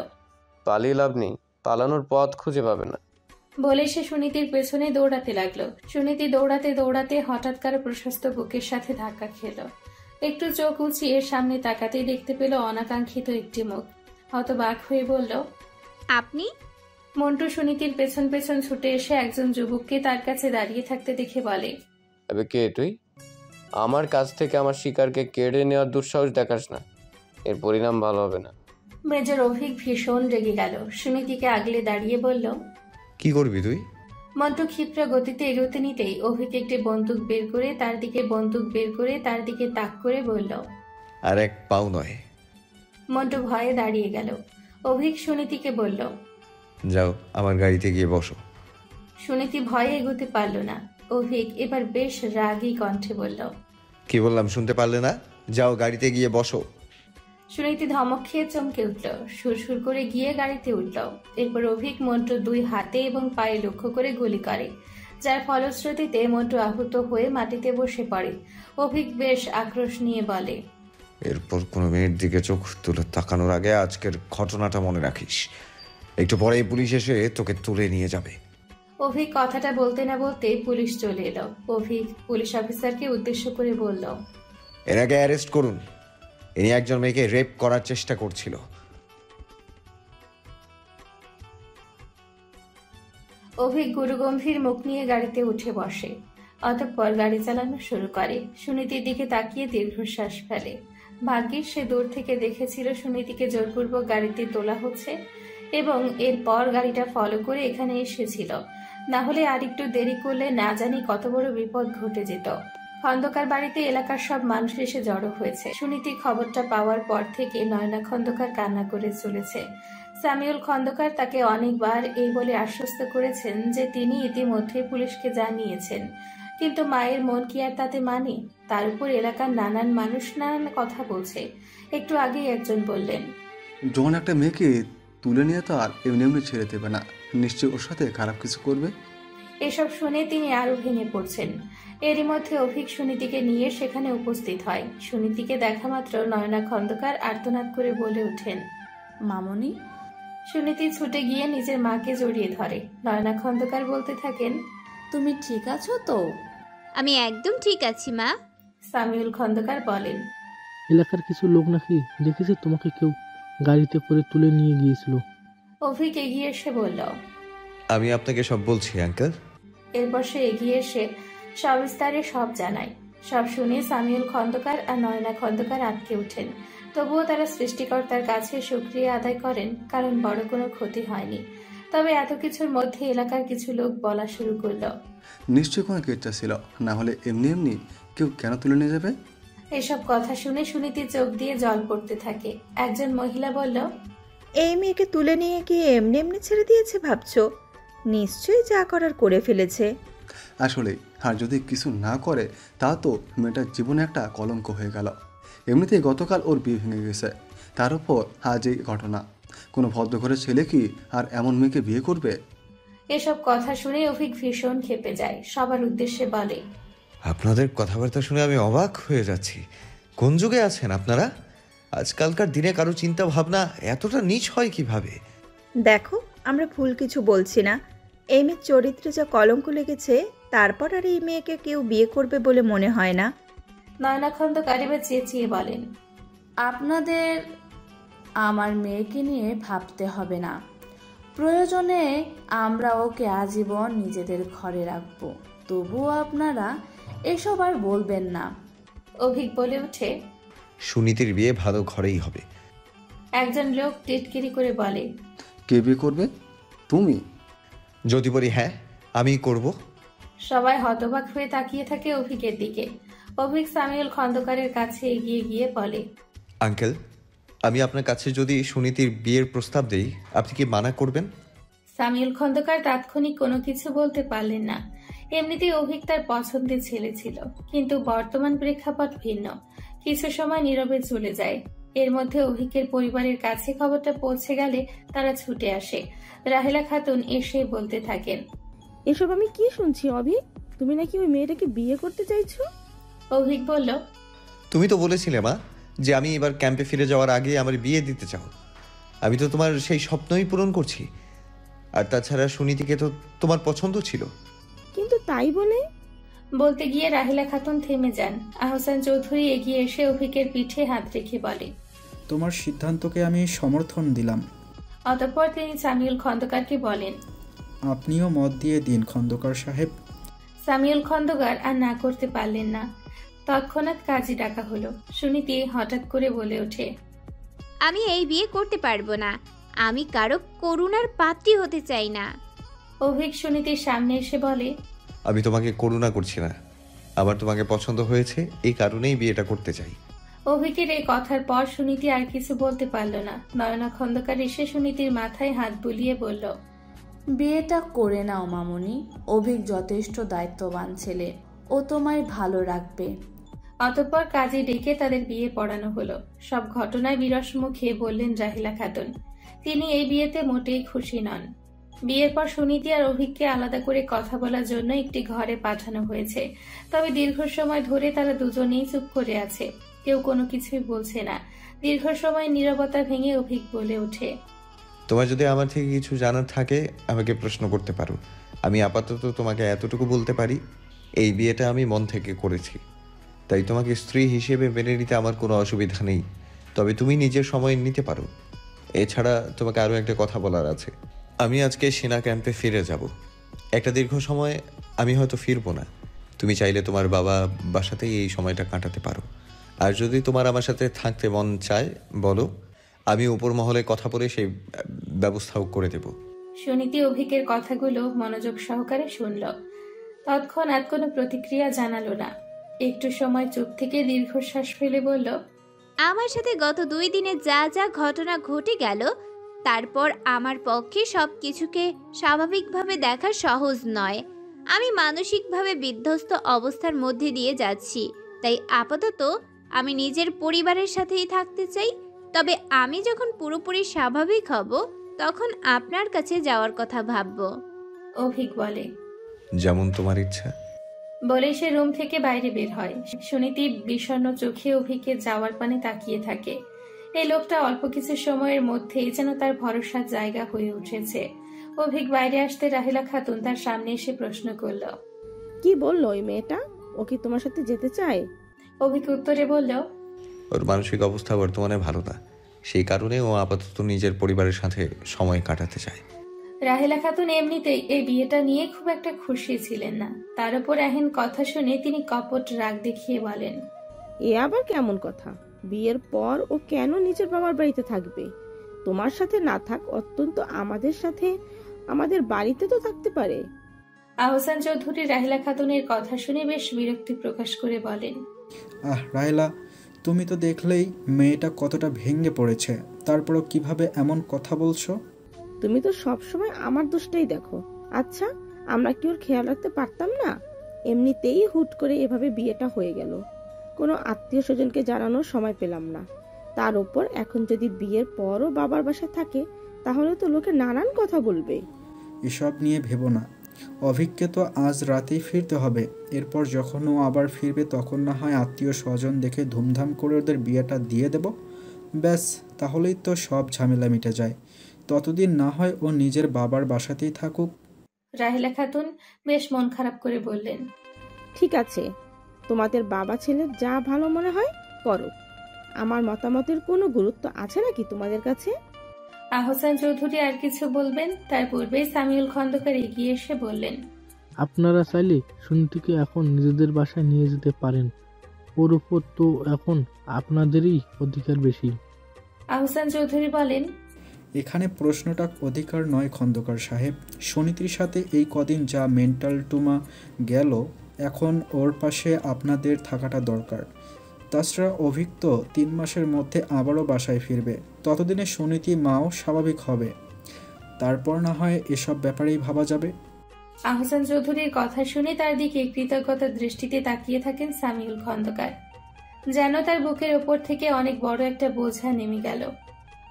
পালিয়ে লাভ নেই, পালানোর পথ খুঁজে পাবে না। বলে সে সুনীতির পেছনে দৌড়াতে লাগলো। সুনীতি দৌড়াতে দৌড়াতে হঠাৎ কারো প্রশস্ত বুকের সাথে ধাক্কা খেল। একটু চোখ উঁচিয়ে সামনে তাকাতেই দেখতে পেল অনাকাঙ্ক্ষিত একটি মুখ। হতবাক হয়ে বলল, আপনি? মন্টু সুনীতির পেছন পেছন ছুটে এসে একজন যুবককে তার কাছে দাঁড়িয়ে থাকতে দেখে বলে, তবে কে তুই? আমার কাছ থেকে আমার শিকারকে কেড়ে নেওয়ার দুঃসাহস দেখাস না, এর পরিণাম ভালো হবে না। মেজর অভিক ভীষণ রেগে গেল। সুনীতিকে আগলে দাঁড়িয়ে বলল, কি করবি তুই? মন্টু ক্ষিপ্র গতিতে এগোতে নিতেই অভিক একটি বন্দুক বের করে তার দিকে তাক করে বলল, আর এক পাও নয়। মন্টু ভয়ে দাঁড়িয়ে গেল। অভিক সুনীতিকে বলল, যাও আমার গাড়িতে গিয়ে বসো। সুনীতি ভয়ে এগোতে পারল না। অভিক এবার বেশ রাগী কণ্ঠে বলল, কি বললাম শুনতে পারলে না? যাও গাড়িতে গিয়ে বসো। সুনীতি ধমক খেয়ে চমকে উঠল, সুরসুর করে গিয়ে গাড়িতে উঠল। এরপর অভিক মন্টু 2 হাতে এবং পায়ে লক্ষ্য করে গুলি করে, যার ফলশ্রুতিতে মন্টু আহত হয়ে মাটিতে বসে পড়ে। অভিক বেশ আক্রোশ নিয়ে বলে, এরপর কোনো মেয়ের দিকে চোখ তুলে তাকানোর আগে আজকের ঘটনাটা মনে রাখিস। একটু পরেই পুলিশ এসে তোকে তুলে নিয়ে যাবে। অভিক কথাটা বলতে না বলতেই পুলিশ চলে এলো। অভিক পুলিশ অফিসারকে উদ্দেশ্য করে বলল, এর আগে অ্যারেস্ট করুন, ইনি একজন মেয়েকে রেপ করার চেষ্টা করছিল। অভিক গুরুগম্ভীর মুখ নিয়ে গাড়িতে উঠে বসে। অতঃপর গাড়ি চালানো শুরু করে। সুনীতির দিকে তাকিয়ে দীর্ঘশ্বাস ফেলে। ভাগ্যিস সে দূর থেকে দেখেছিল সুনীতিকে জোরপূর্বক গাড়িতে তোলা হচ্ছে এবং এরপর গাড়িটা ফলো করে এখানে এসেছিল। না হলে আর একটু দেরি করলে না জানি কত বড় বিপদ ঘটে যেত। খন্দকার বাড়িতে এলাকার সব মানুষ এসে জড়ো হয়েছে। সুনীতি খবরটা পাওয়ার পর থেকে নয়না খন্দকার কান্না করে চলেছে। সামিউল খন্দকার তাকে অনেকবার এই বলে আশ্বস্ত করেছেন যে তিনি ইতিমধ্যে পুলিশকে জানিয়েছেন, কিন্তু মায়ের মন কি আর তাতে মানে? তার উপর এলাকার নানান মানুষ নানান কথা বলছে। একটু আগেই একজন বললেন, যখন একটা মেয়েকে তুলে নিয়ে তো আর এমনি এমনি ছেড়ে দেবে না, নিশ্চয়ই ওর সাথে খারাপ কিছু করবে। এসব শুনে তিনি আরো ভেঙে পড়ছেন। এরই মধ্যে অভিক সুনীতিকে নিয়ে সেখানে উপস্থিত হয়। সুনীতিকে দেখা মাত্র নয়না খন্দকার আর্তনাদ করে বলে ওঠেন, মামনি। সুনীতি ছুটে গিয়ে নিজের মাকে জড়িয়ে ধরে। নয়না খন্দকার বলতে থাকেন, তুমি ঠিক আছো তো? আমি একদম ঠিক আছি মা। সামিউল খন্দকার বলেন, এলাকার কিছু লোক নাকি দেখেছে তোমাকে কেউ গাড়িতে করে তুলে নিয়ে গিয়েছিল। অভিক এগিয়ে এসে বলল, আমি আপনাকে সব বলছি আঙ্কেল। এরপর সে এগিয়ে এসে সবিস্তারে সব জানায়। সব শুনে সামিউল খন্দকার আর নয়না খন্দকার আটকে ওঠেন। তবুও তারা সৃষ্টিকর্তার কাছে শুকরিয়া আদায় করেন, কারণ বড় কোনো ক্ষতি হয়নি। তবে এত কিছুর মধ্যে এলাকার কিছু লোক বলা শুরু করলো, নিশ্চয়ই কোনো কেচ্ছা ছিল, না হলে এমনি এমনি কেউ কেন তুলে নিয়ে যাবে? এসব কথা শুনে সুনীতি চোখ দিয়ে জল পড়তে থাকে। একজন মহিলা বলল, এই মেয়েকে তুলে নিয়ে গিয়ে এমনি এমনি ছেড়ে দিয়েছে ভাবছো? নিশ্চয়ই যা করার করে ফেলেছে। আসলে আর যদি কিছু না করে তা তো মেয়েটার জীবনে একটা কলঙ্ক হয়ে গেল। এমনিতেই গতকাল ওর বিয়ে ভেঙে গেছে, তার উপর আজ এই ঘটনা। কোনো ভদ্রঘরের ছেলে কি আর এমন মেয়েকে বিয়ে করবে? এসব কথা শুনে অভিক ভীষণ ক্ষেপে যায়। সবার উদ্দেশ্যে বলে, আপনাদের কথাবার্তা শুনে আমি অবাক হয়ে যাচ্ছি। কোন যুগে আছেন আপনারা? আজকালকার দিনে কারো চিন্তা ভাবনা এতটা নীচ হয় কিভাবে? দেখো, আমরা ভুল কিছু বলছি না। এই মেয়ের চরিত্রে যা কলঙ্ক লেগেছে, তারপর আর এই মেয়েকে কেউ বিয়ে করবে বলে মনে হয় না। নয়না খন্দকার এবার চেঁচিয়ে বলেন, আপনাদের আমার মেয়েকে নিয়ে ভাবতে হবে না। প্রয়োজনে আমরা ওকে আজীবন নিজেদের ঘরে রাখবো, তবুও আপনারা এসব আর বলবেন না। অভিক বলে উঠে, সুনীতির বিয়ে ভালো ঘরেই হবে। একজন লোক টিটকিরি করে বলে, কে বিয়ে করবে? তুমি? যদি বলি হ্যাঁ আমি করব। সবাই হতবাক হয়ে তাকিয়ে থাকে অভিকের দিকে। অভিক সামিউল খন্দকারের কাছে এগিয়ে গিয়ে বলে, আঙ্কেল, আমি আপনার কাছে যদি সুনীতির বিয়ের প্রস্তাব দেই আপনি কি মানা করবেন? সামিউল খন্দকার তাৎক্ষণিক কোনো কিছু বলতে পারলেন না। এমনিতেই অভিক তার পছন্দের ছেলে ছিল, কিন্তু বর্তমান প্রেক্ষাপট ভিন্ন। কিছু সময় নীরবে চলে যায়। এর মধ্যে অভিকের পরিবারের কাছে খবরটা পৌঁছে গেলে তারা ছুটে আসে। রাহেলা খাতুন এসে বলতে থাকেন, এসব আমি কি শুনছি অভি? তুমি নাকি ওই মেয়েটাকে বিয়ে করতে চাইছো? অভিক বলল, তুমি তো বলেছিলে মা যে আমি এবার ক্যাম্পে ফিরে যাওয়ার আগে আমার বিয়ে দিতে চাও। আমি তো তোমার সেই স্বপ্নই পূরণ করছি। আর তাছাড়া সুনীতিকে তো তোমার পছন্দ ছিল। কিন্তু তাই বলে বলতে গিয়ে রাহিলা খাতুন থেমে যান। আহসান চৌধুরী এগিয়ে এসে অভিকের পিঠে হাত রেখে বলে, তোমার সিদ্ধান্তকে আমি সমর্থন দিলাম। অতঃপর তিনি সামিউল খন্দকারকে বলেন, আপনিও মত দিয়ে দিন খন্দকার সাহেব। সামিউল খন্দকার আর না করতে পারলেন না। তৎক্ষণাৎ কাজী ডাকা হলো। সুনীতি হঠাৎ করে বলে ওঠে, আমি এই বিয়ে করতে পারবো না। আমি কারো করুণার পাত্রী হতে চাই না। অভিক সুনীতির সামনে এসে বলে, আমি তোমাকে করুণা করছি না, আমার তোমাকে পছন্দ হয়েছে, এই কারণেই বিয়েটা করতে চাই। অভিকের এই কথার পর সুনীতি আর কিছু বলতে পারল না। নয়না খন্দকার এসে সুনীতির মাথায় হাত বুলিয়ে বলল, বিয়েটা করে নাও মামুনি। অভিক যথেষ্ট দায়িত্ববান ছেলে, ও তোমায় ভালো রাখবে। অতঃপর কাজী ডেকে তাদের বিয়ে পড়ানো হলো। সব ঘটনায় বিরস মুখে বললেন রাহিলা খাতুন। তিনি এই বিয়েতে মোটেই খুশি নন। বিয়ের পর সুনীতি আর অভিককে আলাদা করে কথা বলার জন্য একটি ঘরে পাঠানো হয়েছে। তবে দীর্ঘ সময় ধরে তারা দুজনেই চুপ করে আছে, কেউ কোনো কিছুই বলছে না। দীর্ঘ সময় নীরবতা ভেঙে অভিক বলে ওঠে, তোমার যদি আমার থেকে কিছু জানার থাকে আমাকে প্রশ্ন করতে পারো। আমি আপাতত তোমাকে এতটুকু বলতে পারি, এই বিয়েটা আমি মন থেকে করেছি, তাই তোমাকে স্ত্রী হিসেবে মেনে নিতে আমার কোনো অসুবিধা নেই। তবে তুমি নিজের সময় নিতে পারো। এছাড়া তোমাকে আরও একটা কথা বলার আছে। আমি আজকে সেনা ক্যাম্পে ফিরে যাব। একটা দীর্ঘ সময় আমি হয়তো ফিরবো না। তুমি চাইলে তোমার বাবা বাসাতেই এই সময়টা কাটাতে পারো। আর যদি তোমার আমার সাথে থাকতে মন চায় বলো, আমি উপর মহলে কথা বলে সেই ব্যবস্থাও করে দেব। সুনীতি অভিকের কথাগুলো মনোযোগ সহকারে শুনল। তৎক্ষণাৎ কোনো প্রতিক্রিয়া জানালো না। একটু সময় চুপ থেকে দীর্ঘশ্বাস ফেলে বলল, আমার সাথে গত 2 দিনে যা যা ঘটনা ঘটে গেল, তারপর আমার পক্ষে সবকিছুকে স্বাভাবিকভাবে দেখা সহজ নয়। আমি মানসিকভাবে বিধ্বস্ত অবস্থার মধ্যে দিয়ে যাচ্ছি। তাই আপাতত আমি নিজের পরিবারের সাথেই থাকতে চাই। তবে আমি যখন পুরোপুরি স্বাভাবিক হব তখন আপনার কাছে যাওয়ার কথা ভাবব। অভিক বলে, যেমন তোমার ইচ্ছা। বলে সে রুম থেকে বাইরে বের হয়। সুনীতি বিষণ্ণ চোখে অভিকের যাওয়ার পানে তাকিয়ে থাকে। এই লোকটা অল্প কিছু সময়ের মধ্যেই যেন তার ভরসার জায়গা হয়ে উঠেছে। অভিক বাইরে আসতে রাহিলা খাতুন তার সামনে এসে প্রশ্ন করল, কি বললো ওই মেয়েটা? ও কি তোমার সাথে যেতে চায়? অভিক উত্তরে বলল, ওর মানসিক অবস্থা বর্তমানে ভালো না, সেই কারণে ও আপাতত নিজের পরিবারের সাথে সময় কাটাতে চায়। রাহিলা খাতুন এমনিতেই এই বিয়েটা নিয়ে খুব একটা খুশি ছিলেন না। তার উপর এহেন কথা শুনে তিনি কপট রাগ দেখিয়ে বলেন, এ আবার কেমন কথা? বিয়ের পর ও কেন নিজের বাবার বাড়িতে থাকবে? তোমার সাথে না থাক, অত্যন্ত আমাদের সাথে আমাদের বাড়িতে তো থাকতে পারে। আহসান চৌধুরী রাহিলা খাতুনের কথা শুনে বেশ বিরক্তি প্রকাশ করে বলেন, রাহেলা, তুমি তো দেখলেই মেয়েটা কতটা ভেঙে পড়েছে, তারপরও কিভাবে এমন কথা বলছো? তুমি তো সবসময় আমার দোষটাই দেখো। আচ্ছা, আমরা কি ওর খেয়াল রাখতে পারতাম না? এমনিতেই হুট করে এভাবে বিয়েটা হয়ে গেল, কোনো আত্মীয় স্বজনকে জানানোর সময় পেলাম না। তার উপর এখন যদি বিয়ের পরও বাবার বাসায় থাকে তাহলে তো লোকে নানান কথা বলবে। এসব নিয়ে ভেবো না, অভিককে তো আজ রাতেই ফিরতে হবে। এরপর যখন ও আবার ফিরবে তখন না হয় আত্মীয় স্বজন দেখে ধুমধাম করে ওদের বিয়েটা দিয়ে দেব। ব্যাস, তাহলেই তো সব ঝামেলা মিটে যায়। ততদিন না হয় ও নিজের বাবার বাসাতেই থাকুক। রাহিলা খাতুন বেশ মন খারাপ করে বললেন, ঠিক আছে, তোমাদের বাবা ছেলের যা ভালো মনে হয় করো। আমার মতামতের কোনো গুরুত্ব আছে নাকি তোমাদের কাছে? আহসান চৌধুরী আর কিছু বলবেন তার পূর্বেই সামিউল খন্দকার এগিয়ে এসে বললেন, আপনারা চাইলে সুনীতিকে এখন নিজেদের বাসায় নিয়ে যেতে পারেন। ওর উপর তো এখন আপনাদেরই অধিকার বেশি। আহসান চৌধুরী বলেন, এখানে প্রশ্নটা অধিকার নয় খন্দকার সাহেব। সুনীতির সাথে এই কদিন যা মেন্টাল টুমা গেল, এখন ওর পাশে আপনাদের থাকাটা দরকার। তাছাড়া অভিজ্ঞ 3 মাসের মধ্যে আবারও বাসায় ফিরবে। ততদিনে সুনীতি মাও স্বাভাবিক হবে, তারপর না হয় এসব ব্যাপারেই ভাবা যাবে। আহসান চৌধুরীর কথা শুনে তার দিকে কৃতজ্ঞতার দৃষ্টিতে তাকিয়ে থাকেন সামিউল খন্দকার। যেন তার বুকের ওপর থেকে অনেক বড় একটা বোঝা নেমে গেল।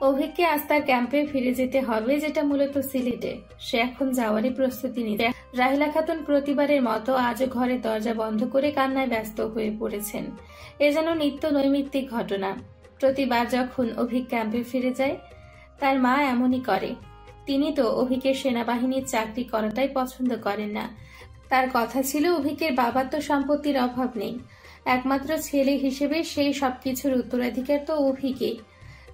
অভিককে আজ তার ক্যাম্পে ফিরে যেতে হবে, যেটা মূলত সিলেটে। সে এখন যাওয়ারই প্রস্তুতি নিতে। রাহিলা খাতুন প্রতিবারের মতো আজও ঘরের দরজা বন্ধ করে কান্নায় ব্যস্ত হয়ে পড়েছেন। এ যেন নিত্য নৈমিত্তিক ঘটনা। প্রতিবার যখন অভিক ক্যাম্পে ফিরে যায়, তার মা এমনই করে। তিনি তো অভিকের সেনাবাহিনীর চাকরি করাটাই পছন্দ করেন না। তার কথা ছিল অভিকের বাবার তো সম্পত্তির অভাব নেই, একমাত্র ছেলে হিসেবে সেই সবকিছুর উত্তরাধিকার তো অভিকে,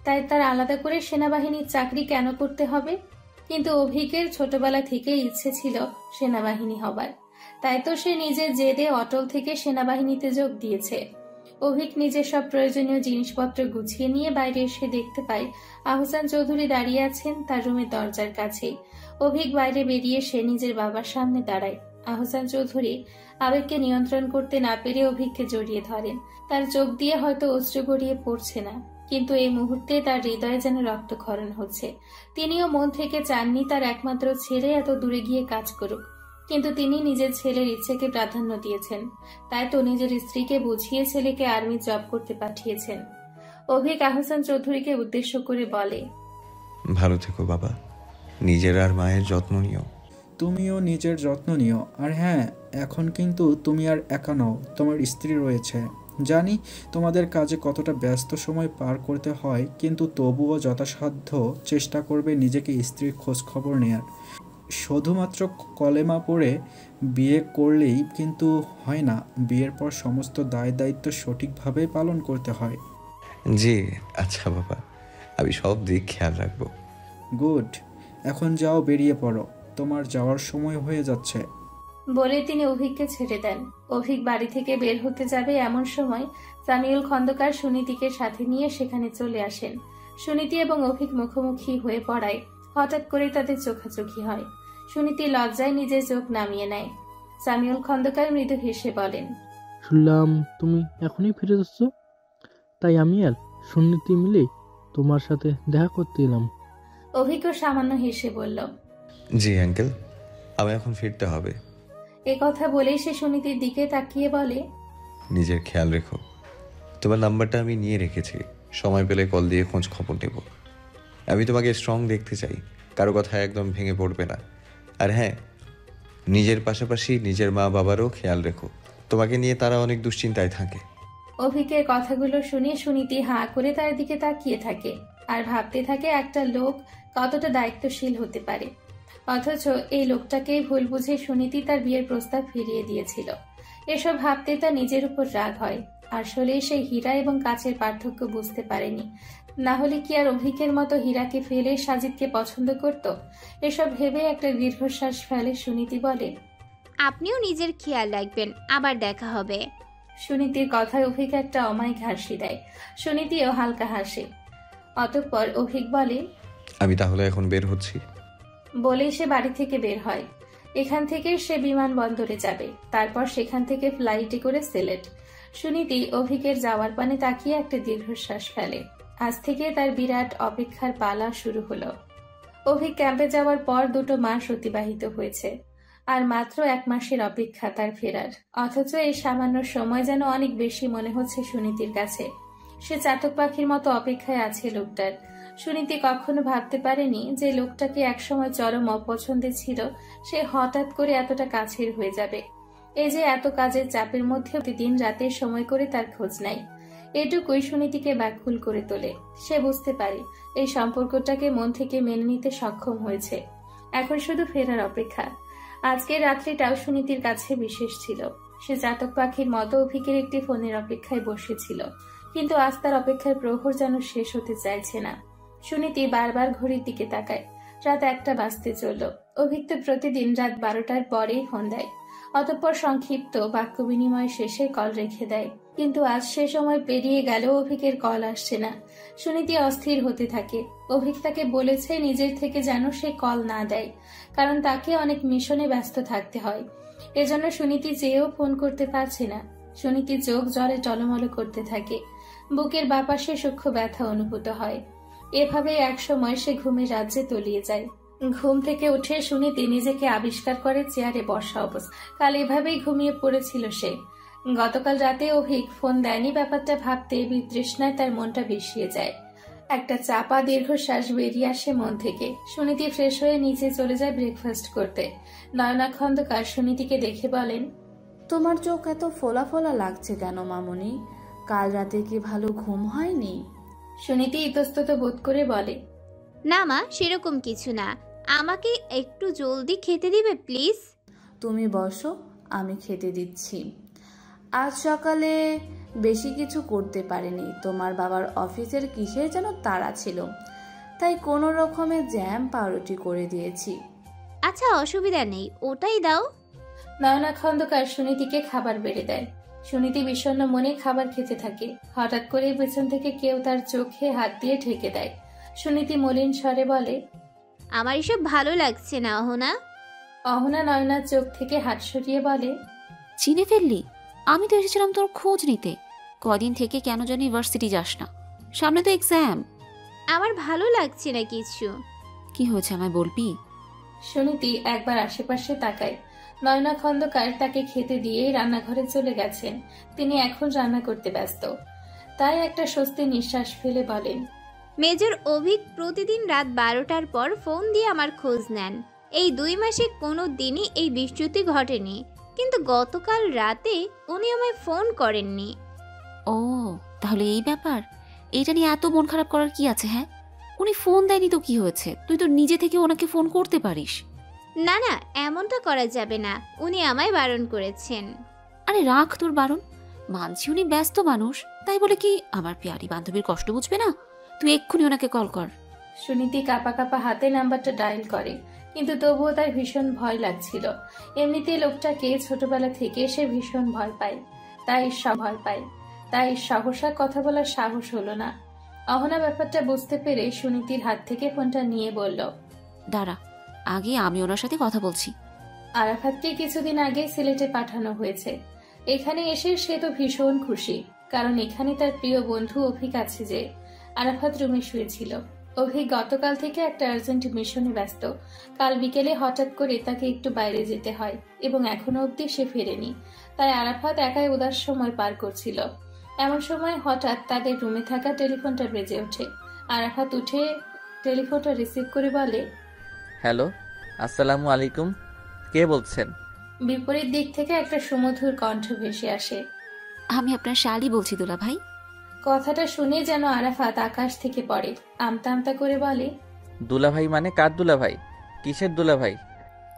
তাই তার আলাদা করে সেনাবাহিনীর চাকরি কেন করতে হবে? কিন্তু অভিকের ছোটবেলা থেকেই ইচ্ছে ছিল সেনাবাহিনী হবার, তাই তো সে নিজের জেদে অটল থেকে সেনাবাহিনীতে যোগ দিয়েছে। অভিক নিজের সব প্রয়োজনীয় জিনিসপত্র গুছিয়ে নিয়ে বাইরে এসে দেখতে পায় আহসান চৌধুরী দাঁড়িয়ে আছেন তার রুমের দরজার কাছে। অভিক বাইরে বেরিয়ে সে নিজের বাবার সামনে দাঁড়ায়। আহসান চৌধুরী আবেগকে নিয়ন্ত্রণ করতে না পেরে অভিককে জড়িয়ে ধরেন। তার চোখ দিয়ে হয়তো অশ্রু গড়িয়ে পড়ছে না, কিন্তু এই মুহূর্তে তার হৃদয়ে যেন রক্তক্ষরণ হচ্ছে। তিনিও মন থেকে চাননি তার একমাত্র ছেলে এত দূরে গিয়ে কাজ করুক, কিন্তু তিনি নিজের ছেলের ইচ্ছেকে প্রাধান্য দিয়েছেন। তাই তো নিজের স্ত্রীকে বুঝিয়ে ছেলেকে আর্মি জব করতে পাঠিয়েছেন। অভিক আহসান চৌধুরীকে উদ্দেশ্য করে বলে, ভালো থেকো বাবা, নিজের আর মায়ের যত্ন নিও। তুমিও নিজের যত্ন নিও। আর হ্যাঁ, এখন কিন্তু তুমি আর একা নও, তোমার স্ত্রী রয়েছে। জানি তোমাদের কাজে কতটা ব্যস্ত সময় পার করতে হয়, কিন্তু তবুও যথাসাধ্য চেষ্টা করবে নিজেকে স্ত্রীর খোঁজ খবর নেয়ার। শুধুমাত্র কলেমা পড়ে বিয়ে করলেই কিন্তু হয় না, বিয়ের পর সমস্ত দায় দায়িত্ব সঠিকভাবে পালন করতে হয়। জি আচ্ছা বাবা, আমি সব দিক খেয়াল রাখবো। গুড, এখন যাও, বেরিয়ে পড়ো, তোমার যাওয়ার সময় হয়ে যাচ্ছে। বলে তিনি অভিককে ছেড়ে দেন। অভিক বাড়ি থেকে বের হতে যাবে এমন সময় সামিউল খন্দকার সুনীতিকে সাথে নিয়ে সেখানে চলে আসেন। সুনীতি এবং অভিক মুখোমুখি হয়ে পড়ায় হঠাৎ করে তাদের চোখাচোখি হয়। সুনীতি লজ্জায় নিজের চোখ নামিয়ে নেয়। সামিউল খন্দকার মৃদু হেসে বলেন, শুনলাম তুমি এখনই ফিরে যাচ্ছ, তাই আমি আর সুনীতি মিলে তোমার সাথে দেখা করতে এলাম। অভিকও সামান্য হেসে বলল, জি আঙ্কেল, আমি এখন ফিরতে হবে। এ কথা বলেই সে সুনীতির দিকে তাকিয়ে বলে, নিজের খেয়াল রেখো। তোমার নাম্বারটা আমি নিয়ে রেখেছি, সময় পেলে কল দিয়ে খোঁজ খবর নেব। আমি তোমাকে স্ট্রং দেখতে চাই, কারো কথা একদম ভেঙে পড়বে না। আর হ্যাঁ, নিজের পাশাপাশি নিজের মা বাবারও খেয়াল রেখো, তোমাকে নিয়ে তারা অনেক দুশ্চিন্তায় থাকে। অভিকের কথাগুলো শুনে সুনীতি হাঁ করে তার দিকে তাকিয়ে থাকে আর ভাবতে থাকে একটা লোক কতটা দায়িত্বশীল হতে পারে, অথচ এই লোকটাকেই ভুল বুঝে সুনীতি তার বিয়ের প্রস্তাব ফিরিয়ে দিয়েছিল। এসব ভাবতে তার নিজের উপর রাগ হয়। আসলে সেই হীরা এবং কাচের পার্থক্য বুঝতে পারেনি, না হলে কি আর অভিকের মতো হীরাকে ফেলে সাজিদকে পছন্দ করত? এসব ভেবে একটা দীর্ঘশ্বাস ফেলে সুনীতি বলে, আপনিও নিজের খেয়াল রাখবেন, আবার দেখা হবে। সুনীতির কথায় অভিক একটা অমায়িক হাসি দেয়। সুনীতিও হালকা হাসে। অতঃপর অভিক বলে, আমি তাহলে এখন বের হচ্ছি। বলেই সে বাড়ি থেকে বের হয়। এখান থেকে সে বিমানবন্দরে যাবে, তারপর সেখান থেকে ফ্লাইটে করে সিলেট। সুনীতি অভিকের যাওয়ার পানে তাকিয়ে একটা দীর্ঘশ্বাস ফেলে। আজ থেকে তার বিরাট অপেক্ষার পালা শুরু হলো। অভিক ক্যাম্পে যাওয়ার পর 2 মাস অতিবাহিত হয়েছে, আর মাত্র 1 মাসের অপেক্ষা তার ফেরার। অথচ এই সামান্য সময় যেন অনেক বেশি মনে হচ্ছে সুনীতির কাছে। সে চাতক পাখির মতো অপেক্ষায় আছে লোকটার। সুনীতি কখনো ভাবতে পারেনি যে লোকটাকে একসময় চরম অপছন্দের ছিল, সে হঠাৎ করে এতটা কাছের হয়ে যাবে। এই যে এত কাজের চাপের মধ্যে প্রতিদিন রাতে সময় করে তার খোঁজ নাই, এটুকুই সুনীতিকে ব্যাকুল করে তোলে। সে বুঝতে পারে এই সম্পর্কটাকে মন থেকে মেনে নিতে সক্ষম হয়েছে। এখন শুধু ফেরার অপেক্ষা। আজকের রাত্রিটাও সুনীতির কাছে বিশেষ ছিল। সে চাতক পাখির মতো অভিকের একটি ফোনের অপেক্ষায় বসেছিল, কিন্তু আজ তার অপেক্ষার প্রহর যেন শেষ হতে চাইছে না। সুনীতি বারবার ঘড়ির দিকে তাকায়। রাত 1টা বাজতে চলল। অভিক তো প্রতিদিন রাত 12টার পরেই ফোন দেয়, অতঃপর সংক্ষিপ্ত বাক্য বিনিময় শেষে কল রেখে দেয়। কিন্তু আজ সে সময় পেরিয়ে গেলেও অভিকের কল আসছে না। সুনীতি অস্থির হতে থাকে। অভিক তাকে বলেছে নিজের থেকে যেন সে কল না দেয়, কারণ তাকে অনেক মিশনে ব্যস্ত থাকতে হয়। এজন্য সুনীতি চেয়েও ফোন করতে পারছে না। সুনীতি চোখ জলে টলমল করতে থাকে। বুকের বাপাশে সূক্ষ্ম ব্যথা অনুভূত হয়। এভাবে এক সময় সে ঘুমের রাজ্যে তলিয়ে যায়। ঘুম থেকে উঠে সুনীতি নিজেকে আবিষ্কার করে চেয়ারে বসা অবস্থা। কাল এভাবেই ঘুমিয়ে পড়েছিল সে। গতকাল রাতে অভিক ফোন দেয়নি ব্যাপারটা ভাবতে বিতৃষ্ণায় তার মনটা বিষিয়ে যায়। একটা চাপা দীর্ঘশ্বাস বেরিয়ে আসে মন থেকে। সুনীতি ফ্রেশ হয়ে নিচে চলে যায় ব্রেকফাস্ট করতে। নয়না খন্দকার সুনীতিকে দেখে বলেন, তোমার চোখ এত ফোলা ফোলা লাগছে কেন মামুনি? কাল রাতে কি ভালো ঘুম হয়নি? সুনীতি ইতস্তত বোধ করে বলে, না মা, সেরকম কিছু না। আমাকে একটু জলদি খেতে দিবে প্লিজ? তুমি বসো, আমি খেতে দিচ্ছি। আজ সকালে বেশি কিছু করতে পারিনি, তোমার বাবার অফিসের কিসের যেন তাড়া ছিল, তাই কোনো রকমে জ্যাম পাউরুটি করে দিয়েছি। আচ্ছা, অসুবিধা নেই, ওটাই দাও। নয়না খন্দকার সুনীতিকে খাবার বেড়ে দেয়। সুনীতি বিষণ্ণ মনে খাবার খেতে থাকে। হঠাৎ করে পেছন থেকে কেউ তার চোখে হাত দিয়ে ঢেকে দেয়। সুনীতি মলিন স্বরে বলে, আমার এসব ভালো লাগছে না অহনা। অহনা নয়নার চোখ থেকে হাত সরিয়ে বলে, চিনে ফেললি? আমি তো এসেছিলাম তোর খোঁজ নিতে। কদিন থেকে কেন জানি ইউনিভার্সিটি যাস না, সামনে তো এক্সাম। আমার ভালো লাগছে না কিছু। কি হয়েছে আমায় বলবি? সুনীতি একবার আশেপাশে তাকায়। নয়না খন্দকার তাকে খেতে দিয়ে রান্নাঘরে চলে গেছেন। তিনি এখন রান্না করতে ব্যস্ত। তাই একটা স্বস্তির নিঃশ্বাস ফেলে বলেন, মেজর অভিক প্রতিদিন রাত 12টার পর ফোন দিয়ে আমার খোঁজ নেন। এই 2 মাসে কোনো দিনই এই বিচ্যুতি ঘটেনি, কিন্তু গতকাল রাতে উনি আমায় ফোন করেননি। ও, তাহলে এই ব্যাপার। এইটা নিয়ে এত মন খারাপ করার কি আছে? হ্যাঁ, উনি ফোন দেয়নি তো কি হয়েছে? তুই তো নিজে থেকে ওনাকে ফোন করতে পারিস। না না, এমনটা করা যাবে না, উনি আমায় বারণ করেছেন। আরে রাখ তোর বারণ। মানছি উনি ব্যস্ত মানুষ, তাই বলে কি আমার প্যারি বান্ধবীর কষ্ট বুঝবে না? তুই এক্ষুনি ওনাকে কল কর। সুনীতি কাঁপা কাঁপা হাতে নাম্বারটা ডায়াল করে, কিন্তু তবুও তার ভীষণ ভয় লাগছিল। এমনিতে লোকটাকে ছোটবেলা থেকে সে ভীষণ ভয় পায়, তাই সহসা কথা বলার সাহস হলো না। অহনা ব্যাপারটা বুঝতে পেরে সুনীতির হাত থেকে ফোনটা নিয়ে বলল, দাঁড়া, আগে আমি ওনার সাথে কথা বলছি। আরাফাতকে কিছুদিন আগে সিলেটে পাঠানো হয়েছে। এখানে এসে সে তো ভীষণ খুশি, কারণ এখানে তার প্রিয় বন্ধু অভিক আছে। যে আরাফাত রুমে শুয়েছিল। অভিক গতকাল থেকে একটা আর্জেন্ট মিশনে ব্যস্ত। কাল বিকেলে হঠাৎ করে তাকে একটু বাইরে যেতে হয় এবং এখনো অবধি সে ফেরেনি। তাই আরাফাত একাই উদাস সময় পার করছিল। এমন সময় হঠাৎ তাদের রুমে থাকা টেলিফোনটা বেজে ওঠে। আরাফাত উঠে টেলিফোনটা রিসিভ করে বলে, হ্যালো, আসসালামু আলাইকুম, কে বলছেন? বিপরীত দিক থেকে একটা সুমধুর কণ্ঠ ভেসে আসে। আমি আপনার শালি বলছি দুলা ভাই। কথাটা শুনে যেন আরাফাত আকাশ থেকে পড়ে। আমতা আমতা করে বলে, দুলাভাই মানে কার দুলাভাই? কিসের দুলাভাই?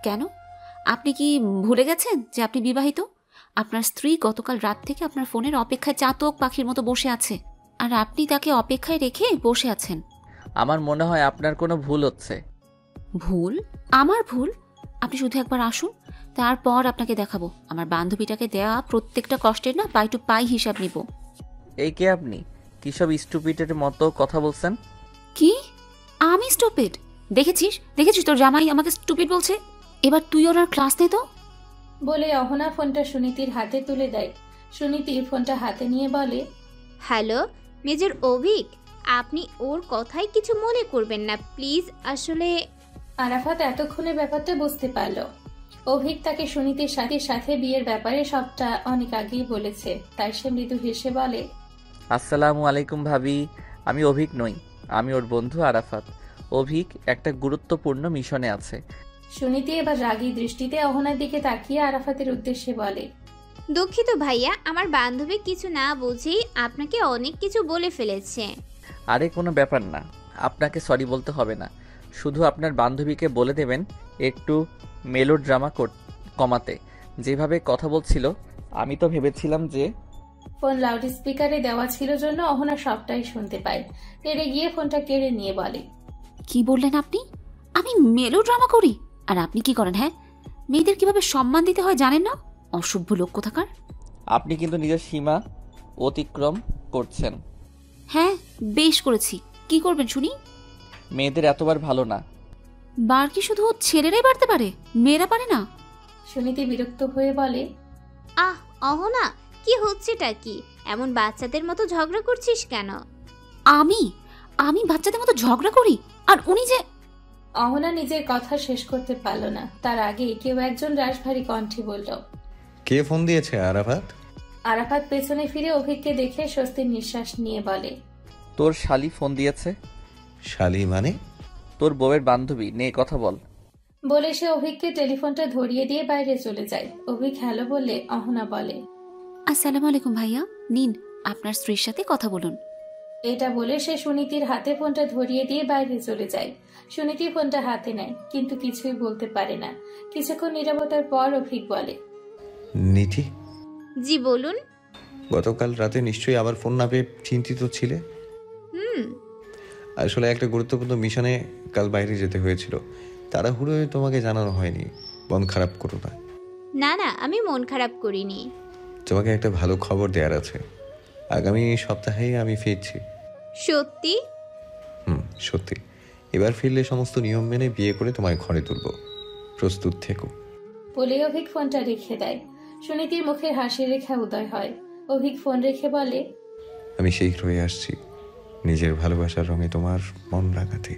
কেন, আপনি কি ভুলে গেছেন যে আপনি বিবাহিত? আপনার স্ত্রী গতকাল রাত থেকে আপনার ফোনের অপেক্ষায় চাতক পাখির মতো বসে আছে, আর আপনি তাকে অপেক্ষায় রেখে বসে আছেন। আমার মনে হয় আপনার কোনো ভুল হচ্ছে। ভুল? আমার ভুল? আপনি শুধু একবার আসুন, তারপর আপনাকে দেখাবো আমার বান্ধবীটাকে দেয়া প্রত্যেকটা কষ্টের না পাই টু পাই হিসাব নিব। এই কে আপনি? কি সব স্টুপিডের মতো কথা বলছেন? কি আমি স্টুপিড? দেখেছিস তোর জামাই আমাকে স্টুপিড বলছে। এবার তুই ওনার ক্লাস নে তো। বলে অহনা ফোনটা সুনীতির হাতে তুলে দেয়। সুনীতি ফোনটা হাতে নিয়ে বলে, হ্যালো মেজর অভিক, আপনি ওর কথায় কিছু মনে করবেন না প্লিজ। আসলে আরাফাত এতক্ষণে ব্যাপারটা বুঝতে পারল। অভিক তাকে সুনীতির সাথে বিয়ের ব্যাপারে সবটা অনেক আগেই বলেছে। তাই সে মৃদু হেসে বলে, আসসালামু আলাইকুম ভাবি, আমি অভিক নই, আমি ওর বন্ধু আরাফাত। অভিক একটা গুরুত্বপূর্ণ মিশনে আছে। সুনীতি এবার রাগী দৃষ্টিতে অহনার দিকে তাকিয়ে আরাফাতের উদ্দেশ্যে বলে, দুঃখিত ভাইয়া, আমার বান্ধবী কিছু না বুঝেই আপনাকে অনেক কিছু বলে ফেলেছে। আরে কোনো ব্যাপার না, আপনাকে সরি বলতে হবে না। শুধু আপনার বান্ধবীকে বলে দেবেন একটু মেলোড্রামা কমাতে। যেভাবে কথা বলছিল আমি তো ভেবেছিলাম যে। ফোন লাউড স্পিকারে দেওয়া ছিল জন্য অহনা সবটাই শুনতে পায়। তেড়ে গিয়ে ফোনটা কেড়ে নিয়ে বলে, কি বললেন আপনি? আমি মেলোড্রামা করি? আর আপনি কি করেন? হ্যাঁ, মেয়েদের কিভাবে সম্মান দিতে হয় জানেন না? অসভ্য লোক কোথাকার। আপনি কিন্তু নিজের সীমা অতিক্রম করছেন। হ্যাঁ, বেশ করেছি। কি করবেন শুনি? মেয়েদের এতবার ভালো না। বার কি শুধু ছেলেরাই বাড়তে পারে, মেয়েরা পারে না? সুনীতি বিরক্ত হয়ে বলে, আহ অহনা, কি হচ্ছেটা কি? এমন বাচ্চাদের মতো ঝগড়া করছিস কেন? আমি বাচ্চাদের মতো ঝগড়া করি? আর উনি যে। অহনা নিজের কথা শেষ করতে পারল না, তার আগে কেউ একজন রাশভারী কণ্ঠে বলল, কে ফোন দিয়েছে? আরাফাত। আরাফাত পেছনে ফিরে অভিককে দেখে স্বস্তির নিঃশ্বাস নিয়ে বলে, তোর শালি ফোন দিয়েছে। শালি মানে? তোর বউয়ের বান্ধবী, নে কথা বল। বলে সে অভিককে টেলিফোনটা ধরিয়ে দিয়ে বাইরে চলে যায়। অভিক হ্যালো বললে অহনা বলে, আসসালামু আলাইকুম ভাইয়া, নিন আপনার স্ত্রীর সাথে কথা বলুন। এটা বলে সে সুনীতির হাতে ফোনটা ধরিয়ে দিয়ে বাইরে চলে যায়। সুনীতি ফোনটা হাতে নেয়, কিন্তু কিছুই বলতে পারে না। কিছুক্ষণ নীরবতার পর অভিক বলে, নিধি, জি বলুন। গতকাল রাতে নিশ্চয়ই আবার ফোন না পেয়ে চিন্তিত ছিলে। আসলে একটা গুরুত্বপূর্ণ মিশনে কাল বাইরে যেতে হয়েছিল, তাড়াহুড়োয় তোমাকে জানানো হয়নি। মন খারাপ করো না। না না, আমি মন খারাপ করিনি। তোমাকে একটা ভালো খবর দেওয়ার আছে। আগামী সপ্তাহেই আমি ফিরছি। সত্যি? সত্যি। এবার ফিরলে সমস্ত নিয়ম মেনে বিয়ে করে তোমায় ঘরে তুলব, প্রস্তুত থেকো। বলে অভিক ফোনটা রেখে দেয়। সুনীতির মুখের হাসির রেখা উদয় হয়। অভিক ফোন রেখে বলে, আমি শীঘ্রই আসছি নিজের ভালোবাসার রঙে তোমার মন রাখাতে।